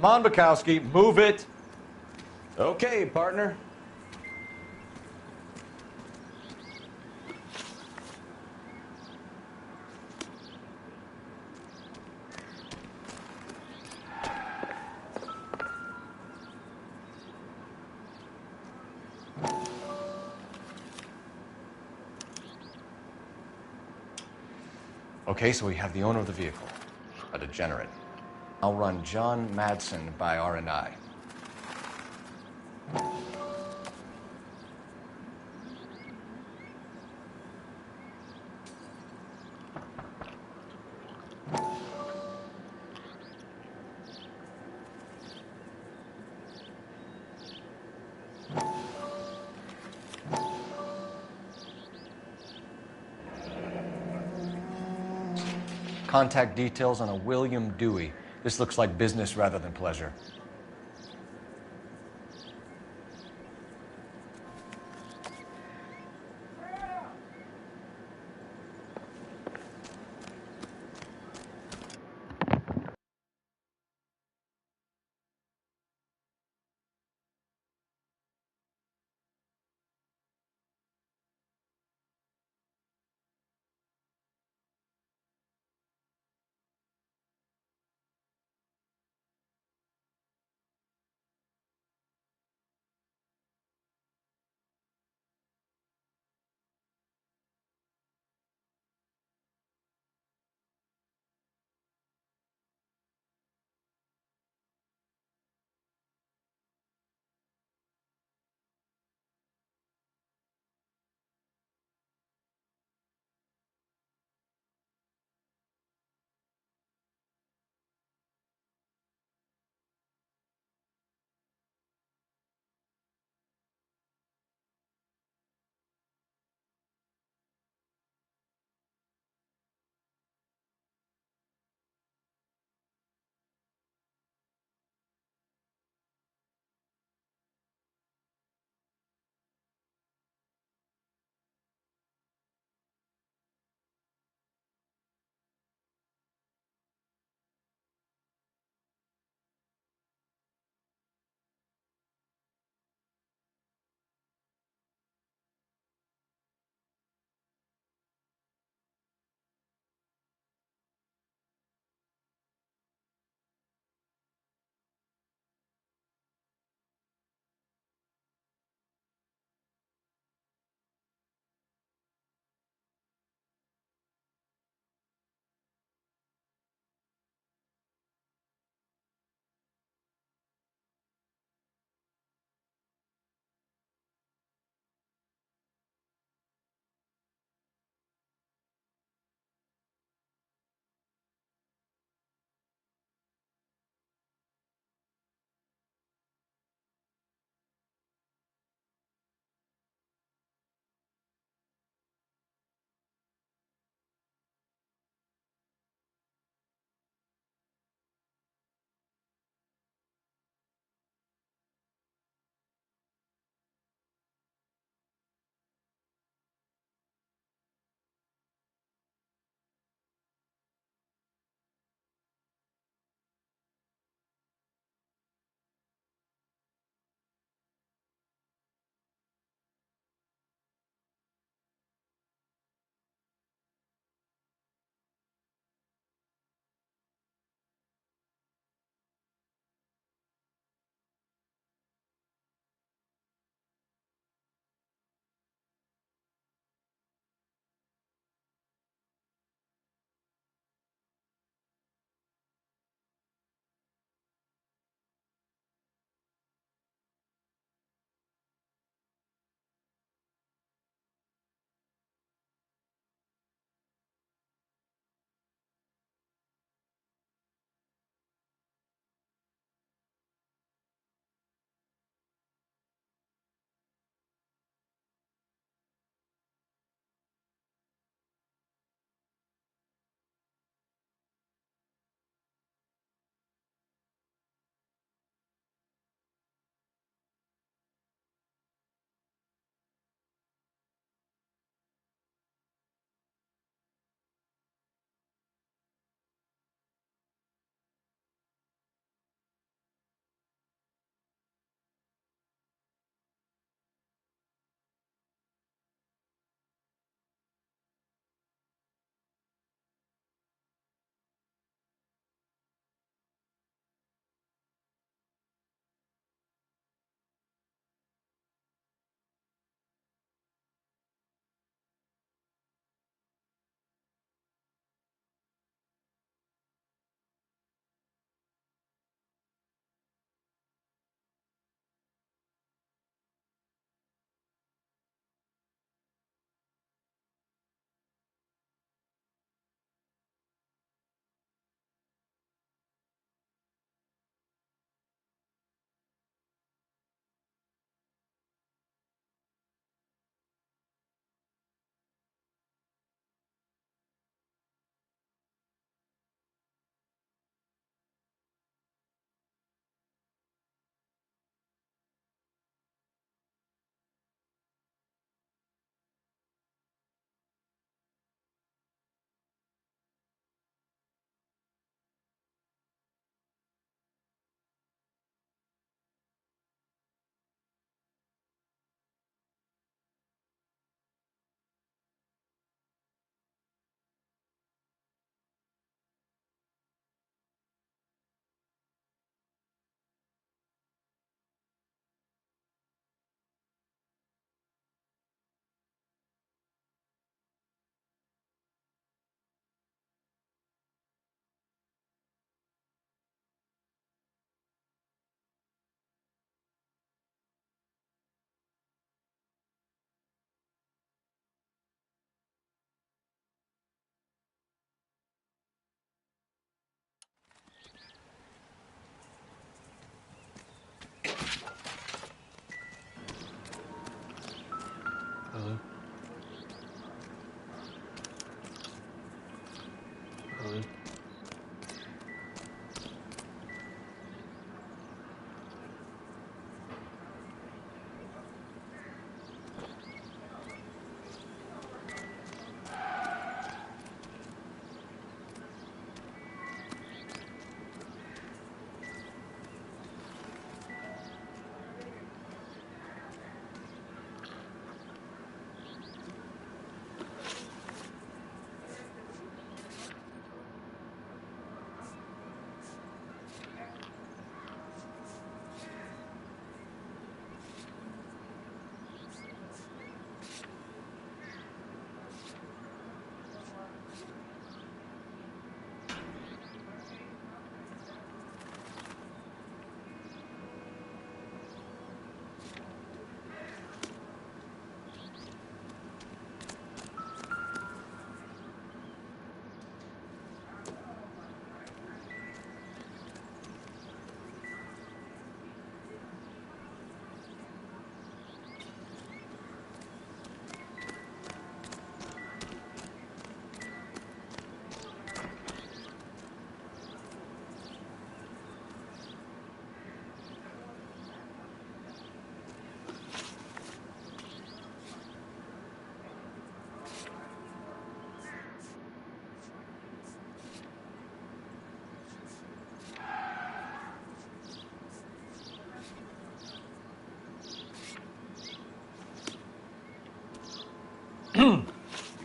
Come on, Bukowski, move it. Okay, partner. Okay, so we have the owner of the vehicle, a degenerate. I'll run John Madsen by R&I. Contact details on a William Dewey. This looks like business rather than pleasure.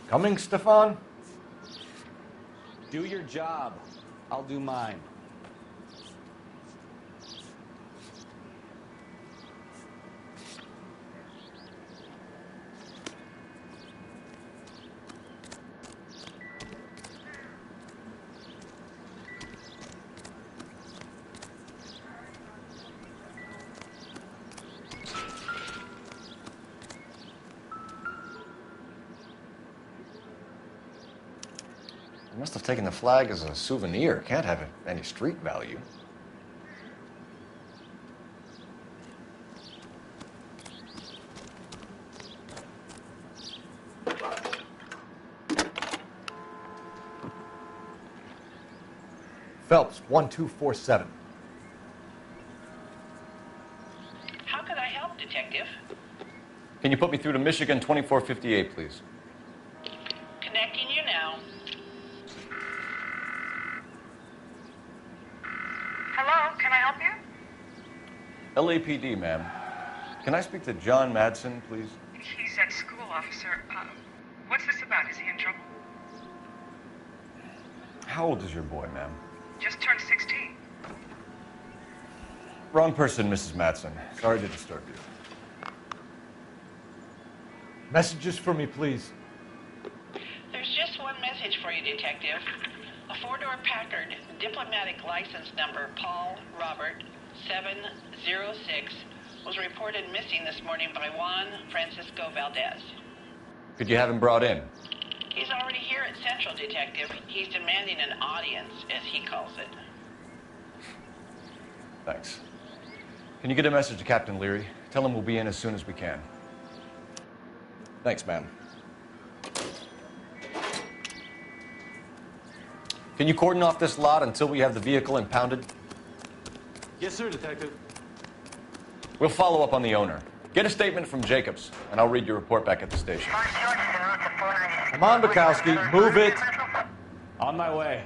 Coming, Stefan? Do your job. I'll do mine. You must have taken the flag as a souvenir. Can't have any street value. Phelps, 1247. How could I help, Detective? Can you put me through to Michigan 2458, please? Connecting you now. Hello, can I help you? LAPD, ma'am. Can I speak to John Madsen, please? He's at school, officer. What's this about? Is he in trouble? How old is your boy, ma'am? Just turned 16. Wrong person, Mrs. Madsen. Sorry to disturb you. Messages for me, please. There's just one message for you, Detective. A four-door Packard, diplomatic license number Paul Robert 706, was reported missing this morning by Juan Francisco Valdez. Could you have him brought in? He's already here at Central, Detective. He's demanding an audience, as he calls it. Thanks. Can you get a message to Captain Leary? Tell him we'll be in as soon as we can. Thanks, ma'am. Can you cordon off this lot until we have the vehicle impounded? Yes, sir, Detective. We'll follow up on the owner. Get a statement from Jacobs, and I'll read your report back at the station. Come on, Bukowski, move it. On my way.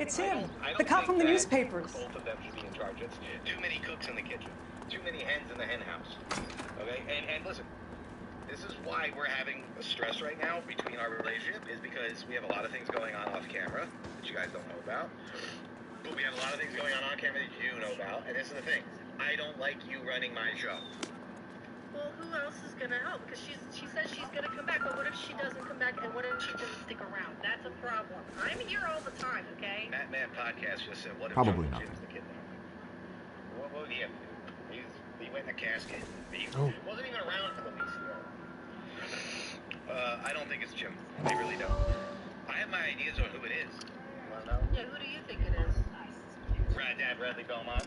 It's him, the cop from the newspapers. Both of them should be in charge. It's too many cooks in the kitchen, too many hens in the hen house. Okay, and listen, this is why we're having a stress right now between our relationship, is because we have a lot of things going on off camera that you guys don't know about. But we have a lot of things going on camera that you know about, and this is the thing. I don't like you running my show. Well, who else is gonna help? Because she says she's gonna come back, but what if she doesn't come back, and what if she doesn't stick around? That's a problem. I'm here all the time, okay? Matt Man Podcast just said, what if Probably Jungle not. Jim's the kid now? What would he have to do? He went in a casket. He wasn't even around for the VCR. I don't think it's Jim. I really don't. I have my ideas on who it is. You wanna know? Yeah, who do you think it is? Dad Bradley Belmont.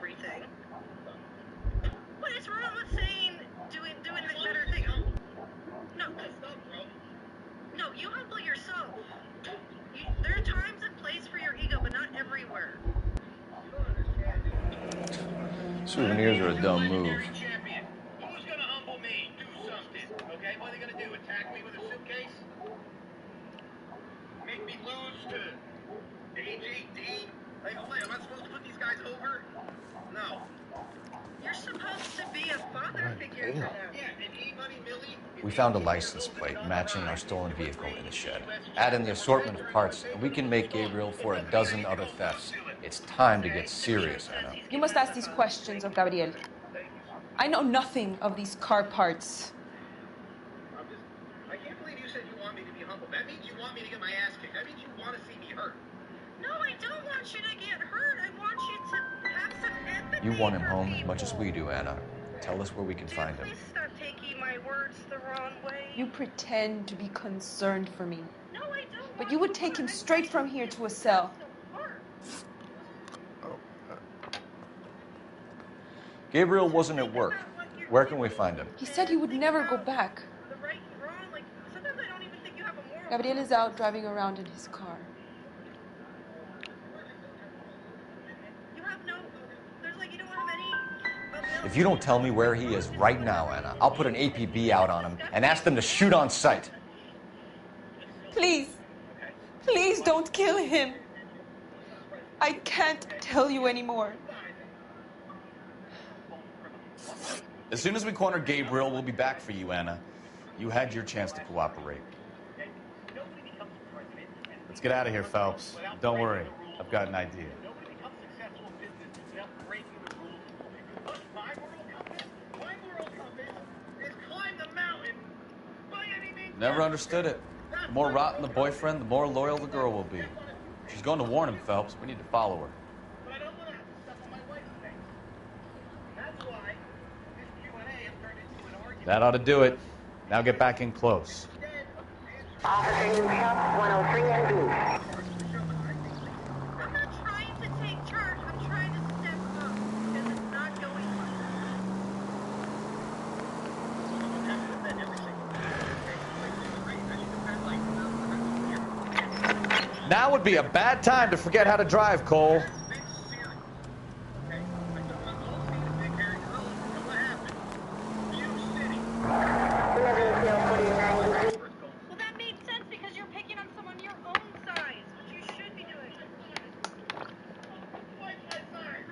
everything. What is wrong with saying doing the better thing? No, no, you humble yourself. There are times and place for your ego, but not everywhere. Souvenirs are a dumb move. Who's gonna humble me? Do something, okay? What are they gonna do? Attack me with a suitcase? Make me lose to AJD? Like, what, am I supposed to put these guys over? No. You're supposed to be a father figure to them. Yeah, and E-Money Millie... We found a license plate matching our stolen vehicle in the shed. Add in the assortment of parts, and we can make Gabriel for a dozen other thefts. It's time to get serious, Anna. You must ask these questions of Gabriel. I know nothing of these car parts. I can't believe you said you want me to be humble. That means you want me to get my ass kicked. That means you want to see me hurt. No, I don't want you to get hurt. I want you to have some empathy. You want him home as much as we do, Anna. Tell us where we can find him. Please stop taking my words the wrong way. You pretend to be concerned for me. No, I don't. But you would take him straight from here to a cell. Gabriel wasn't at work. Where can we find him? He said he would never go back. The right and wrong, like, sometimes I don't even think you have a moral. Gabriel is out driving around in his car. You have no, there's like, you don't have any... If you don't tell me where he is right now, Anna, I'll put an APB out on him and ask them to shoot on sight. Please. Please don't kill him. I can't tell you anymore. As soon as we corner Gabriel, we'll be back for you, Anna. You had your chance to cooperate. Let's get out of here, Phelps. Don't worry, I've got an idea. Never understood it. The more rotten the boyfriend, the more loyal the girl will be. She's going to warn him, Phelps. We need to follow her. That ought to do it. Now get back in close. Officer New Health 103 NB. I'm not trying to take charge. I'm trying to step up because it's not going well. Now would be a bad time to forget how to drive, Cole. Well, that made sense because you're picking on someone your own size, which you should be doing. No,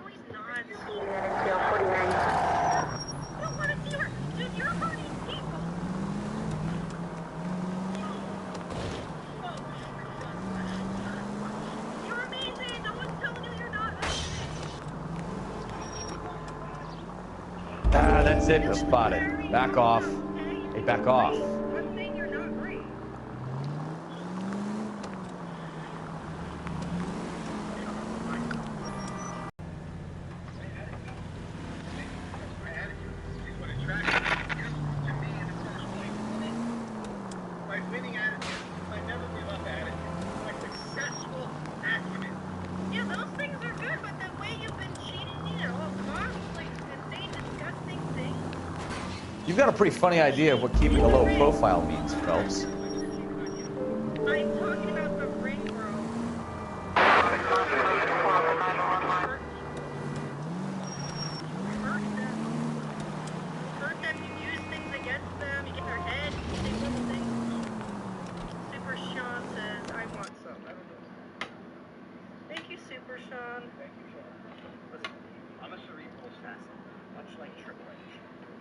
he's not. I don't want to see her. Dude, you're hurting people. You're amazing. No one's telling you you're not amazing. Ah, that's it. We're spotted. Back off. Hey, back off. I'm saying you're not great. My winning attitude, my never give up attitude, my successful acumen. Yeah, those things are good, but the way you've been cheating at all costs, like insane, disgusting things. You've got a pretty funny idea of what keeping a low profile means, Phelps. I'm talking about the ring, bro. Hurt them, you use things against them, you get their head, you say little things. Super Sean says, I want some. I don't know. Thank you, Super Sean. Thank you, Sean. Listen, I'm a cerebral assassin, much like Triple H.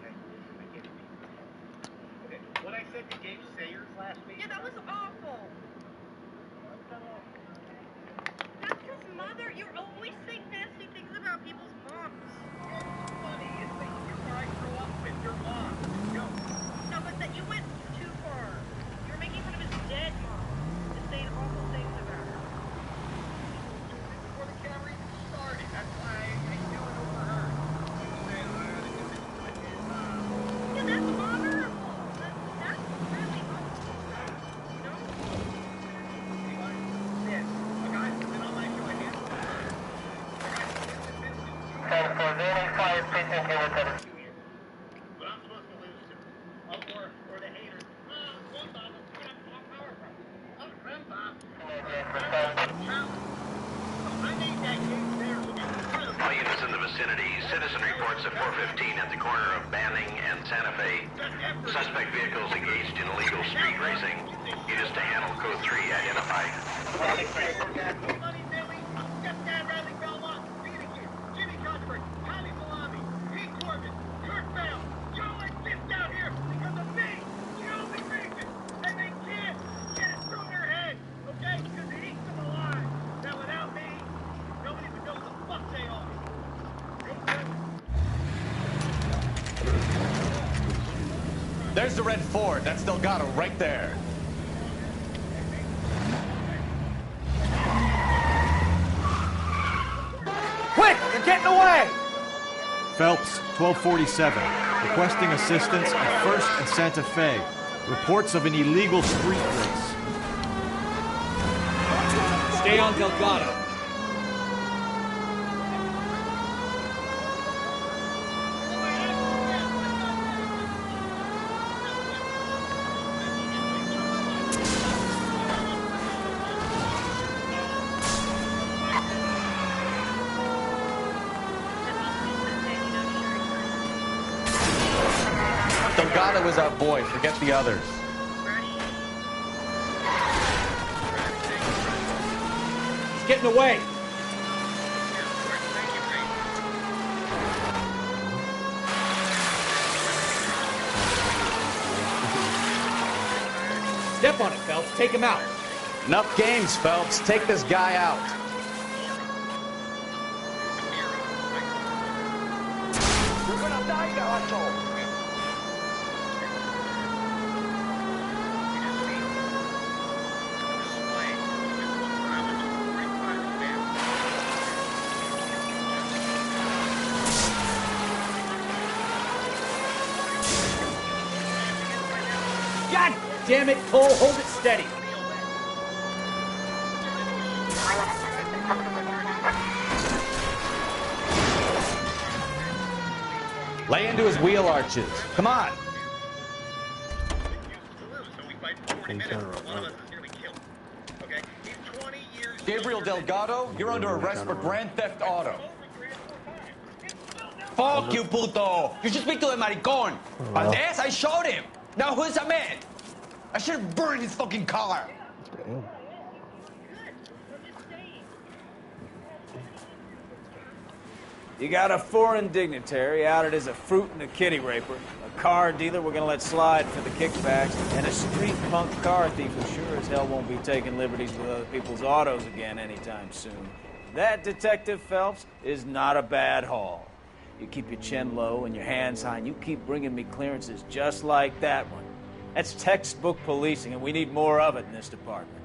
Okay? I get it. Okay, what I said to Gabe Sayers last week. Yeah, that was awful. That's his mother. You're always saying nasty things about people's moms. Funny, it's like you're where I grew up with your mom. Yo. No, but that you went too far. You're making fun of his dead mom and saying awful things about her. Before the camera even started, that's why I knew it overheard. Yeah, that's honorable. That's really honorable. You know? This, a guy who's been on my show a handful of times. A guy who's been in the business. remaining 5 precinct units at a... All units in the vicinity. Citizen reports at 415 at the corner of Banning and Santa Fe. Suspect vehicles engaged in illegal street racing. Units to handle code 3 identified. There's the red Ford. That's Delgado right there. Quick! They're getting away! Phelps, 1247. Requesting assistance at 1st and Santa Fe. Reports of an illegal street race. Stay on Delgado. Delgado is our boy. Forget the others. He's getting away. Step on it, Phelps. Take him out. Enough games, Phelps. Take this guy out. You're gonna die, asshole! God damn it, Cole. Hold it steady. Lay into his wheel arches. Come on. Gabriel Delgado, you're under arrest for grand theft auto. Fuck you, puto! You should speak to the maricón. Valdez, I showed him. Now who's the man? I should have burned his fucking car. You got a foreign dignitary outed as a fruit and a kitty raper, a car dealer we're gonna let slide for the kickbacks, and a street punk car thief who sure as hell won't be taking liberties with other people's autos again anytime soon. That, Detective Phelps, is not a bad haul. You keep your chin low and your hands high, and you keep bringing me clearances just like that one. That's textbook policing, and we need more of it in this department.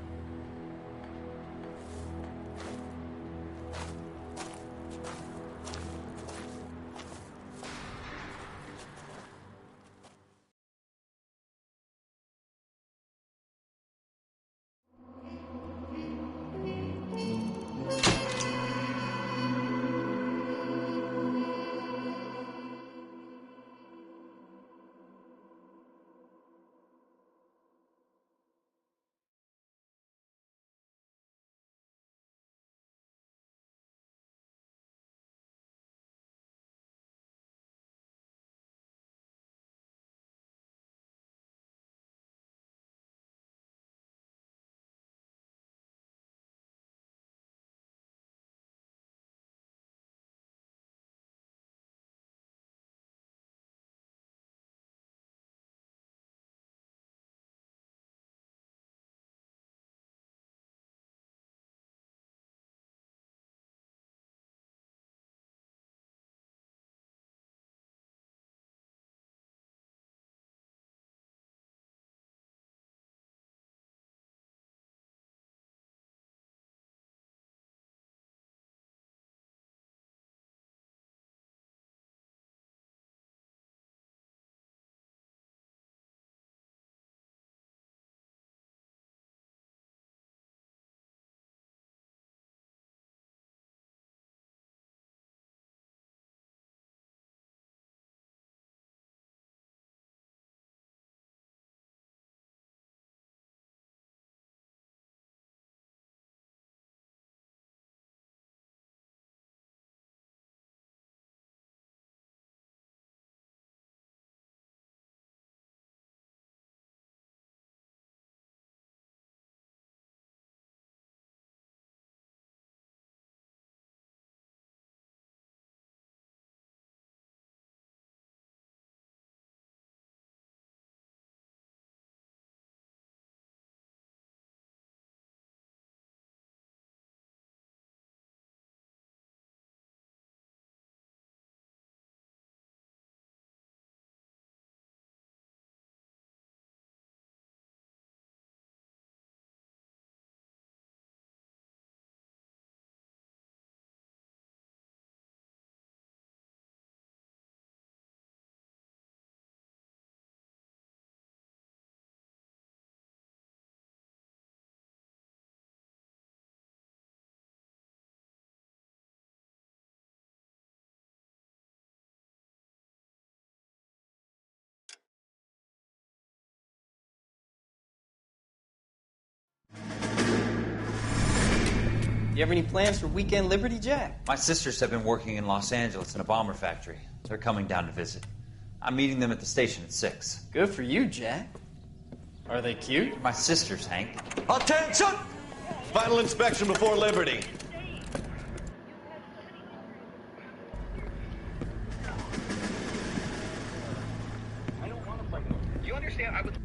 You have any plans for Weekend Liberty, Jack? My sisters have been working in Los Angeles in a bomber factory. They're coming down to visit. I'm meeting them at the station at 6. Good for you, Jack. Are they cute? My sisters, Hank. Attention! Final inspection before Liberty. You understand? I would.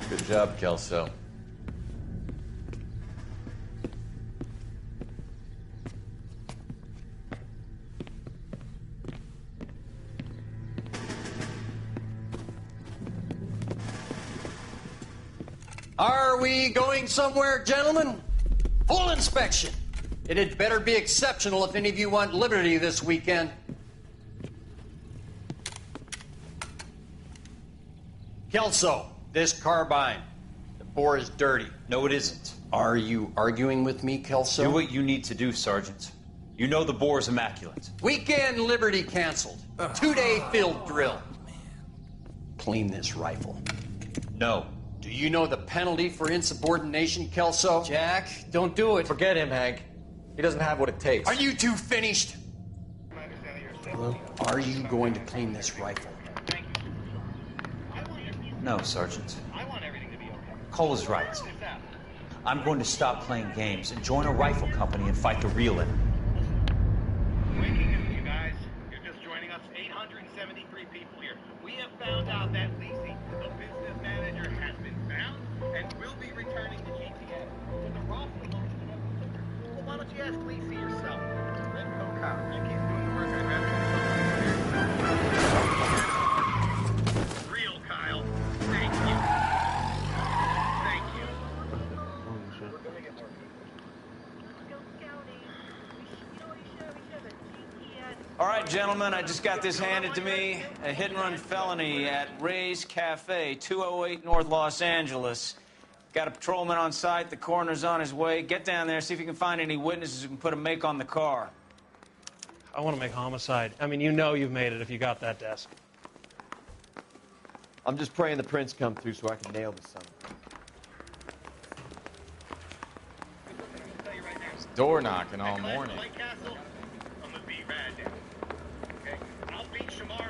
Good job, Kelso. Are we going somewhere, gentlemen? Full inspection. It had better be exceptional if any of you want liberty this weekend. Kelso, this carbine. The bore is dirty. No, it isn't. Are you arguing with me, Kelso? Do what you need to do, Sergeant. You know the bore's immaculate. Weekend liberty canceled. 2-day field drill. Clean this rifle. No. Do you know the penalty for insubordination, Kelso? Jack, don't do it. Forget him, Hank. He doesn't have what it takes. Are you two finished? Hello? Are you going to clean this rifle? No, Sergeant. Cole is right. I'm going to stop playing games and join a rifle company and fight the real enemy. Breaking news, you guys. You're just joining us. 873 people here. We have found out that Lisi, the business manager, has been found and will be returning to GTS. So the roster belongs to them. Well, why don't you ask Lisi yourself? Red Coat Kyle. I keep doing the work I'd rather do. Real Kyle. Thank you. Thank you. Holy shit. We're gonna get more people. All right, gentlemen, I just got this handed to me. A hit-and-run felony at Ray's Cafe, 208 North Los Angeles. Got a patrolman on site. The coroner's on his way. Get down there, see if you can find any witnesses who can put a make on the car. I want to make homicide. I mean, you know you've made it if you got that desk. I'm just praying the prints come through so I can nail this son. It's door knocking all morning.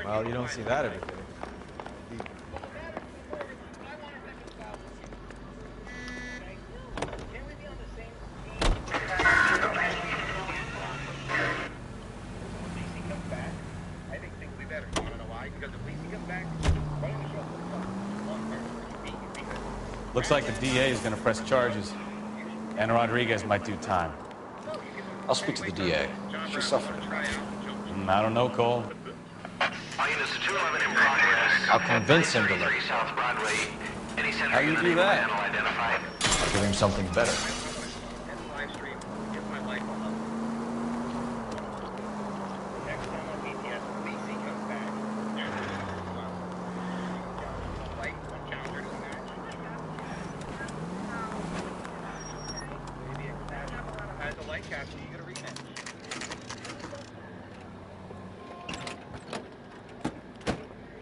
Well, you don't see that every day. Looks like the DA is going to press charges, and Rodriguez might do time. I'll speak to the DA. She's suffering. I don't know, Cole. I'll convince him to look. How do you do that? I'll give him something better.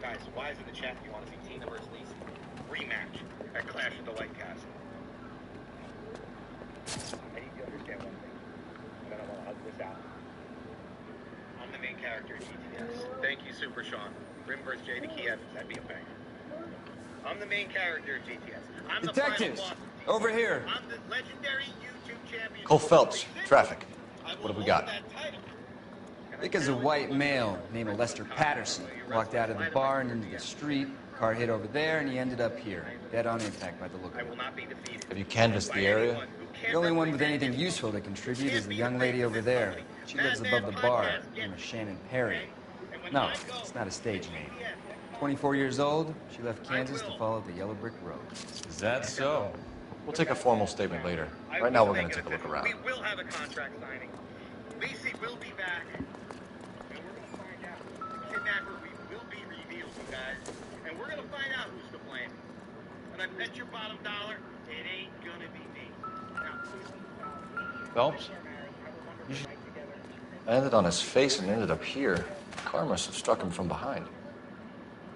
Guys, why is in the chat you want to see Tina versus Lisi? Rematch at Clash of the White Castle. I need you to understand one thing, and then I want to hug this out. I'm the main character of GTS. Thank you, Super Sean. Grim versus Jada Key Evans. That'd be a banger. I'm the main character of GTS. I'm Detectives, the final boss. over here. I'm the legendary YouTube champion. Cole Phelps, traffic. What have we got? Thick as a white male named Lester Patterson. Walked out of the bar and into the street. Car hit over there, and he ended up here. Dead on impact by the look of it. Have you canvassed the area? The only one with anything useful to contribute is the young lady over there. She lives above the bar. Her name is Shannon Perry. No, it's not a stage name. 24 years old, she left Kansas to follow the yellow brick road. Is that so? We'll take a formal statement later. Right now, we're going to take a look around. We will have a contract signing. Lisi will be back. And we're going to find out. The kidnapper will be revealed, you guys. And we're going to find out who's to blame. And I bet your bottom dollar, it ain't going to be me. Phelps? I landed on his face and ended up here. The car must have struck him from behind.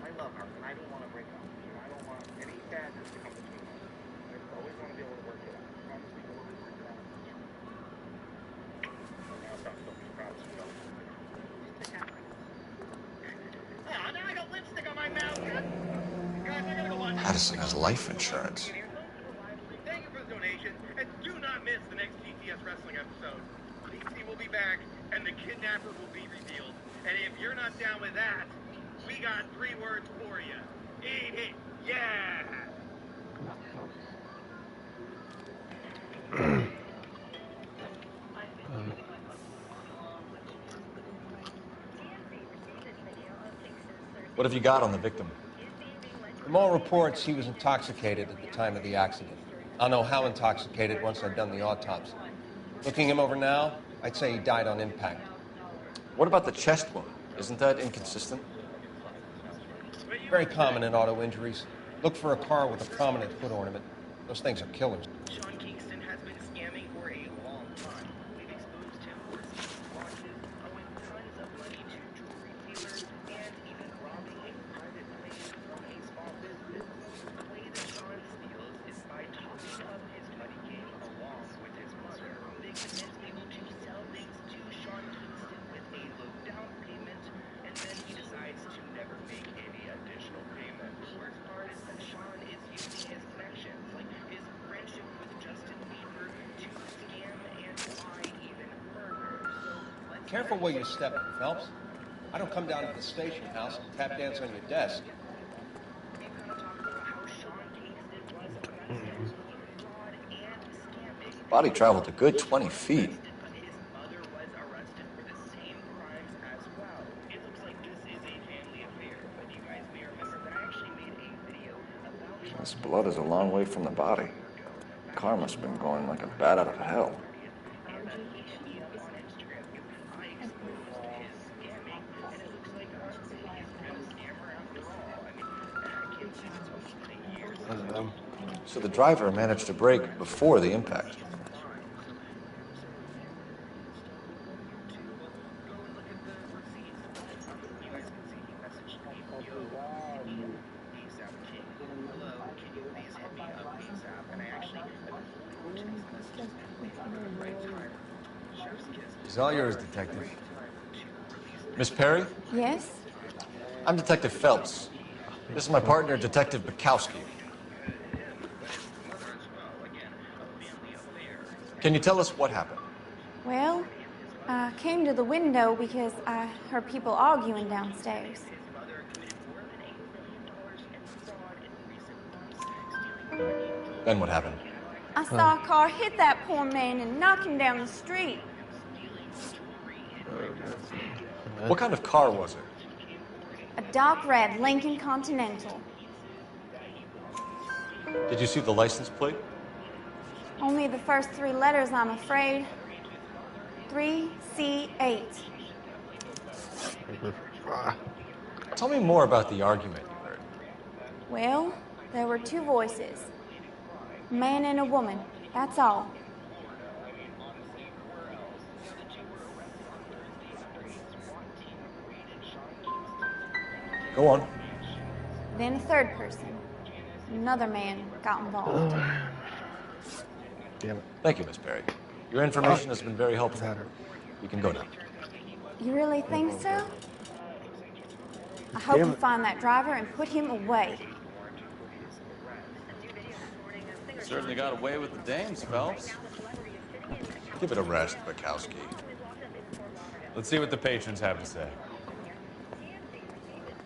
I love her, and I don't want to break up. I don't want any sadness to come between us. Madison has life insurance. Thank you for the donation, and do not miss the next GTS Wrestling episode. DC will be back, and the kidnapper will be revealed. And if you're not down with that, we got 3 words for you. Eat it, yeah! What have you got on the victim? From all reports, he was intoxicated at the time of the accident. I'll know how intoxicated once I've done the autopsy. Looking him over now, I'd say he died on impact. What about the chest wound? Isn't that inconsistent? Very common in auto injuries. Look for a car with a prominent hood ornament. Those things are killers. Sean Kingston has been scamming for a long time. We've exposed him for seizing watches, owing tons of money to jewelry dealers, and even robbing a private plane from a small business. The way that Sean steals is by talking up his money game along with his mother. They convince people to sell things to Sean Kingston with a low down payment, and then he decides to never make any additional payment. The worst part is that Sean is using his connections, like his friendship with Justin Bieber, to scam and lie even further. So let's Careful where you're stepping, Phelps. I don't come down to the station house and tap dance on your desk. Body traveled a good 20 feet. This blood is a long way from the body. The car must have been going like a bat out of hell. So the driver managed to brake before the impact. It's all yours, Detective. Miss Perry? Yes? I'm Detective Phelps. This is my partner, Detective Bukowski. Can you tell us what happened? Well, I came to the window because I heard people arguing downstairs. Then what happened? I saw a car hit that poor man and knock him down the street. What kind of car was it? A dark red Lincoln Continental. Did you see the license plate? Only the first 3 letters, I'm afraid. 3C8. Tell me more about the argument you heard. Well, there were 2 voices. A man and a woman, that's all. Go on. Then a 3rd person. Another man got involved. Damn it. Thank you, Miss Perry. Your information has been very helpful. You can go now. You really think so? I hope you find that driver and put him away. Certainly got away with the dames, Phelps. Give it a rest, Bukowski. Let's see what the patrons have to say.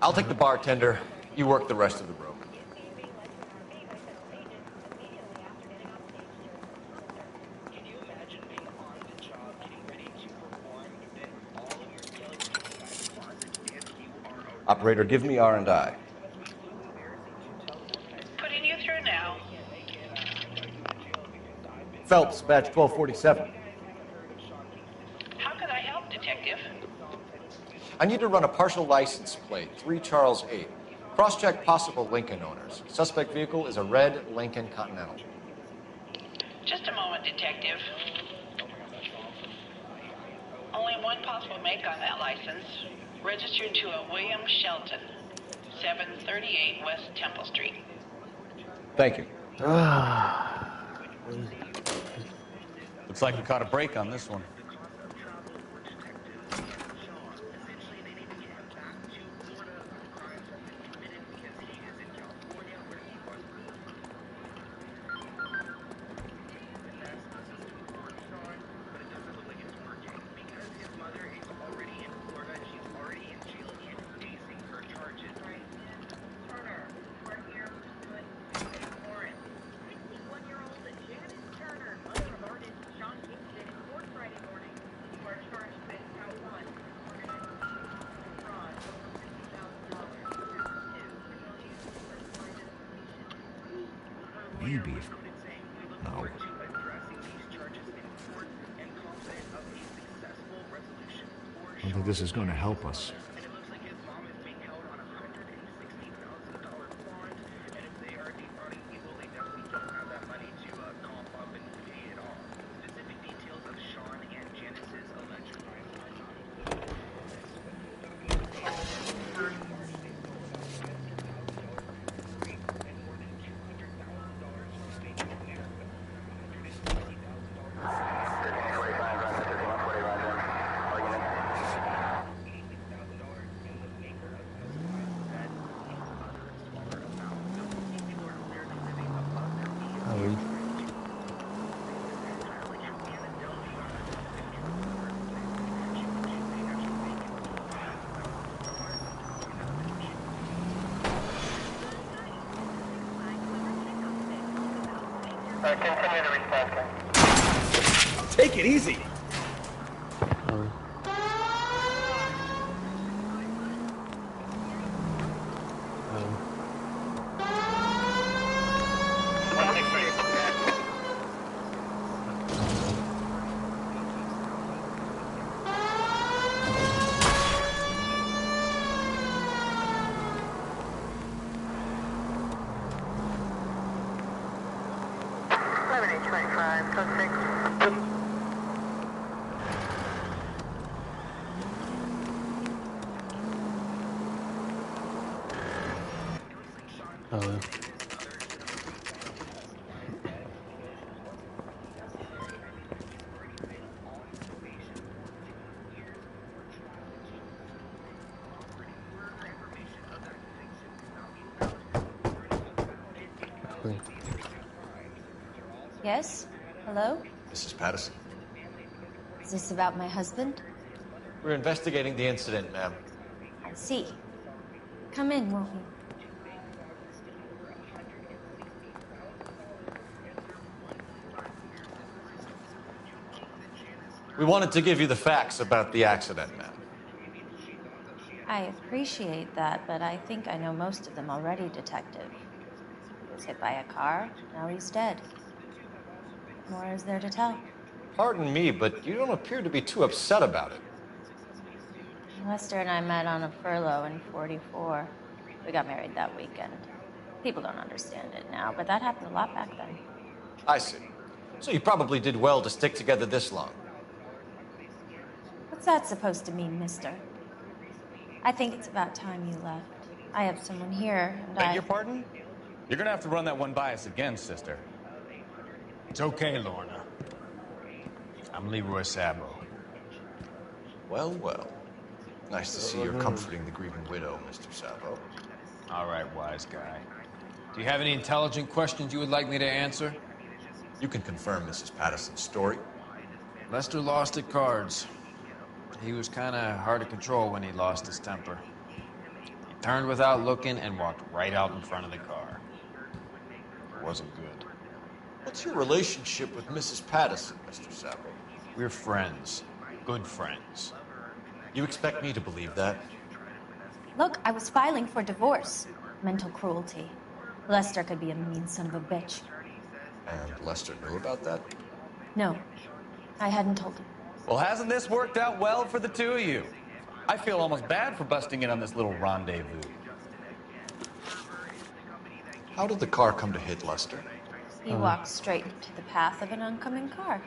I'll take the bartender. You work the rest of the room. Operator, give me R&I. Putting you through now. Phelps, badge 1247. How can I help, Detective? I need to run a partial license plate, 3 Charles 8. Cross-check possible Lincoln owners. Suspect vehicle is a red Lincoln Continental. Just a moment, Detective. Only one possible make on that license. Registered to a William Shelton, 738 West Temple Street. Thank you. Looks like we caught a break on this one. maybe. No. I don't think this is going to help us. Take it easy. Yes? Hello? Mrs. Patterson. Is this about my husband? We're investigating the incident, ma'am. I see. Come in, won't you? We wanted to give you the facts about the accident, ma'am. I appreciate that, but I think I know most of them already, Detective. He was hit by a car, now he's dead. What more is there to tell? Pardon me, but you don't appear to be too upset about it. Lester and I met on a furlough in '44. We got married that weekend. People don't understand it now, but that happened a lot back then. I see. So you probably did well to stick together this long. What's that supposed to mean, mister? I think it's about time you left. I have someone here, and Beg your pardon? You're gonna have to run that one by us again, sister. It's okay, Lorna. I'm Leroy Sabo. Well, well. Nice to see you're comforting the grieving widow, Mr. Sabo. All right, wise guy. Do you have any intelligent questions you would like me to answer? You can confirm Mrs. Patterson's story. Lester lost at cards. He was kind of hard to control when he lost his temper. He turned without looking and walked right out in front of the car. It wasn't good. What's your relationship with Mrs. Patterson, Mr. Sabo? We're friends. Good friends. You expect me to believe that? Look, I was filing for divorce. Mental cruelty. Lester could be a mean son of a bitch. And Lester knew about that? No, I hadn't told him. Well, hasn't this worked out well for the two of you? I feel almost bad for busting in on this little rendezvous. How did the car come to hit Lester? He walked straight into the path of an oncoming car.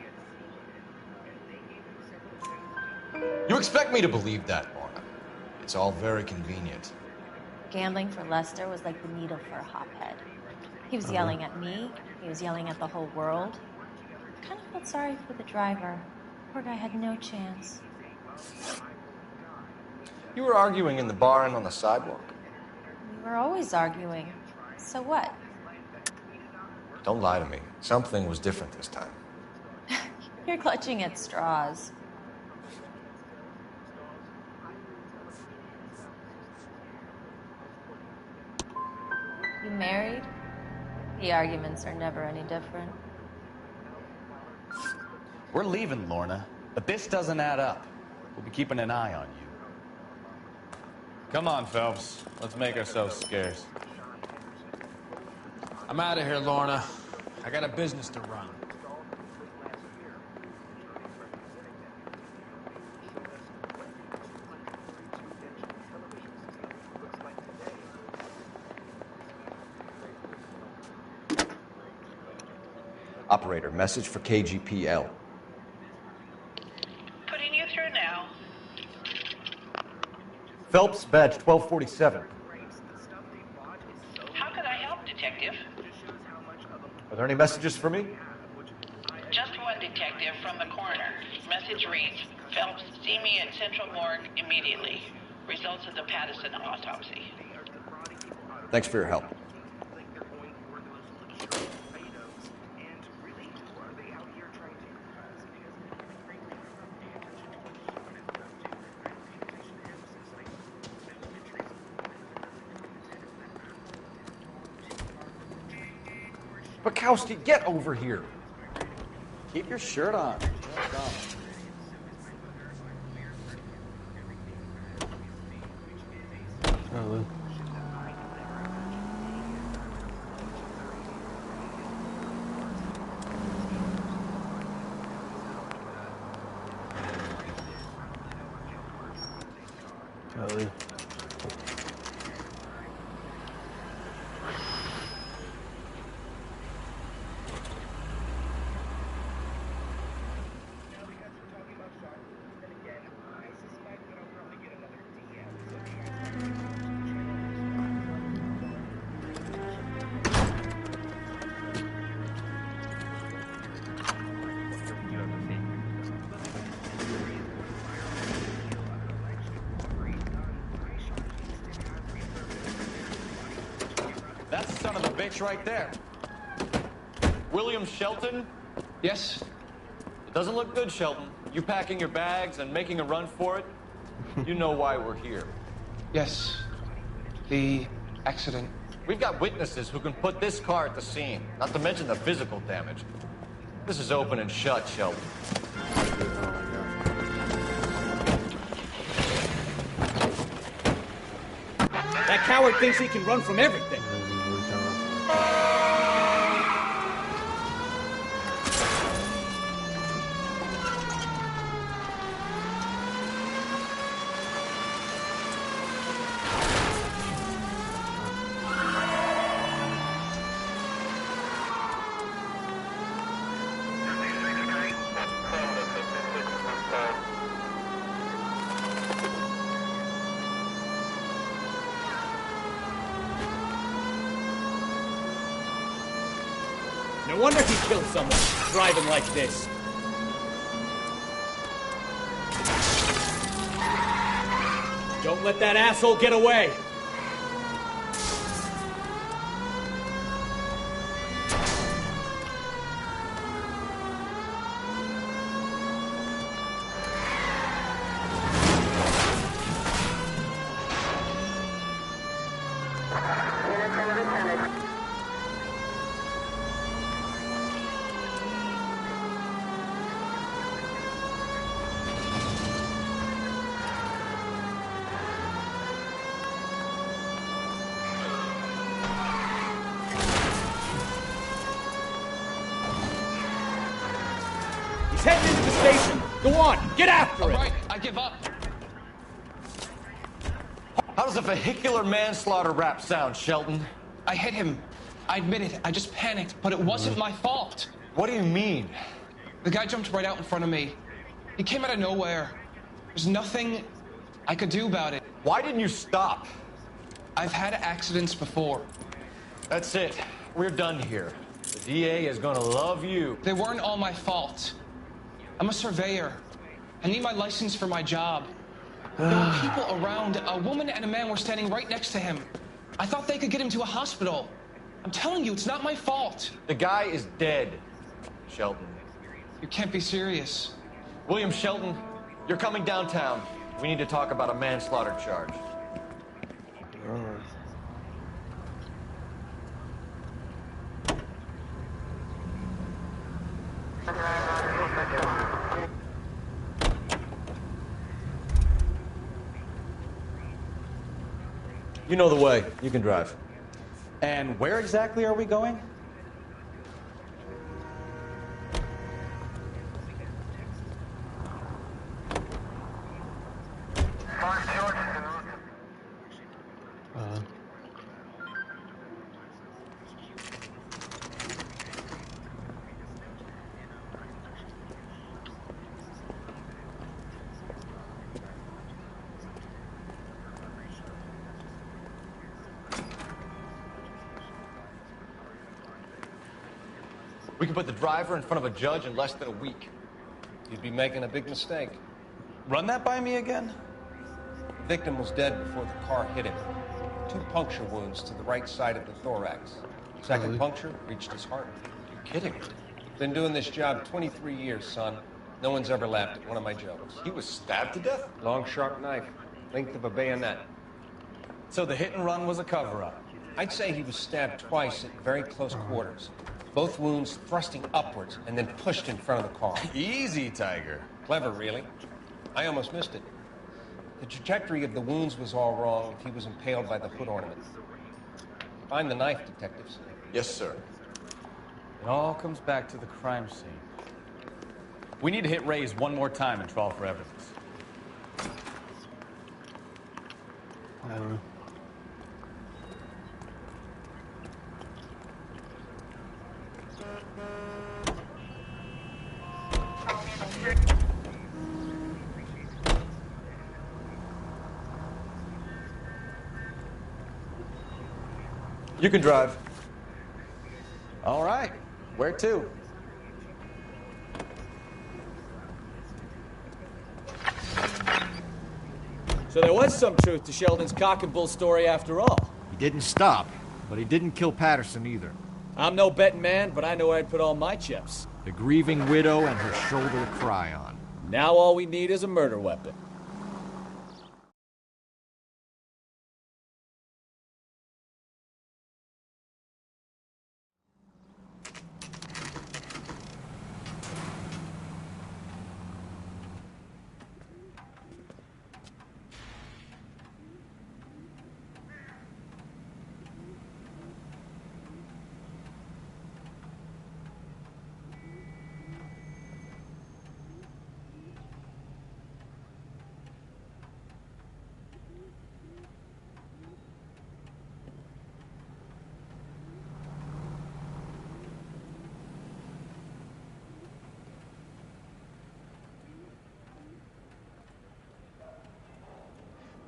You expect me to believe that, Lorna? It's all very convenient. Gambling for Lester was like the needle for a hophead. He was yelling at me. He was yelling at the whole world. I kind of felt sorry for the driver. Poor guy had no chance. You were arguing in the bar and on the sidewalk. We were always arguing. So what? Don't lie to me. Something was different this time. You're clutching at straws. You married? The arguments are never any different. We're leaving, Lorna, but this doesn't add up. We'll be keeping an eye on you. Come on, Phelps. Let's make ourselves scarce. I'm out of here, Lorna. I got a business to run. Operator, message for KGPL. Putting you through now. Phelps, badge 1247. How can I help, Detective? Are there any messages for me? Just one detective from the coroner. Message reads, Phelps, see me at Central Morgue immediately. Results of the Pattison autopsy. Thanks for your help. Bukowski, get over here. Keep your shirt on. Hello. Hello. That's the son of a bitch right there. William Shelton? Yes? It doesn't look good, Shelton. You packing your bags and making a run for it? You know why we're here. Yes. The accident. We've got witnesses who can put this car at the scene, not to mention the physical damage. This is open and shut, Shelton. That coward thinks he can run from everything. No wonder he killed someone, driving like this. Don't let that asshole get away! Heading into the station. Go on, get after it. All right, I give up. How does a vehicular manslaughter rap sound, Shelton? I hit him. I admit it. I just panicked, but it wasn't my fault. What do you mean? The guy jumped right out in front of me. He came out of nowhere. There's nothing I could do about it. Why didn't you stop? I've had accidents before. That's it. We're done here. The DA is gonna love you. They weren't all my fault. I'm a surveyor. I need my license for my job. There were people around. A woman and a man were standing right next to him. I thought they could get him to a hospital. I'm telling you, it's not my fault. The guy is dead, Shelton. You can't be serious. William Shelton, you're coming downtown. We need to talk about a manslaughter charge. You know the way. You can drive. And where exactly are we going? We could put the driver in front of a judge in less than a week. You'd be making a big mistake. Run that by me again? The victim was dead before the car hit him. 2 puncture wounds to the right side of the thorax. Second puncture reached his heart. You're kidding me. Been doing this job 23 years, son. No one's ever laughed at one of my jokes. He was stabbed to death? Long, sharp knife. Length of a bayonet. So the hit and run was a cover-up? I'd say he was stabbed twice at very close quarters. Both wounds thrusting upwards and then pushed in front of the car. Easy, Tiger. Clever, really. I almost missed it. The trajectory of the wounds was all wrong if he was impaled by the hood ornament. Find the knife, detectives. Yes, sir. It all comes back to the crime scene. We need to hit Ray's one more time and trawl for evidence. I don't know. You can drive. All right. Where to? So there was some truth to Sheldon's cock and bull story after all. He didn't stop, but he didn't kill Patterson either. I'm no betting man, but I know where I'd put all my chips. The grieving widow and her shoulder to cry on. Now all we need is a murder weapon.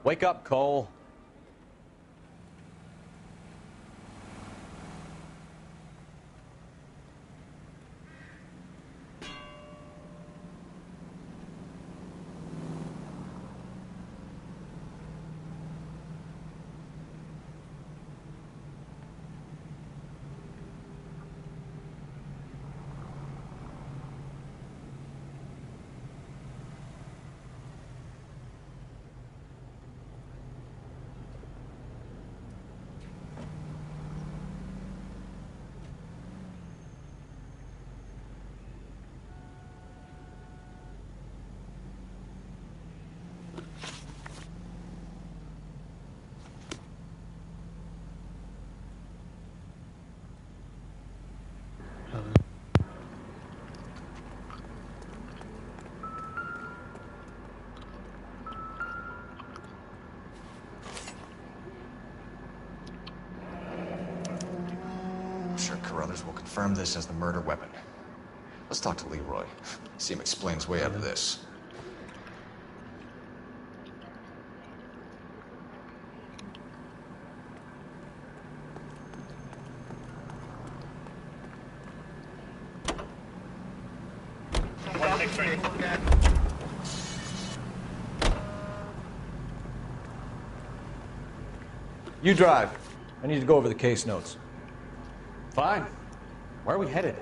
Wake up, Cole. I'm sure Carruthers will confirm this as the murder weapon. Let's talk to Leroy. See him explain his way out of this. You drive. I need to go over the case notes. Fine. Where are we headed?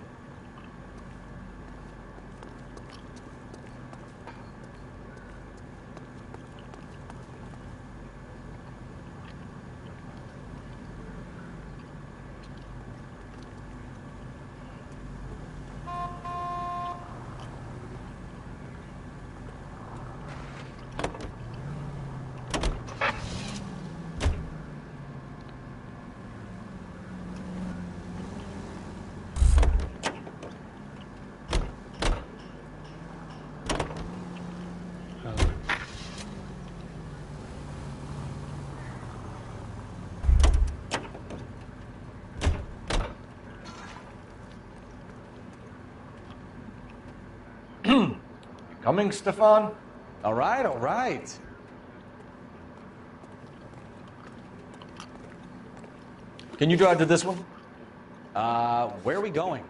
Coming, Stefan? All right, all right. Can you drive to this one? Where are we going?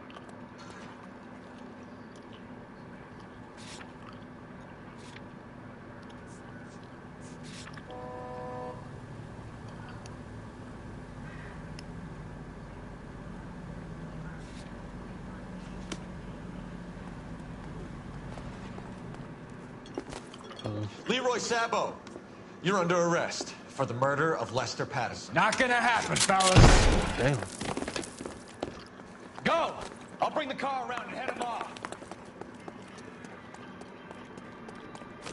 Leroy Sabo, you're under arrest for the murder of Lester Patterson. Not gonna happen, fellas. Damn. Go! I'll bring the car around and head him off.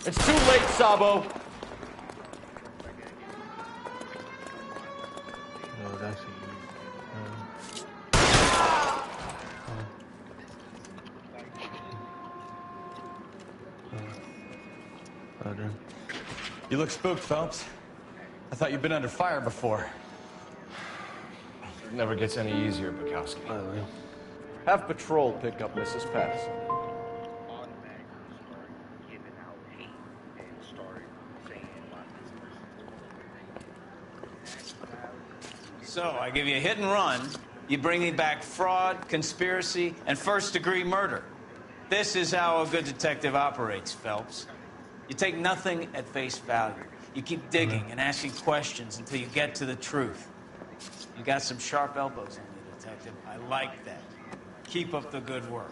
It's too late, Sabo. No, that's you. You look spooked, Phelps. I thought you'd been under fire before. It never gets any easier, Bukowski. Have patrol pick up Mrs. Patterson. So, I give you a hit and run. You bring me back fraud, conspiracy, and first-degree murder. This is how a good detective operates, Phelps. You take nothing at face value. You keep digging and asking questions until you get to the truth. You got some sharp elbows on you, detective. I like that. Keep up the good work.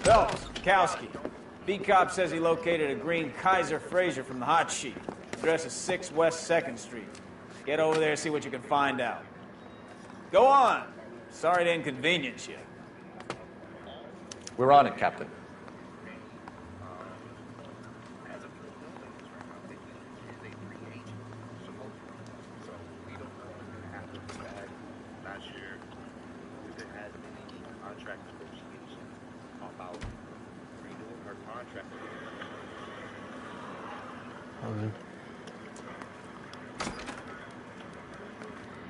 Phelps, Bukowski. B-Cop says he located a green Kaiser Fraser from the hot sheet. Address is 6 West 2nd Street. Get over there and see what you can find out. Go on. Sorry to inconvenience you. We're on it, Captain.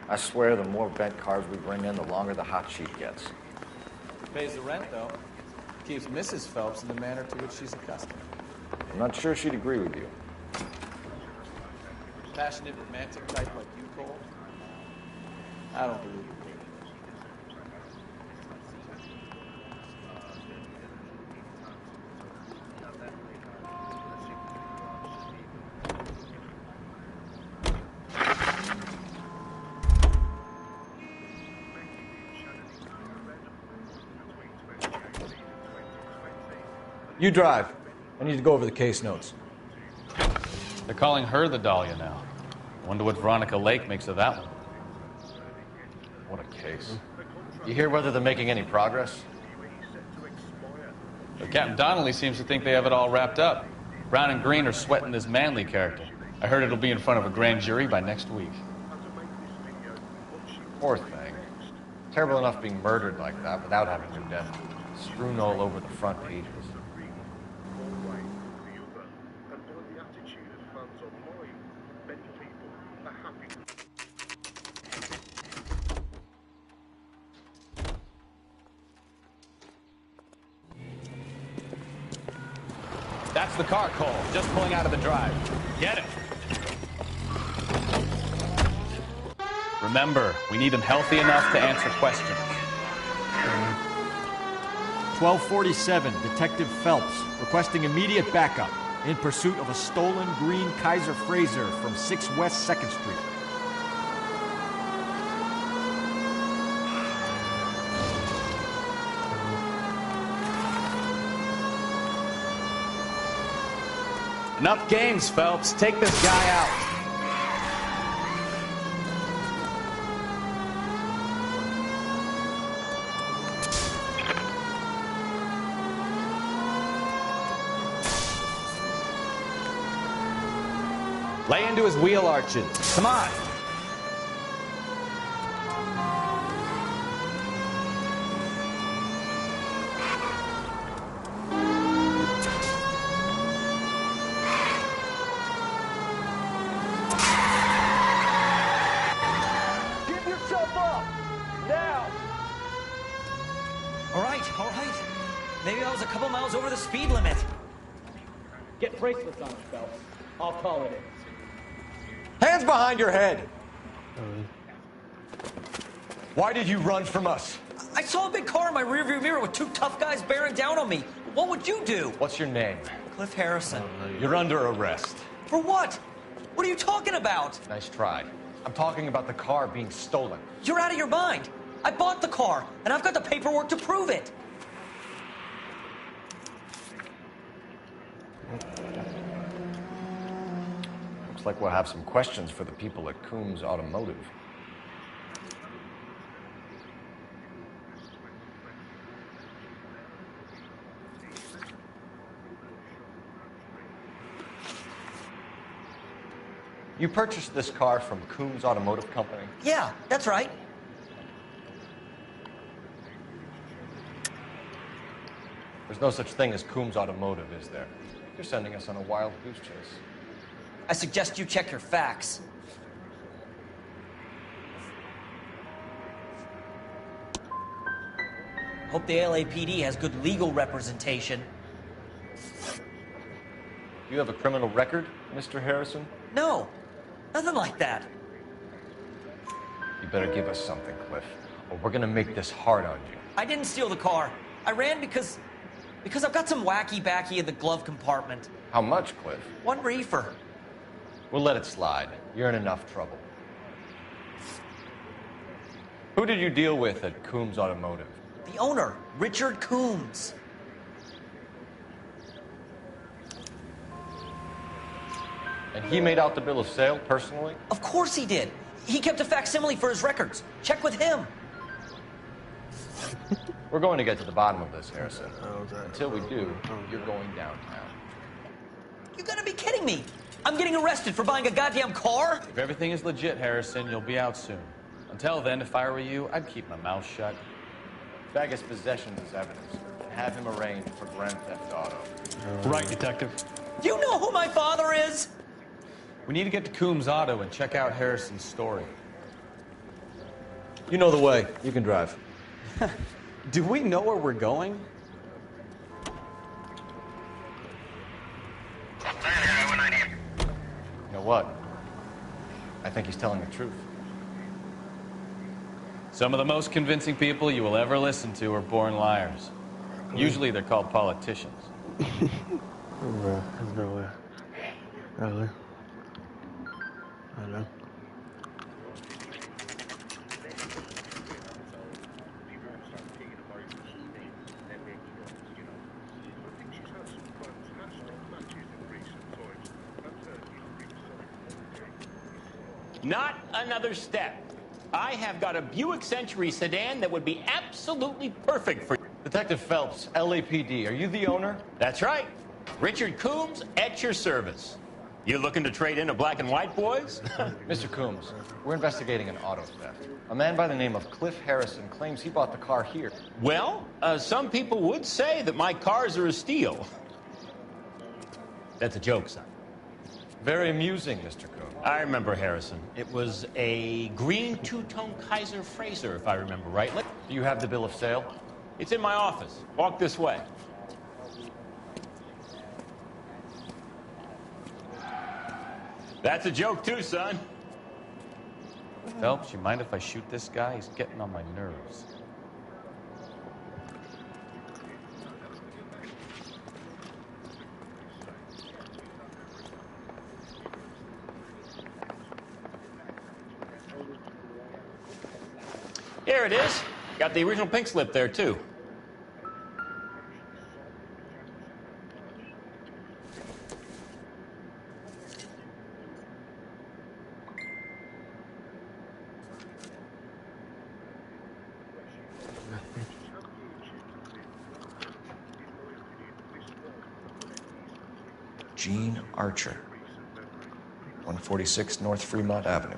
I swear the more bent cars we bring in, the longer the hot sheet gets. Pays the rent, though. Keeps Mrs. Phelps in the manner to which she's accustomed. I'm not sure she'd agree with you. Passionate, romantic type like you, Cole? I don't believe it. You drive. I need to go over the case notes. They're calling her the Dahlia now. Wonder what Veronica Lake makes of that one. What a case. You hear whether they're making any progress? But Captain Donnelly seems to think they have it all wrapped up. Brown and Green are sweating this Manley character. I heard it'll be in front of a grand jury by next week. Poor thing. Terrible enough being murdered like that without having her death strewn all over the front pages. That's the car, Cole. Just pulling out of the drive. Get it. Remember, we need him healthy enough to answer questions. 1247, Detective Phelps, requesting immediate backup in pursuit of a stolen green Kaiser Fraser from 6 West 2nd Street. Enough games, Phelps. Take this guy out. Lay into his wheel arches. Come on. Give yourself up! Now! All right. Maybe I was a couple miles over the speed limit. Get bracelets on it, Phelps. I'll call it in. Hands behind your head! Why did you run from us? I saw a big car in my rearview mirror with two tough guys bearing down on me. What would you do? What's your name? Cliff Harrison. You're under arrest. For what? What are you talking about? Nice try. I'm talking about the car being stolen. You're out of your mind. I bought the car, and I've got the paperwork to prove it. Looks like we'll have some questions for the people at Coombs Automotive. You purchased this car from Coombs Automotive Company? Yeah, that's right. There's no such thing as Coombs Automotive, is there? You're sending us on a wild goose chase. I suggest you check your facts. Hope the LAPD has good legal representation. You have a criminal record, Mr. Harrison? No, nothing like that. You better give us something, Cliff, or we're gonna make this hard on you. I didn't steal the car. I ran because I've got some wacky backy in the glove compartment. How much, Cliff? 1 reefer. We'll let it slide. You're in enough trouble. Who did you deal with at Coombs Automotive? The owner, Richard Coombs. And he made out the bill of sale personally? Of course he did. He kept a facsimile for his records. Check with him. We're going to get to the bottom of this, Harrison. Until we do, you're going downtown. You gotta be kidding me. I'm getting arrested for buying a goddamn car? If everything is legit, Harrison, you'll be out soon. Until then, if I were you, I'd keep my mouth shut. Bag his possessions as evidence and have him arraigned for grand theft auto. Right, Detective. Do you know who my father is? We need to get to Coombs Auto and check out Harrison's story. You know the way. You can drive. Do we know where we're going? You know what? I think he's telling the truth. Some of the most convincing people you will ever listen to are born liars. Usually they're called politicians. Bro, there's no way. Really? I know. Not another step. I have got a Buick Century sedan that would be absolutely perfect for you. Detective Phelps, LAPD, are you the owner? That's right. Richard Coombs at your service. You looking to trade in a black and white, boys? Mr. Coombs, we're investigating an auto theft. A man by the name of Cliff Harrison claims he bought the car here. Well, some people would say that my cars are a steal. That's a joke, son. Very amusing, Mr. Coombs. I remember Harrison. It was a green two-tone Kaiser Fraser, if I remember right. Do you have the bill of sale? It's in my office. Walk this way. That's a joke too, son. Phelps, you mind if I shoot this guy? He's getting on my nerves. Here it is. Got the original pink slip there, too. Gene Archer, 146 North Fremont Avenue.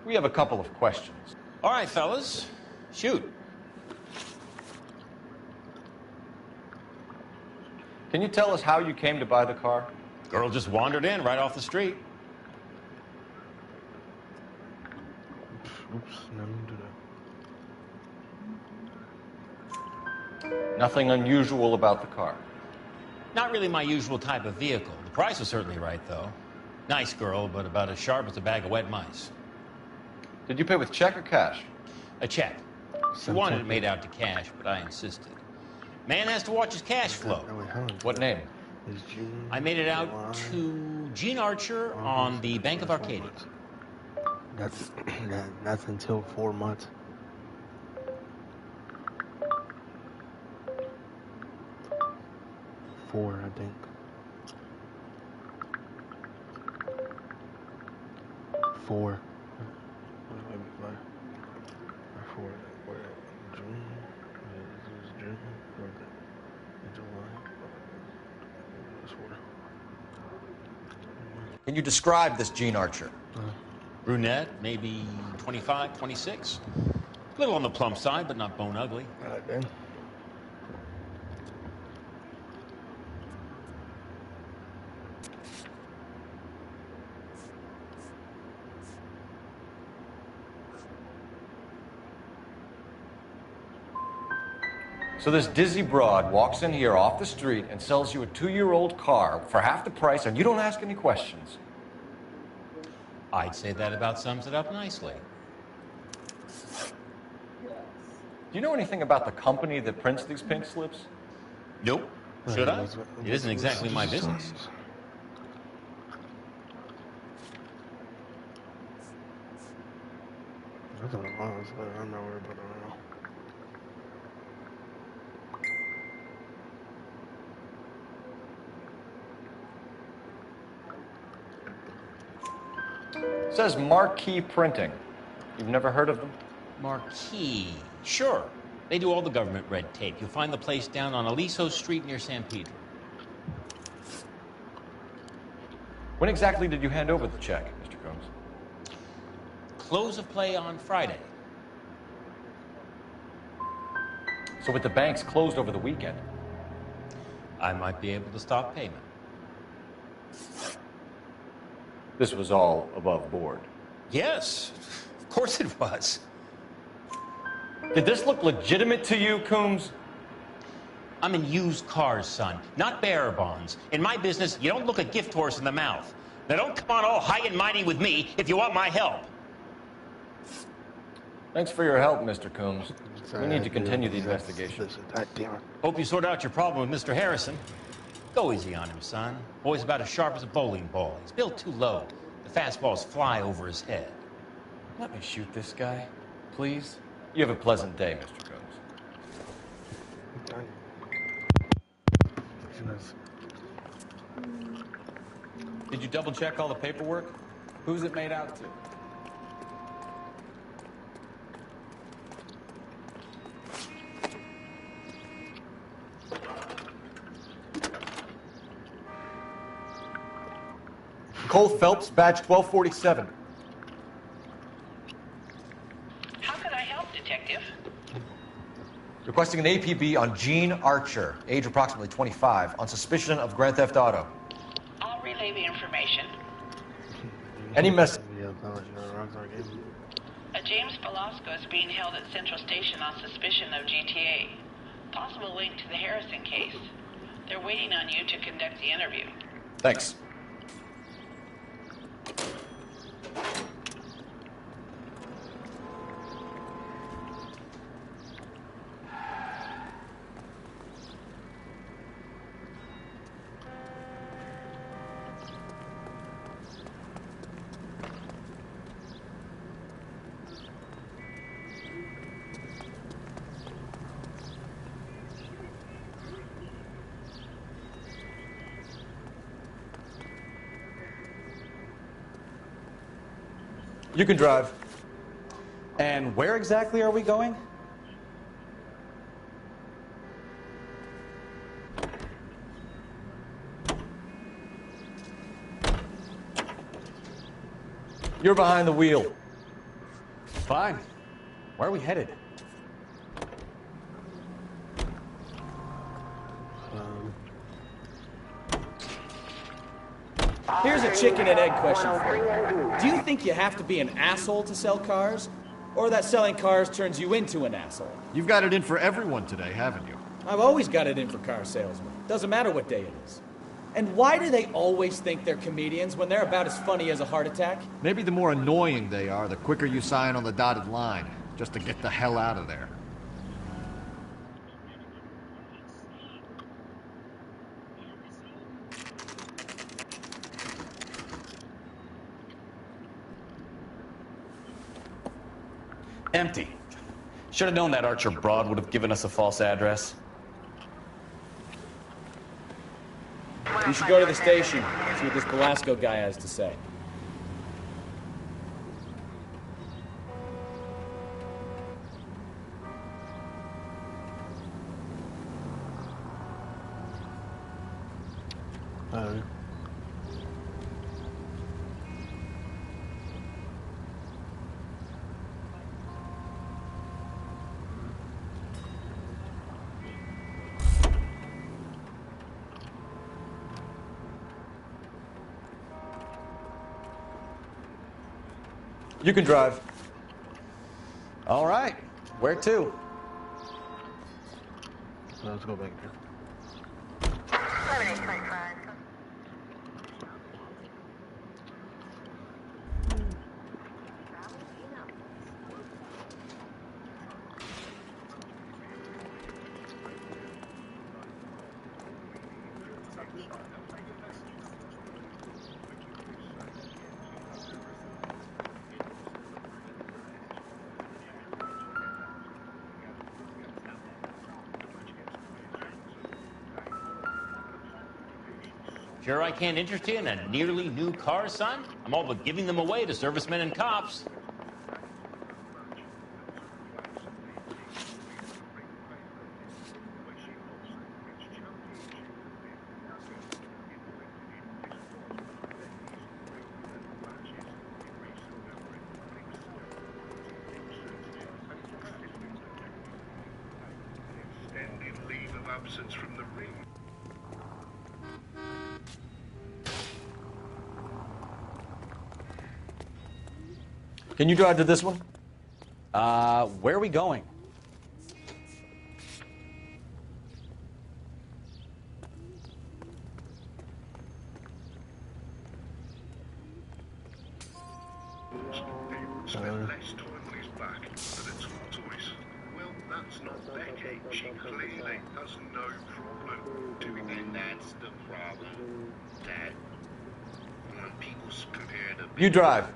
We have a couple of questions. All right, fellas. Shoot. Can you tell us how you came to buy the car? Girl just wandered in right off the street. Oops, no, don't do that. Nothing unusual about the car. Not really my usual type of vehicle. The price was certainly right, though. Nice girl, but about as sharp as a bag of wet mice. Did you pay with check or cash? A check. She wanted it made out to cash, but I insisted. Man has to watch his cash flow. What name? I made it out to Gene Archer on the Bank of Arcadia. That's until 4 months. Four, I think. 4. Maybe 5. Or 4. June. This is June. July. That's 4. Can you describe this Gene Archer? Brunette, maybe 25, 26. A little on the plump side, but not bone ugly. All right, then. So this dizzy broad walks in here off the street and sells you a 2-year-old car for half the price, and you don't ask any questions. I'd say that about sums it up nicely. Do you know anything about the company that prints these pink slips? Nope. Should I? It isn't exactly my business. That's what I'm honest, but I'm not worried about it. It says Marquee Printing. You've never heard of them? Marquee. Sure. They do all the government red tape. You'll find the place down on Aliso Street near San Pedro. When exactly did you hand over the check, Mr. Combs? Close of play on Friday. So with the banks closed over the weekend? I might be able to stop payment. This was all above board. Yes, of course it was. Did this look legitimate to you, Coombs? I'm in used cars, son, not bearer bonds. In my business, you don't look a gift horse in the mouth. Now don't come on all high and mighty with me if you want my help. Thanks for your help, Mr. Coombs. We need to continue the investigation. Hope you sort out your problem with Mr. Harrison. Go easy on him, son. Boy's about as sharp as a bowling ball. He's built too low. The fastballs fly over his head. Let me shoot this guy, please. You have a pleasant day, Mr. Combs. Did you double check all the paperwork? Who's it made out to? Cole Phelps, badge 1247. How can I help, Detective? Requesting an APB on Gene Archer, age approximately 25, on suspicion of grand theft auto. I'll relay the information. Any message? A James Velasco is being held at Central Station on suspicion of GTA. Possible link to the Harrison case. They're waiting on you to conduct the interview. Thanks. You can drive. And where exactly are we going? You're behind the wheel. Fine. Where are we headed? Here's a chicken and egg question for you. Do you think you have to be an asshole to sell cars? Or that selling cars turns you into an asshole? You've got it in for everyone today, haven't you? I've always got it in for car salesmen. Doesn't matter what day it is. And why do they always think they're comedians when they're about as funny as a heart attack? Maybe the more annoying they are, the quicker you sign on the dotted line, just to get the hell out of there. Empty. Should have known that Archer broad would have given us a false address. You should go to the station, see what this Velasco guy has to say. You can drive. All right. Where to? Let's go back there. Sure I can't interest you in a nearly new car, son? I'm all but giving them away to servicemen and cops. Extended leave of absence from the ring. Can you drive to this one? Where are we going? Spent less time on his back than a tortoise. Well, that's not Becky. She clearly has no problem doing that. And that's the problem. That when people compare the You drive.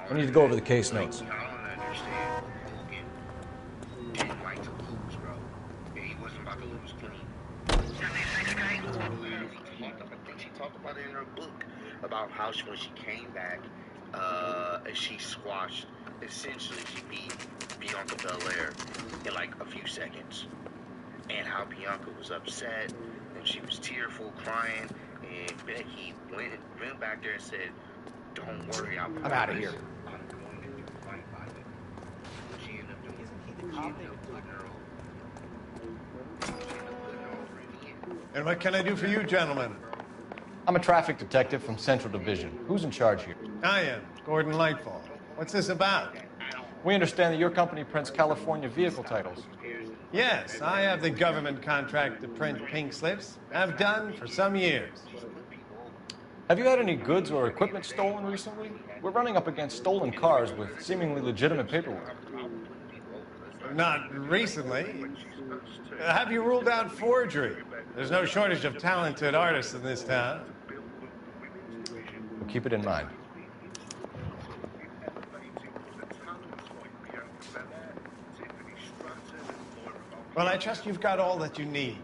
I need to go over the case notes. I don't understand. Hogan didn't like to lose, bro. He wasn't about to lose clean. 76 guy? I think she talked about it in her book about how when she came back, she squashed, essentially she beat Bianca Belair in like a few seconds. And how Bianca was upset, and she was tearful, crying, and Becky went back there and said, "Don't worry, I'm out of here." I'm going to do right by you." She ended up doing it. She ended up putting her over in the end. And what can I do for you, gentlemen? I'm a traffic detective from Central Division. Who's in charge here? I am, Gordon Lightfall. What's this about? We understand that your company prints California vehicle titles. Yes, I have the government contract to print pink slips. I've done for some years. Have you had any goods or equipment stolen recently? We're running up against stolen cars with seemingly legitimate paperwork. Not recently. Have you ruled out forgery? There's no shortage of talented artists in this town. We'll keep it in mind. Well, I trust you've got all that you need.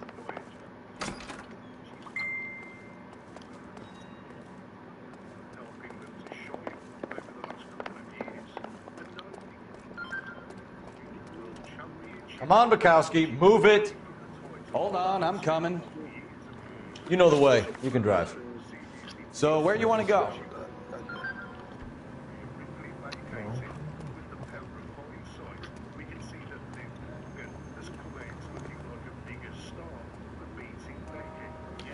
Come on, Bukowski, move it. Hold on, I'm coming. You know the way. You can drive. So where do you want to go?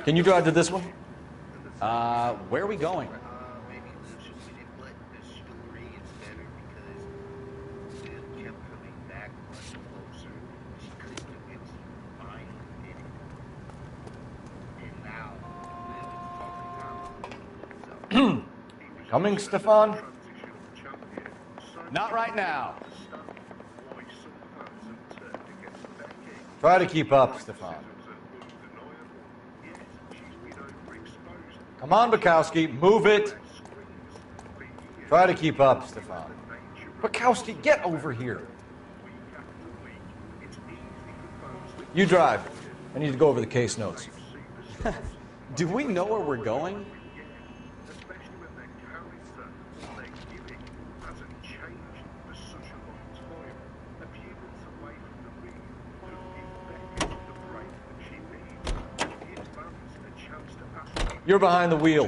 Can you drive to this one? Where are we going? Coming, Stefan? Not right now. Try to keep up, Stefan. Come on, Bukowski, move it. Try to keep up, Stefan. Bukowski, get over here. You drive. I need to go over the case notes. Do we know where we're going? You're behind the wheel.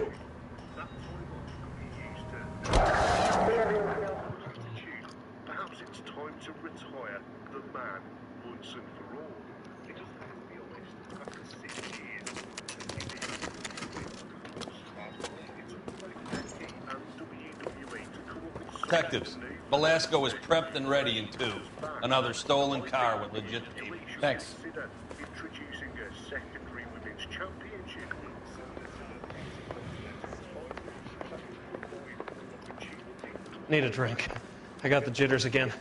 Perhaps it's time to retire the man once and for all. Because let's be honest, after 6 years, Detectives, Velasco is prepped and ready in 2. Another stolen car with legit people. Thanks. Introducing a secondary women's championship. Need a drink. I got the jitters again.